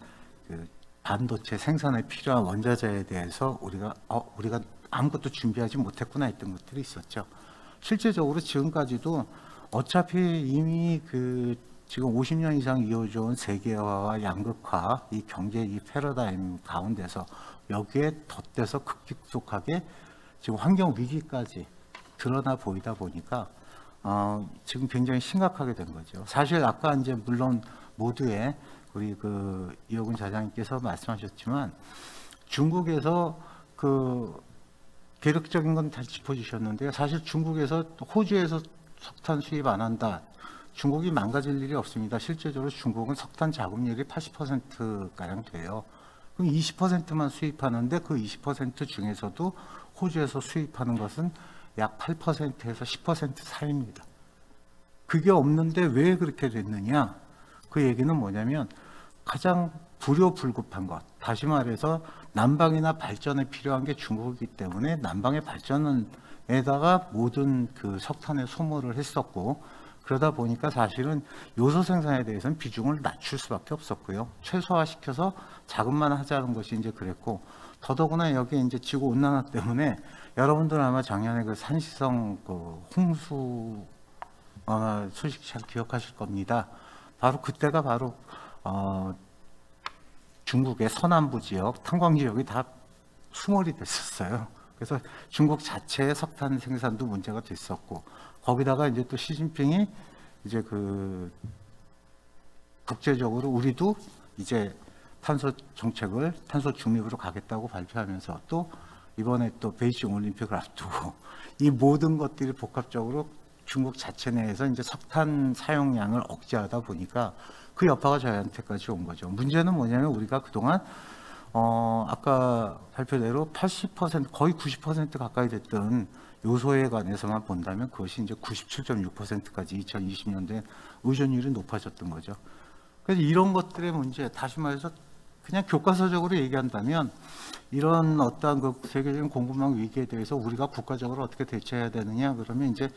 그 반도체 생산에 필요한 원자재에 대해서 우리가 아무것도 준비하지 못했구나 했던 것들이 있었죠. 실제적으로 지금까지도 어차피 이미 그 지금 50년 이상 이어져온 세계화와 양극화 이 경제 이 패러다임 가운데서 여기에 덧대서 급속하게 지금 환경 위기까지 드러나 보이다 보니까 지금 굉장히 심각하게 된 거죠. 사실 아까 이제 물론 모두의 우리 그 이호근 차장님께서 말씀하셨지만 중국에서 그 계력적인 건 다 짚어주셨는데요. 사실 중국에서 호주에서 석탄 수입 안 한다. 중국이 망가질 일이 없습니다. 실제적으로 중국은 석탄 자급률이 80%가량 돼요. 그럼 20%만 수입하는데 그 20% 중에서도 호주에서 수입하는 것은 약 8%에서 10% 사이입니다. 그게 없는데 왜 그렇게 됐느냐? 그 얘기는 뭐냐면 가장 불효불급한 것. 다시 말해서 난방이나 발전에 필요한 게 중국이기 때문에 난방의 발전에다가 모든 그 석탄의 소모를 했었고 그러다 보니까 사실은 요소 생산에 대해서는 비중을 낮출 수밖에 없었고요. 최소화시켜서 자금만 하자는 것이 이제 그랬고 더더구나 여기에 이제 지구 온난화 때문에 여러분들 아마 작년에 그 산시성 그 홍수 소식 잘 기억하실 겁니다. 바로 그때가 바로 중국의 서남부 지역, 탄광 지역이 다 수몰이 됐었어요. 그래서 중국 자체의 석탄 생산도 문제가 됐었고 거기다가 이제 또 시진핑이 이제 그 국제적으로 우리도 이제 탄소 정책을 탄소 중립으로 가겠다고 발표하면서 또 이번에 또 베이징 올림픽을 앞두고 이 모든 것들이 복합적으로 중국 자체 내에서 이제 석탄 사용량을 억제하다 보니까 그 여파가 저희한테까지 온 거죠. 문제는 뭐냐면 우리가 그동안 아까 발표대로 80% 거의 90% 가까이 됐던 요소에 관해서만 본다면 그것이 이제 97.6%까지 2020년도에 의존율이 높아졌던 거죠. 그래서 이런 것들의 문제, 다시 말해서 그냥 교과서적으로 얘기한다면 이런 어떠한 그 세계적인 공급망 위기에 대해서 우리가 국가적으로 어떻게 대처해야 되느냐 그러면 이제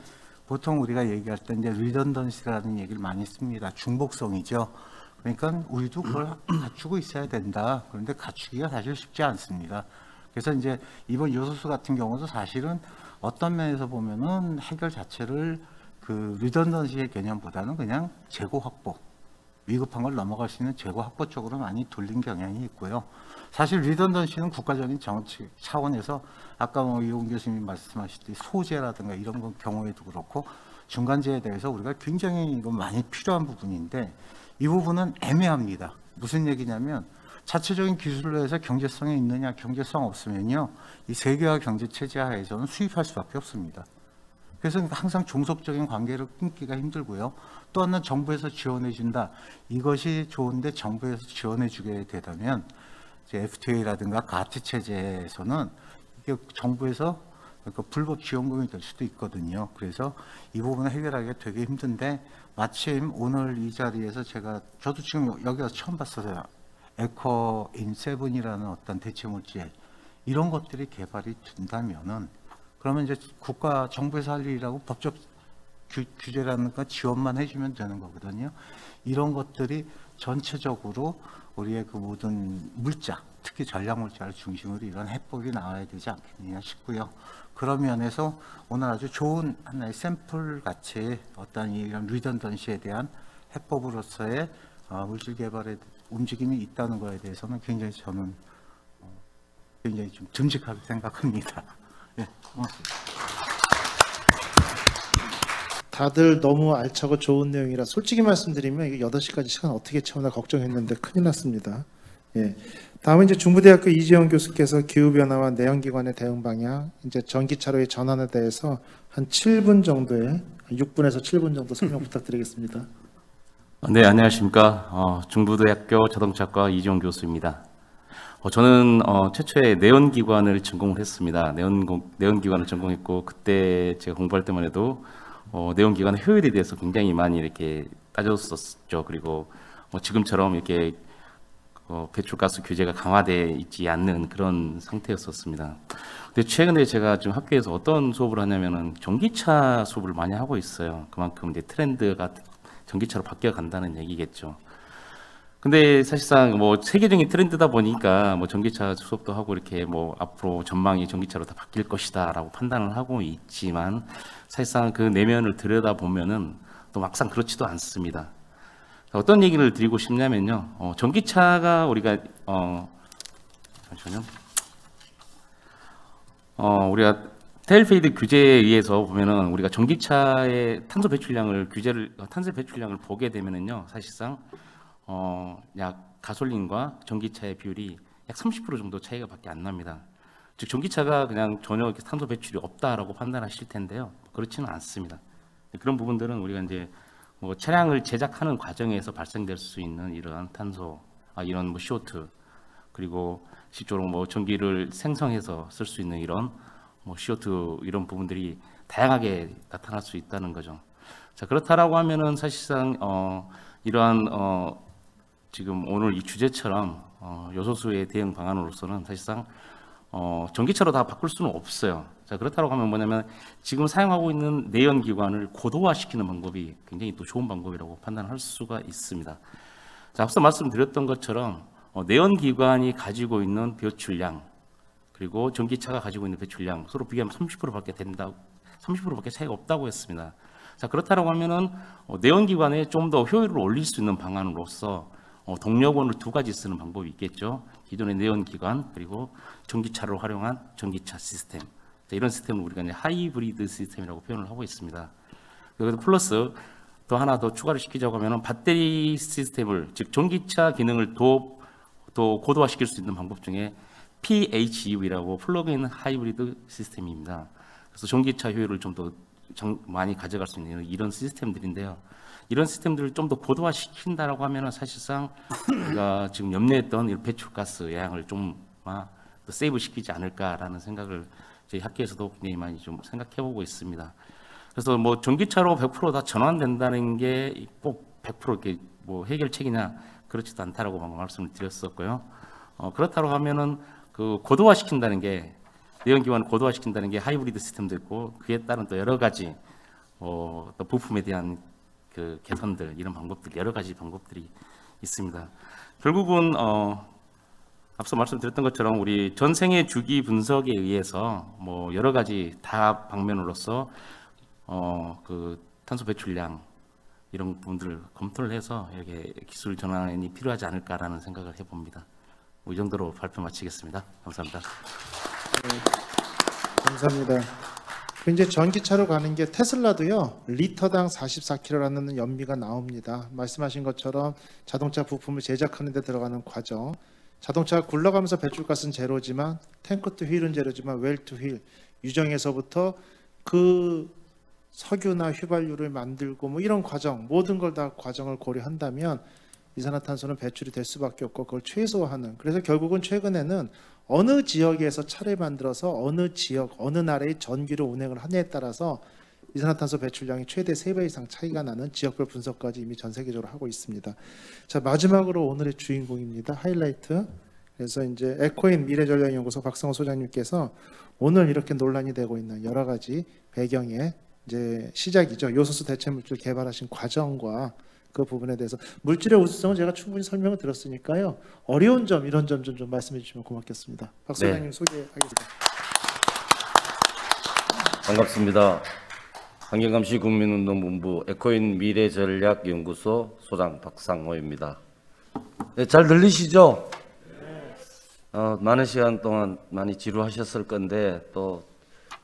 보통 우리가 얘기할 때 이제 리던던시라는 얘기를 많이 씁니다. 중복성이죠. 그러니까 우리도 그걸 갖추고 있어야 된다. 그런데 갖추기가 사실 쉽지 않습니다. 그래서 이제 이번 요소수 같은 경우도 사실은 어떤 면에서 보면은 해결 자체를 그 리던던시의 개념보다는 그냥 재고 확보, 위급한 걸 넘어갈 수 있는 재고 확보 쪽으로 많이 돌린 경향이 있고요. 사실 리던던시는 국가적인 정책 차원에서 아까 뭐 이용 교수님이 말씀하셨듯이 소재라든가 이런 경우에도 그렇고 중간재에 대해서 우리가 굉장히 이거 많이 필요한 부분인데 이 부분은 애매합니다. 무슨 얘기냐면 자체적인 기술로 해서 경제성이 있느냐 경제성 없으면요 이 세계화 경제 체제 하에서는 수입할 수밖에 없습니다. 그래서 항상 종속적인 관계를 끊기가 힘들고요. 또 하나는 정부에서 지원해 준다. 이것이 좋은데 정부에서 지원해 주게 되다면 이제 FTA라든가 가트 체제에서는 이게 정부에서 그러니까 불법 지원금이 될 수도 있거든요. 그래서 이 부분을 해결하기가 되게 힘든데 마침 오늘 이 자리에서 저도 지금 여기 와서 처음 봤어요. 에코인7이라는 어떤 대체 물질 이런 것들이 개발이 된다면은 그러면 이제 국가 정부에서 할 일이라고 법적 규제라는 거 지원만 해주면 되는 거거든요. 이런 것들이 전체적으로 우리의 그 모든 물자, 특히 전략 물자를 중심으로 이런 해법이 나와야 되지 않겠느냐 싶고요. 그런 면에서 오늘 아주 좋은 하나의 샘플 같이 어떤 이런 리던던시에 대한 해법으로서의 물질 개발의 움직임이 있다는 거에 대해서는 굉장히 저는 굉장히 좀 듬직하게 생각합니다. 네, 고맙습니다. 다들 너무 알차고 좋은 내용이라 솔직히 말씀드리면 이거 8시까지 시간 어떻게 채우나 걱정했는데 큰일 났습니다. 예. 다음은 이제 중부대학교 이지영 교수께서 기후변화와 내연기관의 대응 방향, 이제 전기차로의 전환에 대해서 한 7분 정도의 6분에서 7분 정도 설명 부탁드리겠습니다. 네, 안녕하십니까. 중부대학교 자동차과 이지영 교수입니다. 저는 최초에 내연기관을 전공을 했습니다. 내연기관을 전공했고 그때 제가 공부할 때만 해도 내연기관의 효율에 대해서 굉장히 많이 이렇게 따졌었죠. 그리고 지금처럼 이렇게 배출가스 규제가 강화되어 있지 않는 그런 상태였었습니다. 근데 최근에 제가 지금 학교에서 어떤 수업을 하냐면은 전기차 수업을 많이 하고 있어요. 그만큼 이제 트렌드가 전기차로 바뀌어 간다는 얘기겠죠. 근데 사실상 뭐 세계적인 트렌드다 보니까 뭐 전기차 수업도 하고 이렇게 뭐 앞으로 전망이 전기차로 다 바뀔 것이다라고 판단을 하고 있지만 사실상 그 내면을 들여다 보면은 또 막상 그렇지도 않습니다. 어떤 얘기를 드리고 싶냐면요. 전기차가 우리가 잠시만요. 우리가 테일페이드 규제에 의해서 보면은 우리가 전기차의 탄소 배출량을 보게 되면은요. 사실상 약 가솔린과 전기차의 비율이 약 30% 정도 차이가 밖에 안 납니다. 즉 전기차가 그냥 전혀 탄소 배출이 없다라고 판단하실 텐데요. 그렇지는 않습니다. 그런 부분들은 우리가 이제 뭐 차량을 제작하는 과정에서 발생될 수 있는 이러한 탄소, 이런 뭐 CO2 그리고 실제로 뭐 전기를 생성해서 쓸 수 있는 이런 뭐 CO2 이런 부분들이 다양하게 나타날 수 있다는 거죠. 자 그렇다라고 하면은 사실상 이러한 지금 오늘 이 주제처럼 요소수의 대응 방안으로서는 사실상 전기차로 다 바꿀 수는 없어요. 자 그렇다고 하면 뭐냐면 지금 사용하고 있는 내연기관을 고도화시키는 방법이 굉장히 또 좋은 방법이라고 판단할 수가 있습니다. 자 앞서 말씀드렸던 것처럼 내연기관이 가지고 있는 배출량 그리고 전기차가 가지고 있는 배출량 서로 비교하면 30%밖에 된다, 30%밖에 차이가 없다고 했습니다. 자 그렇다고 하면은 내연기관에 좀 더 효율을 올릴 수 있는 방안으로서 동력원을 2가지 쓰는 방법이 있겠죠. 기존의 내연기관 그리고 전기차를 활용한 전기차 시스템. 자, 이런 시스템을 우리가 이제 하이브리드 시스템이라고 표현을 하고 있습니다. 그리고 플러스 또 하나 더 추가를 시키자고 하면은 배터리 시스템을 즉 전기차 기능을 더 고도화시킬 수 있는 방법 중에 PHEV라고 플러그인 하이브리드 시스템입니다. 그래서 전기차 효율을 좀 더 많이 가져갈 수 있는 이런 시스템들인데요. 이런 시스템들을 좀 더 고도화시킨다라고 하면은 사실상 우리가 지금 염려했던 이 배출가스 양을 좀 더 세이브 시키지 않을까라는 생각을 저희 학계에서도 굉장히 많이 좀 생각해보고 있습니다. 그래서 뭐 전기차로 100% 다 전환된다는 게 꼭 100% 이렇게 뭐 해결책이냐 그렇지도 않다라고 방금 말씀을 드렸었고요. 그렇다고 하면은 그 고도화시킨다는 게 내연기관 고도화시킨다는 게 하이브리드 시스템도 있고 그에 따른 또 여러 가지 또 부품에 대한 그 개선들 이런 방법들 여러 가지 방법들이 있습니다. 결국은 앞서 말씀드렸던 것처럼 우리 전생의 주기 분석에 의해서 뭐 여러 가지 다 방면으로서 그 탄소 배출량 이런 부분들을 검토를 해서 이렇게 기술 전환이 필요하지 않을까라는 생각을 해봅니다. 이 정도로 발표 마치겠습니다. 감사합니다. 네, 감사합니다. 이제 전기차로 가는 게 테슬라도요 리터당 44kg라는 연비가 나옵니다. 말씀하신 것처럼 자동차 부품을 제작하는 데 들어가는 과정, 자동차가 굴러가면서 배출가스는 제로지만 탱크 투 휠은 제로지만 웰 투 휠 유정에서부터 그 석유나 휘발유를 만들고 뭐 이런 과정 모든 걸 다 과정을 고려한다면 이산화탄소는 배출이 될 수밖에 없고 그걸 최소화하는, 그래서 결국은 최근에는 어느 지역에서 차를 만들어서 어느 지역 어느 나라의 전기를 운행을 하냐에 따라서 이산화탄소 배출량이 최대 3배 이상 차이가 나는 지역별 분석까지 이미 전 세계적으로 하고 있습니다. 자, 마지막으로 오늘의 주인공입니다. 하이라이트. 그래서 이제 에코인 미래전략연구소 박성호 소장님께서 오늘 이렇게 논란이 되고 있는 여러 가지 배경의 이제 시작이죠. 요소수 대체 물질 개발하신 과정과 그 부분에 대해서 물질의 우수성은 제가 충분히 설명을 들었으니까요. 어려운 점 이런 점 좀 말씀해 주시면 고맙겠습니다. 박 소장님 소개하겠습니다. 반갑습니다. 환경감시 국민운동본부 에코인 미래전략연구소 소장 박상호입니다. 네, 잘 들리시죠? 많은 시간 동안 많이 지루하셨을 건데 또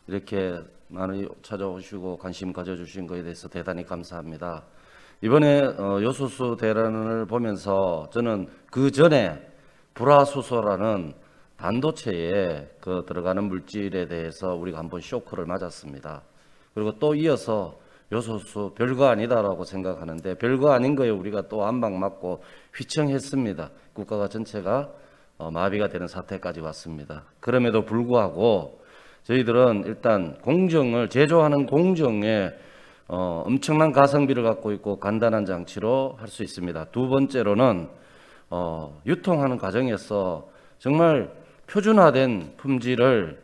이렇게 많이 찾아오시고 관심 가져주신 것에 대해서 대단히 감사합니다. 이번에 요소수 대란을 보면서 저는 그 전에 불화수소라는 반도체에 그 들어가는 물질에 대해서 우리가 한번 쇼크를 맞았습니다. 그리고 또 이어서 요소수 별거 아니다라고 생각하는데 별거 아닌 거에 우리가 또 한 방 맞고 휘청했습니다. 국가가 전체가 마비가 되는 사태까지 왔습니다. 그럼에도 불구하고 저희들은 일단 공정을 제조하는 공정에 엄청난 가성비를 갖고 있고 간단한 장치로 할 수 있습니다. 두 번째로는 유통하는 과정에서 정말 표준화된 품질을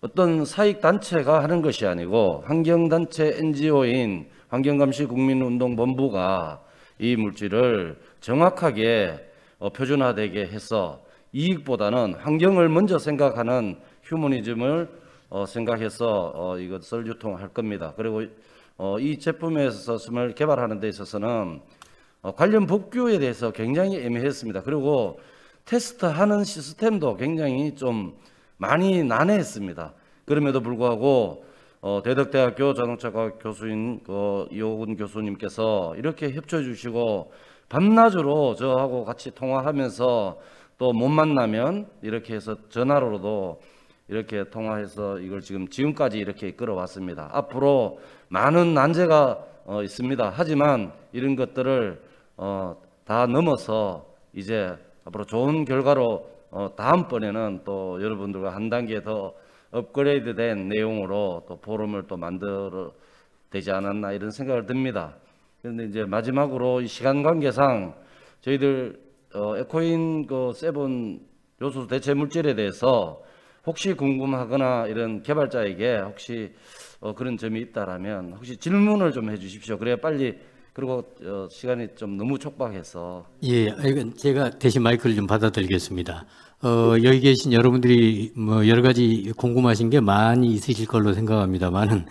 어떤 사익단체가 하는 것이 아니고 환경단체 NGO인 환경감시국민운동본부가 이 물질을 정확하게 표준화되게 해서 이익보다는 환경을 먼저 생각하는 휴머니즘을 생각해서 이것을 유통할 겁니다. 그리고 이 제품을 개발하는 데 있어서는 관련 법규에 대해서 굉장히 애매했습니다. 그리고 테스트하는 시스템도 굉장히 좀 많이 난해했습니다. 그럼에도 불구하고 대덕대학교 자동차과학 교수인 이호근 교수님께서 이렇게 협조해 주시고 밤낮으로 저하고 같이 통화하면서 또 못 만나면 이렇게 해서 전화로도 이렇게 통화해서 이걸 지금까지 이렇게 끌어왔습니다. 앞으로 많은 난제가 있습니다. 하지만 이런 것들을 다 넘어서 이제 앞으로 좋은 결과로 다음번에는 또 여러분들과 한 단계 더 업그레이드된 내용으로 또 포럼을 또 만들어 되지 않았나 이런 생각을 듭니다. 그런데 이제 마지막으로 이 시간 관계상 저희들 에코인 세븐 요소수 대체 물질에 대해서 혹시 궁금하거나 이런 개발자에게 혹시 그런 점이 있다라면 혹시 질문을 좀 해주십시오. 그래야 빨리, 그리고 시간이 좀 너무 촉박해서. 예, 제가 대신 마이크를 좀 받아드리겠습니다. 여기 계신 여러분들이 뭐 여러 가지 궁금하신 게 많이 있으실 걸로 생각합니다만은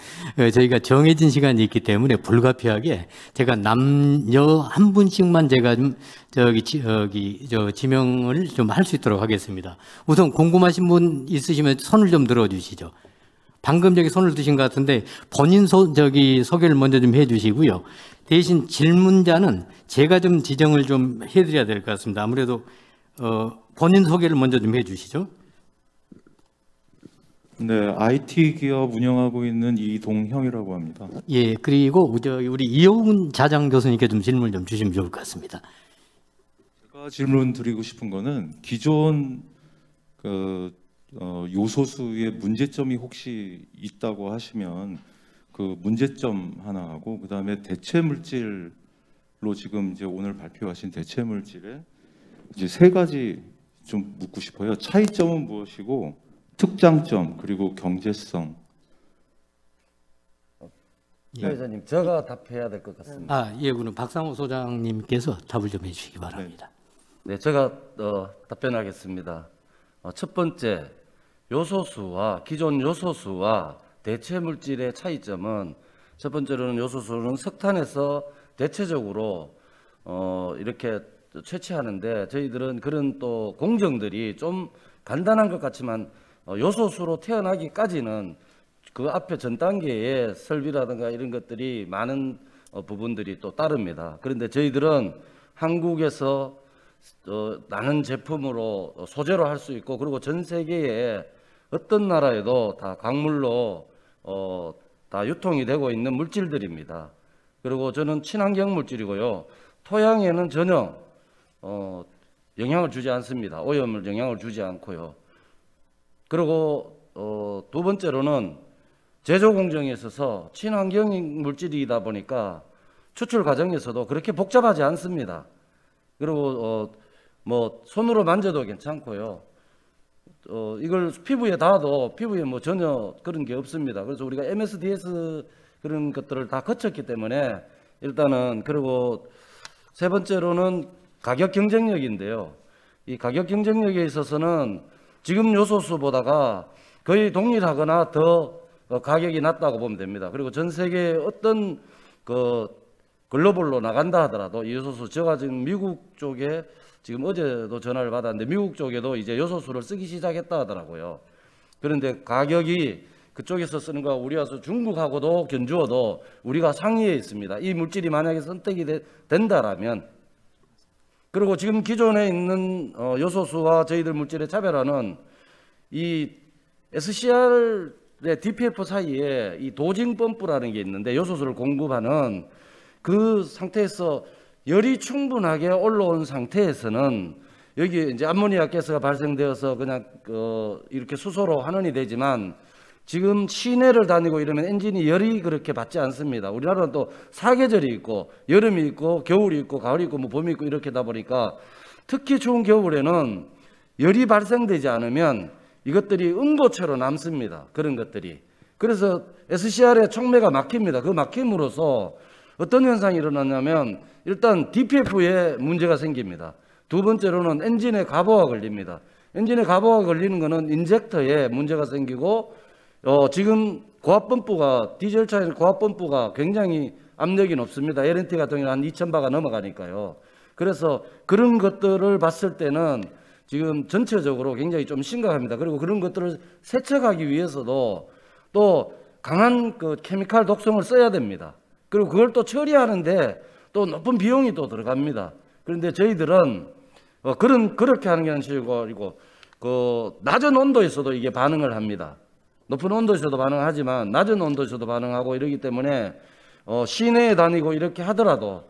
저희가 정해진 시간이 있기 때문에 불가피하게 제가 남녀 한 분씩만 제가 좀 지명을 좀 할 수 있도록 하겠습니다. 우선 궁금하신 분 있으시면 손을 좀 들어주시죠. 방금 저기 손을 드신 것 같은데 본인 소개를 먼저 좀 해주시고요. 대신 질문자는 제가 좀 지정을 좀 해드려야 될 것 같습니다. 아무래도 본인 소개를 먼저 좀 해주시죠. 네, IT 기업 운영하고 있는 이동형이라고 합니다. 예, 그리고 우리 이호근 자장 교수님께 좀 질문 좀 주시면 좋을 것 같습니다. 제가 질문 드리고 싶은 거는 기존 요소수의 문제점이 혹시 있다고 하시면 그 문제점 하나 하고 그다음에 대체 물질로 지금 이제 오늘 발표하신 대체 물질에 이제 세 가지 좀 묻고 싶어요. 차이점은 무엇이고 특장점 그리고 경제성. 네. 회장님, 제가 답해야 될 것 같습니다. 예, 그럼 박상호 소장님께서 답을 좀 해주시기 바랍니다. 네, 제가 답변하겠습니다. 첫 번째, 요소수와 기존 요소수와 대체 물질의 차이점은 첫 번째로는 요소수는 석탄에서 대체적으로 이렇게 채취하는데 저희들은 그런 또 공정들이 좀 간단한 것 같지만 요소수로 태어나기까지는 그 앞에 전 단계의 설비라든가 이런 것들이 많은 부분들이 또 따릅니다. 그런데 저희들은 한국에서 나는 제품으로 소재로 할 수 있고 그리고 전 세계에 어떤 나라에도 다 광물로 다 유통이 되고 있는 물질들입니다. 그리고 저는 친환경 물질이고요. 토양에는 전혀 영향을 주지 않습니다. 오염을 영향을 주지 않고요. 그리고 두 번째로는 제조 공정에 있어서 친환경 물질이다 보니까 추출 과정에서도 그렇게 복잡하지 않습니다. 그리고 뭐 손으로 만져도 괜찮고요. 이걸 피부에 닿아도 피부에 뭐 전혀 그런 게 없습니다. 그래서 우리가 MSDS 그런 것들을 다 거쳤기 때문에 일단은 그리고 세 번째로는 가격 경쟁력인데요. 이 가격 경쟁력에 있어서는 지금 요소수보다가 거의 동일하거나 더 가격이 낮다고 보면 됩니다. 그리고 전 세계 어떤 그 글로벌로 나간다 하더라도 이 요소수 제가 지금 미국 쪽에 지금 어제도 전화를 받았는데 미국 쪽에도 이제 요소수를 쓰기 시작했다 하더라고요. 그런데 가격이 그쪽에서 쓰는 거와 우리 와서 중국하고도 견주어도 우리가 상위에 있습니다. 이 물질이 만약에 선택이 된다라면 그리고 지금 기존에 있는 요소수와 저희들 물질의 차별화는 이 SCR의 DPF 사이에 이 도징 펌프라는 게 있는데 요소수를 공급하는 그 상태에서 열이 충분하게 올라온 상태에서는 여기 이제 암모니아 가스가 발생되어서 그냥 이렇게 수소로 환원이 되지만 지금 시내를 다니고 이러면 엔진이 열이 그렇게 받지 않습니다. 우리나라는 또 사계절이 있고 여름이 있고 겨울이 있고 가을이 있고 뭐 봄이 있고 이렇게다 보니까 특히 추운 겨울에는 열이 발생되지 않으면 이것들이 응고체로 남습니다. 그런 것들이. 그래서 SCR의 촉매가 막힙니다. 그 막힘으로써 어떤 현상이 일어나냐면 일단 DPF에 문제가 생깁니다. 두 번째로는 엔진의 가보가 걸립니다. 엔진의 가보가 걸리는 것은 인젝터에 문제가 생기고 지금 고압 펌프가 디젤 차에는 고압 펌프가 굉장히 압력이 높습니다. LNT 같은 경우는 한 2,000바가 넘어가니까요. 그래서 그런 것들을 봤을 때는 지금 전체적으로 굉장히 좀 심각합니다. 그리고 그런 것들을 세척하기 위해서도 또 강한 그 케미칼 독성을 써야 됩니다. 그리고 그걸 또 처리하는데 또 높은 비용이 또 들어갑니다. 그런데 저희들은 그렇게 하는 게 아니고 그 낮은 온도에서도 이게 반응을 합니다. 높은 온도에서도 반응하지만 낮은 온도에서도 반응하고 이러기 때문에 시내에 다니고 이렇게 하더라도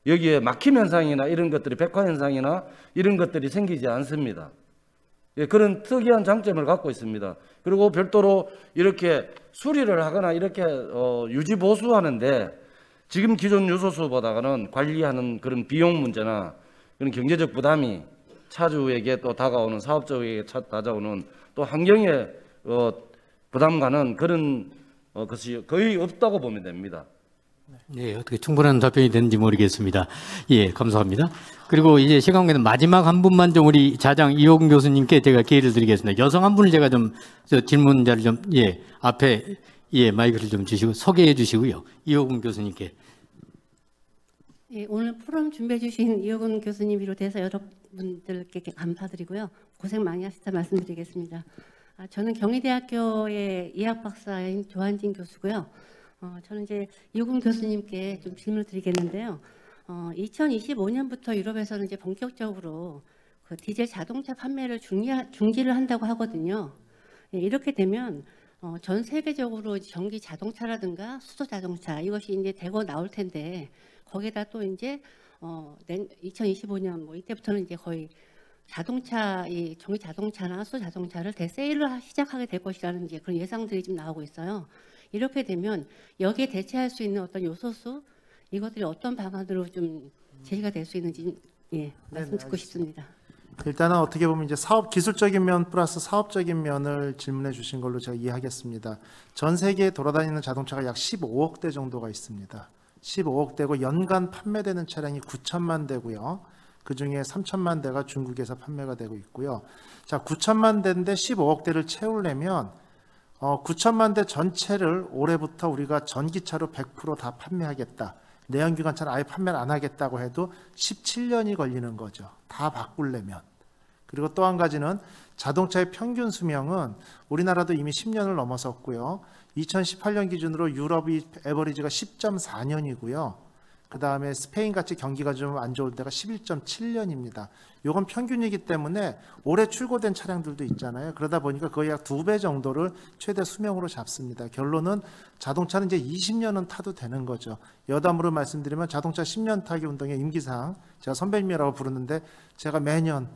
여기에 막힘 현상이나 이런 것들이 백화 현상이나 이런 것들이 생기지 않습니다. 예, 그런 특이한 장점을 갖고 있습니다. 그리고 별도로 이렇게 수리를 하거나 이렇게 유지 보수하는데 지금 기존 요소수보다는 관리하는 그런 비용 문제나 그런 경제적 부담이 차주에게 또 다가오는 사업자에게 다가오는 또 환경에 부담가는 그런 것이 거의 없다고 보면 됩니다. 네, 어떻게 충분한 답변이 되는지 모르겠습니다. 예, 감사합니다. 그리고 이제 시간 관계는 마지막 한 분만 좀 우리 자장 이호근 교수님께 제가 기회를 드리겠습니다. 여성 한 분을 제가 좀 질문자를 좀 앞에 마이크를 좀 주시고 소개해 주시고요. 이호근 교수님께. 예, 오늘 프로그램 준비해 주신 이호근 교수님 비롯해서 여러분들께 감사드리고요. 고생 많이 하셨다 말씀드리겠습니다. 저는 경희대학교의 의학 박사인 조한진 교수고요. 저는 이제 이호근 교수님께 좀 질문을 드리겠는데요. 2025년부터 유럽에서는 이제 본격적으로 그 디젤 자동차 판매를 중지를 한다고 하거든요. 예, 이렇게 되면 전 세계적으로 전기 자동차라든가 수소 자동차 이것이 이제 대거 나올 텐데 거기에다 또 이제 2025년 뭐 이때부터는 이제 거의 자동차, 이 전기 자동차나 수소 자동차를 대세일을 시작하게 될 것이라는 이제 그런 예상들이 좀 나오고 있어요. 이렇게 되면 여기에 대체할 수 있는 어떤 요소수 이것들이 어떤 방안으로 좀 제시가 될 수 있는지 말씀 듣고 싶습니다. 일단은 어떻게 보면 이제 사업 기술적인 면 플러스 사업적인 면을 질문해 주신 걸로 제가 이해하겠습니다. 전 세계에 돌아다니는 자동차가 약 15억 대 정도가 있습니다. 15억 대고 연간 판매되는 차량이 9천만 대고요. 그중에 3천만 대가 중국에서 판매가 되고 있고요. 자, 9천만 대인데 15억 대를 채우려면 9천만 대 전체를 올해부터 우리가 전기차로 100% 다 판매하겠다. 내연기관차는 아예 판매를 안 하겠다고 해도 17년이 걸리는 거죠. 다 바꾸려면. 그리고 또 한 가지는 자동차의 평균 수명은 우리나라도 이미 10년을 넘어섰고요. 2018년 기준으로 유럽이 에버리지가 10.4년이고요. 그 다음에 스페인같이 경기가 좀 안 좋을 때가 11.7년입니다. 이건 평균이기 때문에 올해 출고된 차량들도 있잖아요. 그러다 보니까 거의 약 2배 정도를 최대 수명으로 잡습니다. 결론은 자동차는 이제 20년은 타도 되는 거죠. 여담으로 말씀드리면 자동차 10년 타기 운동의 임기상 제가 선배님이라고 부르는데 제가 매년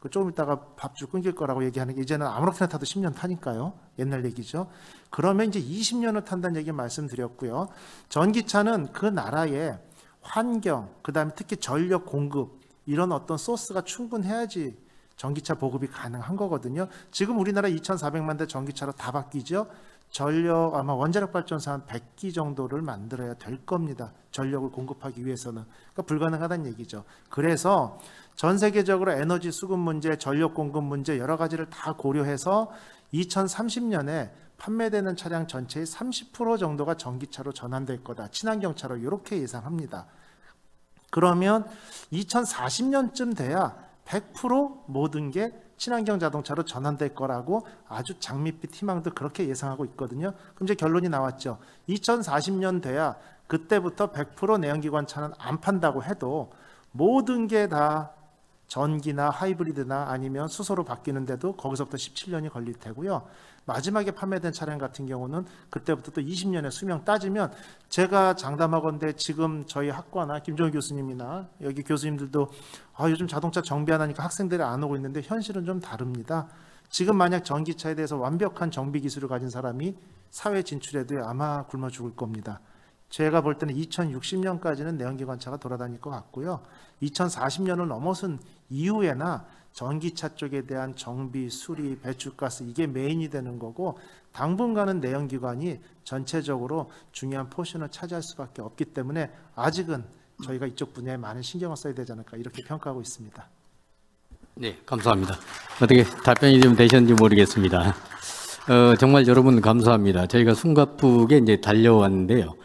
조금 있다가 밥줄 끊길 거라고 얘기하는 게 이제는 아무렇게나 타도 10년 타니까요. 옛날 얘기죠. 그러면 이제 20년을 탄다는 얘기 말씀드렸고요. 전기차는 그 나라의 환경, 그 다음에 특히 전력 공급 이런 어떤 소스가 충분해야지 전기차 보급이 가능한 거거든요. 지금 우리나라 2,400만 대 전기차로 다 바뀌죠. 전력 아마 원자력 발전소 한 100기 정도를 만들어야 될 겁니다. 전력을 공급하기 위해서는. 그러니까 불가능하다는 얘기죠. 그래서 전 세계적으로 에너지 수급 문제, 전력 공급 문제 여러 가지를 다 고려해서 2030년에 판매되는 차량 전체의 30% 정도가 전기차로 전환될 거다. 친환경차로 이렇게 예상합니다. 그러면 2040년쯤 돼야 100% 모든 게 친환경 자동차로 전환될 거라고 아주 장밋빛 희망도 그렇게 예상하고 있거든요. 그럼 이제 결론이 나왔죠. 2040년 돼야 그때부터 100% 내연기관차는 안 판다고 해도 모든 게 다 전기나 하이브리드나 아니면 수소로 바뀌는데도 거기서부터 17년이 걸릴 테고요. 마지막에 판매된 차량 같은 경우는 그때부터 또 20년의 수명 따지면 제가 장담하건대 지금 저희 학과나 김종희 교수님이나 여기 교수님들도 요즘 자동차 정비 안 하니까 학생들이 안 오고 있는데 현실은 좀 다릅니다. 지금 만약 전기차에 대해서 완벽한 정비 기술을 가진 사람이 사회 진출해도 아마 굶어 죽을 겁니다. 제가 볼 때는 2060년까지는 내연기관차가 돌아다닐 것 같고요. 2040년을 넘어선 이후에나 전기차 쪽에 대한 정비, 수리, 배출가스 이게 메인이 되는 거고 당분간은 내연기관이 전체적으로 중요한 포션을 차지할 수밖에 없기 때문에 아직은 저희가 이쪽 분야에 많은 신경을 써야 되지 않을까 이렇게 평가하고 있습니다. 네, 감사합니다. 어떻게 답변이 좀 되셨는지 모르겠습니다. 정말 여러분 감사합니다. 저희가 숨가쁘게 이제 달려왔는데요.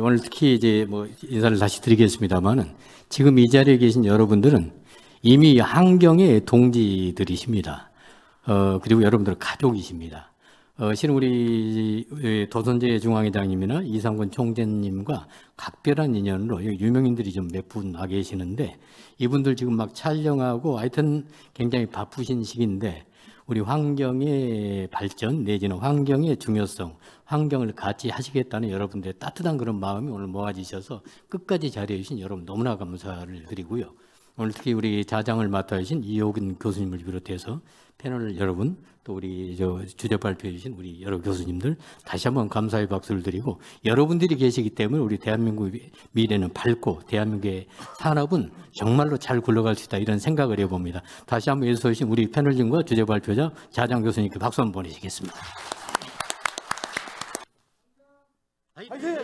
오늘 특히 이제 뭐 인사를 다시 드리겠습니다만은 지금 이 자리에 계신 여러분들은 이미 환경의 동지들이십니다. 그리고 여러분들 가족이십니다. 실은 우리 도선재 중앙회장님이나 이상권 총재님과 각별한 인연으로 유명인들이 좀 몇 분 와 계시는데 이분들 지금 막 촬영하고 하여튼 굉장히 바쁘신 시기인데 우리 환경의 발전 내지는 환경의 중요성, 환경을 같이 하시겠다는 여러분들의 따뜻한 그런 마음이 오늘 모아지셔서 끝까지 자리해 주신 여러분 너무나 감사를 드리고요. 오늘 특히 우리 자장을 맡아주신 이호근 교수님을 비롯해서 패널 여러분 또 우리 주제 발표해 주신 우리 여러 교수님들 다시 한번 감사의 박수를 드리고 여러분들이 계시기 때문에 우리 대한민국의 미래는 밝고 대한민국의 산업은 정말로 잘 굴러갈 수 있다 이런 생각을 해봅니다. 다시 한번 여기서 오신 우리 패널진과 주제 발표자 자장 교수님께 박수 한번 보내시겠습니다. 화이팅!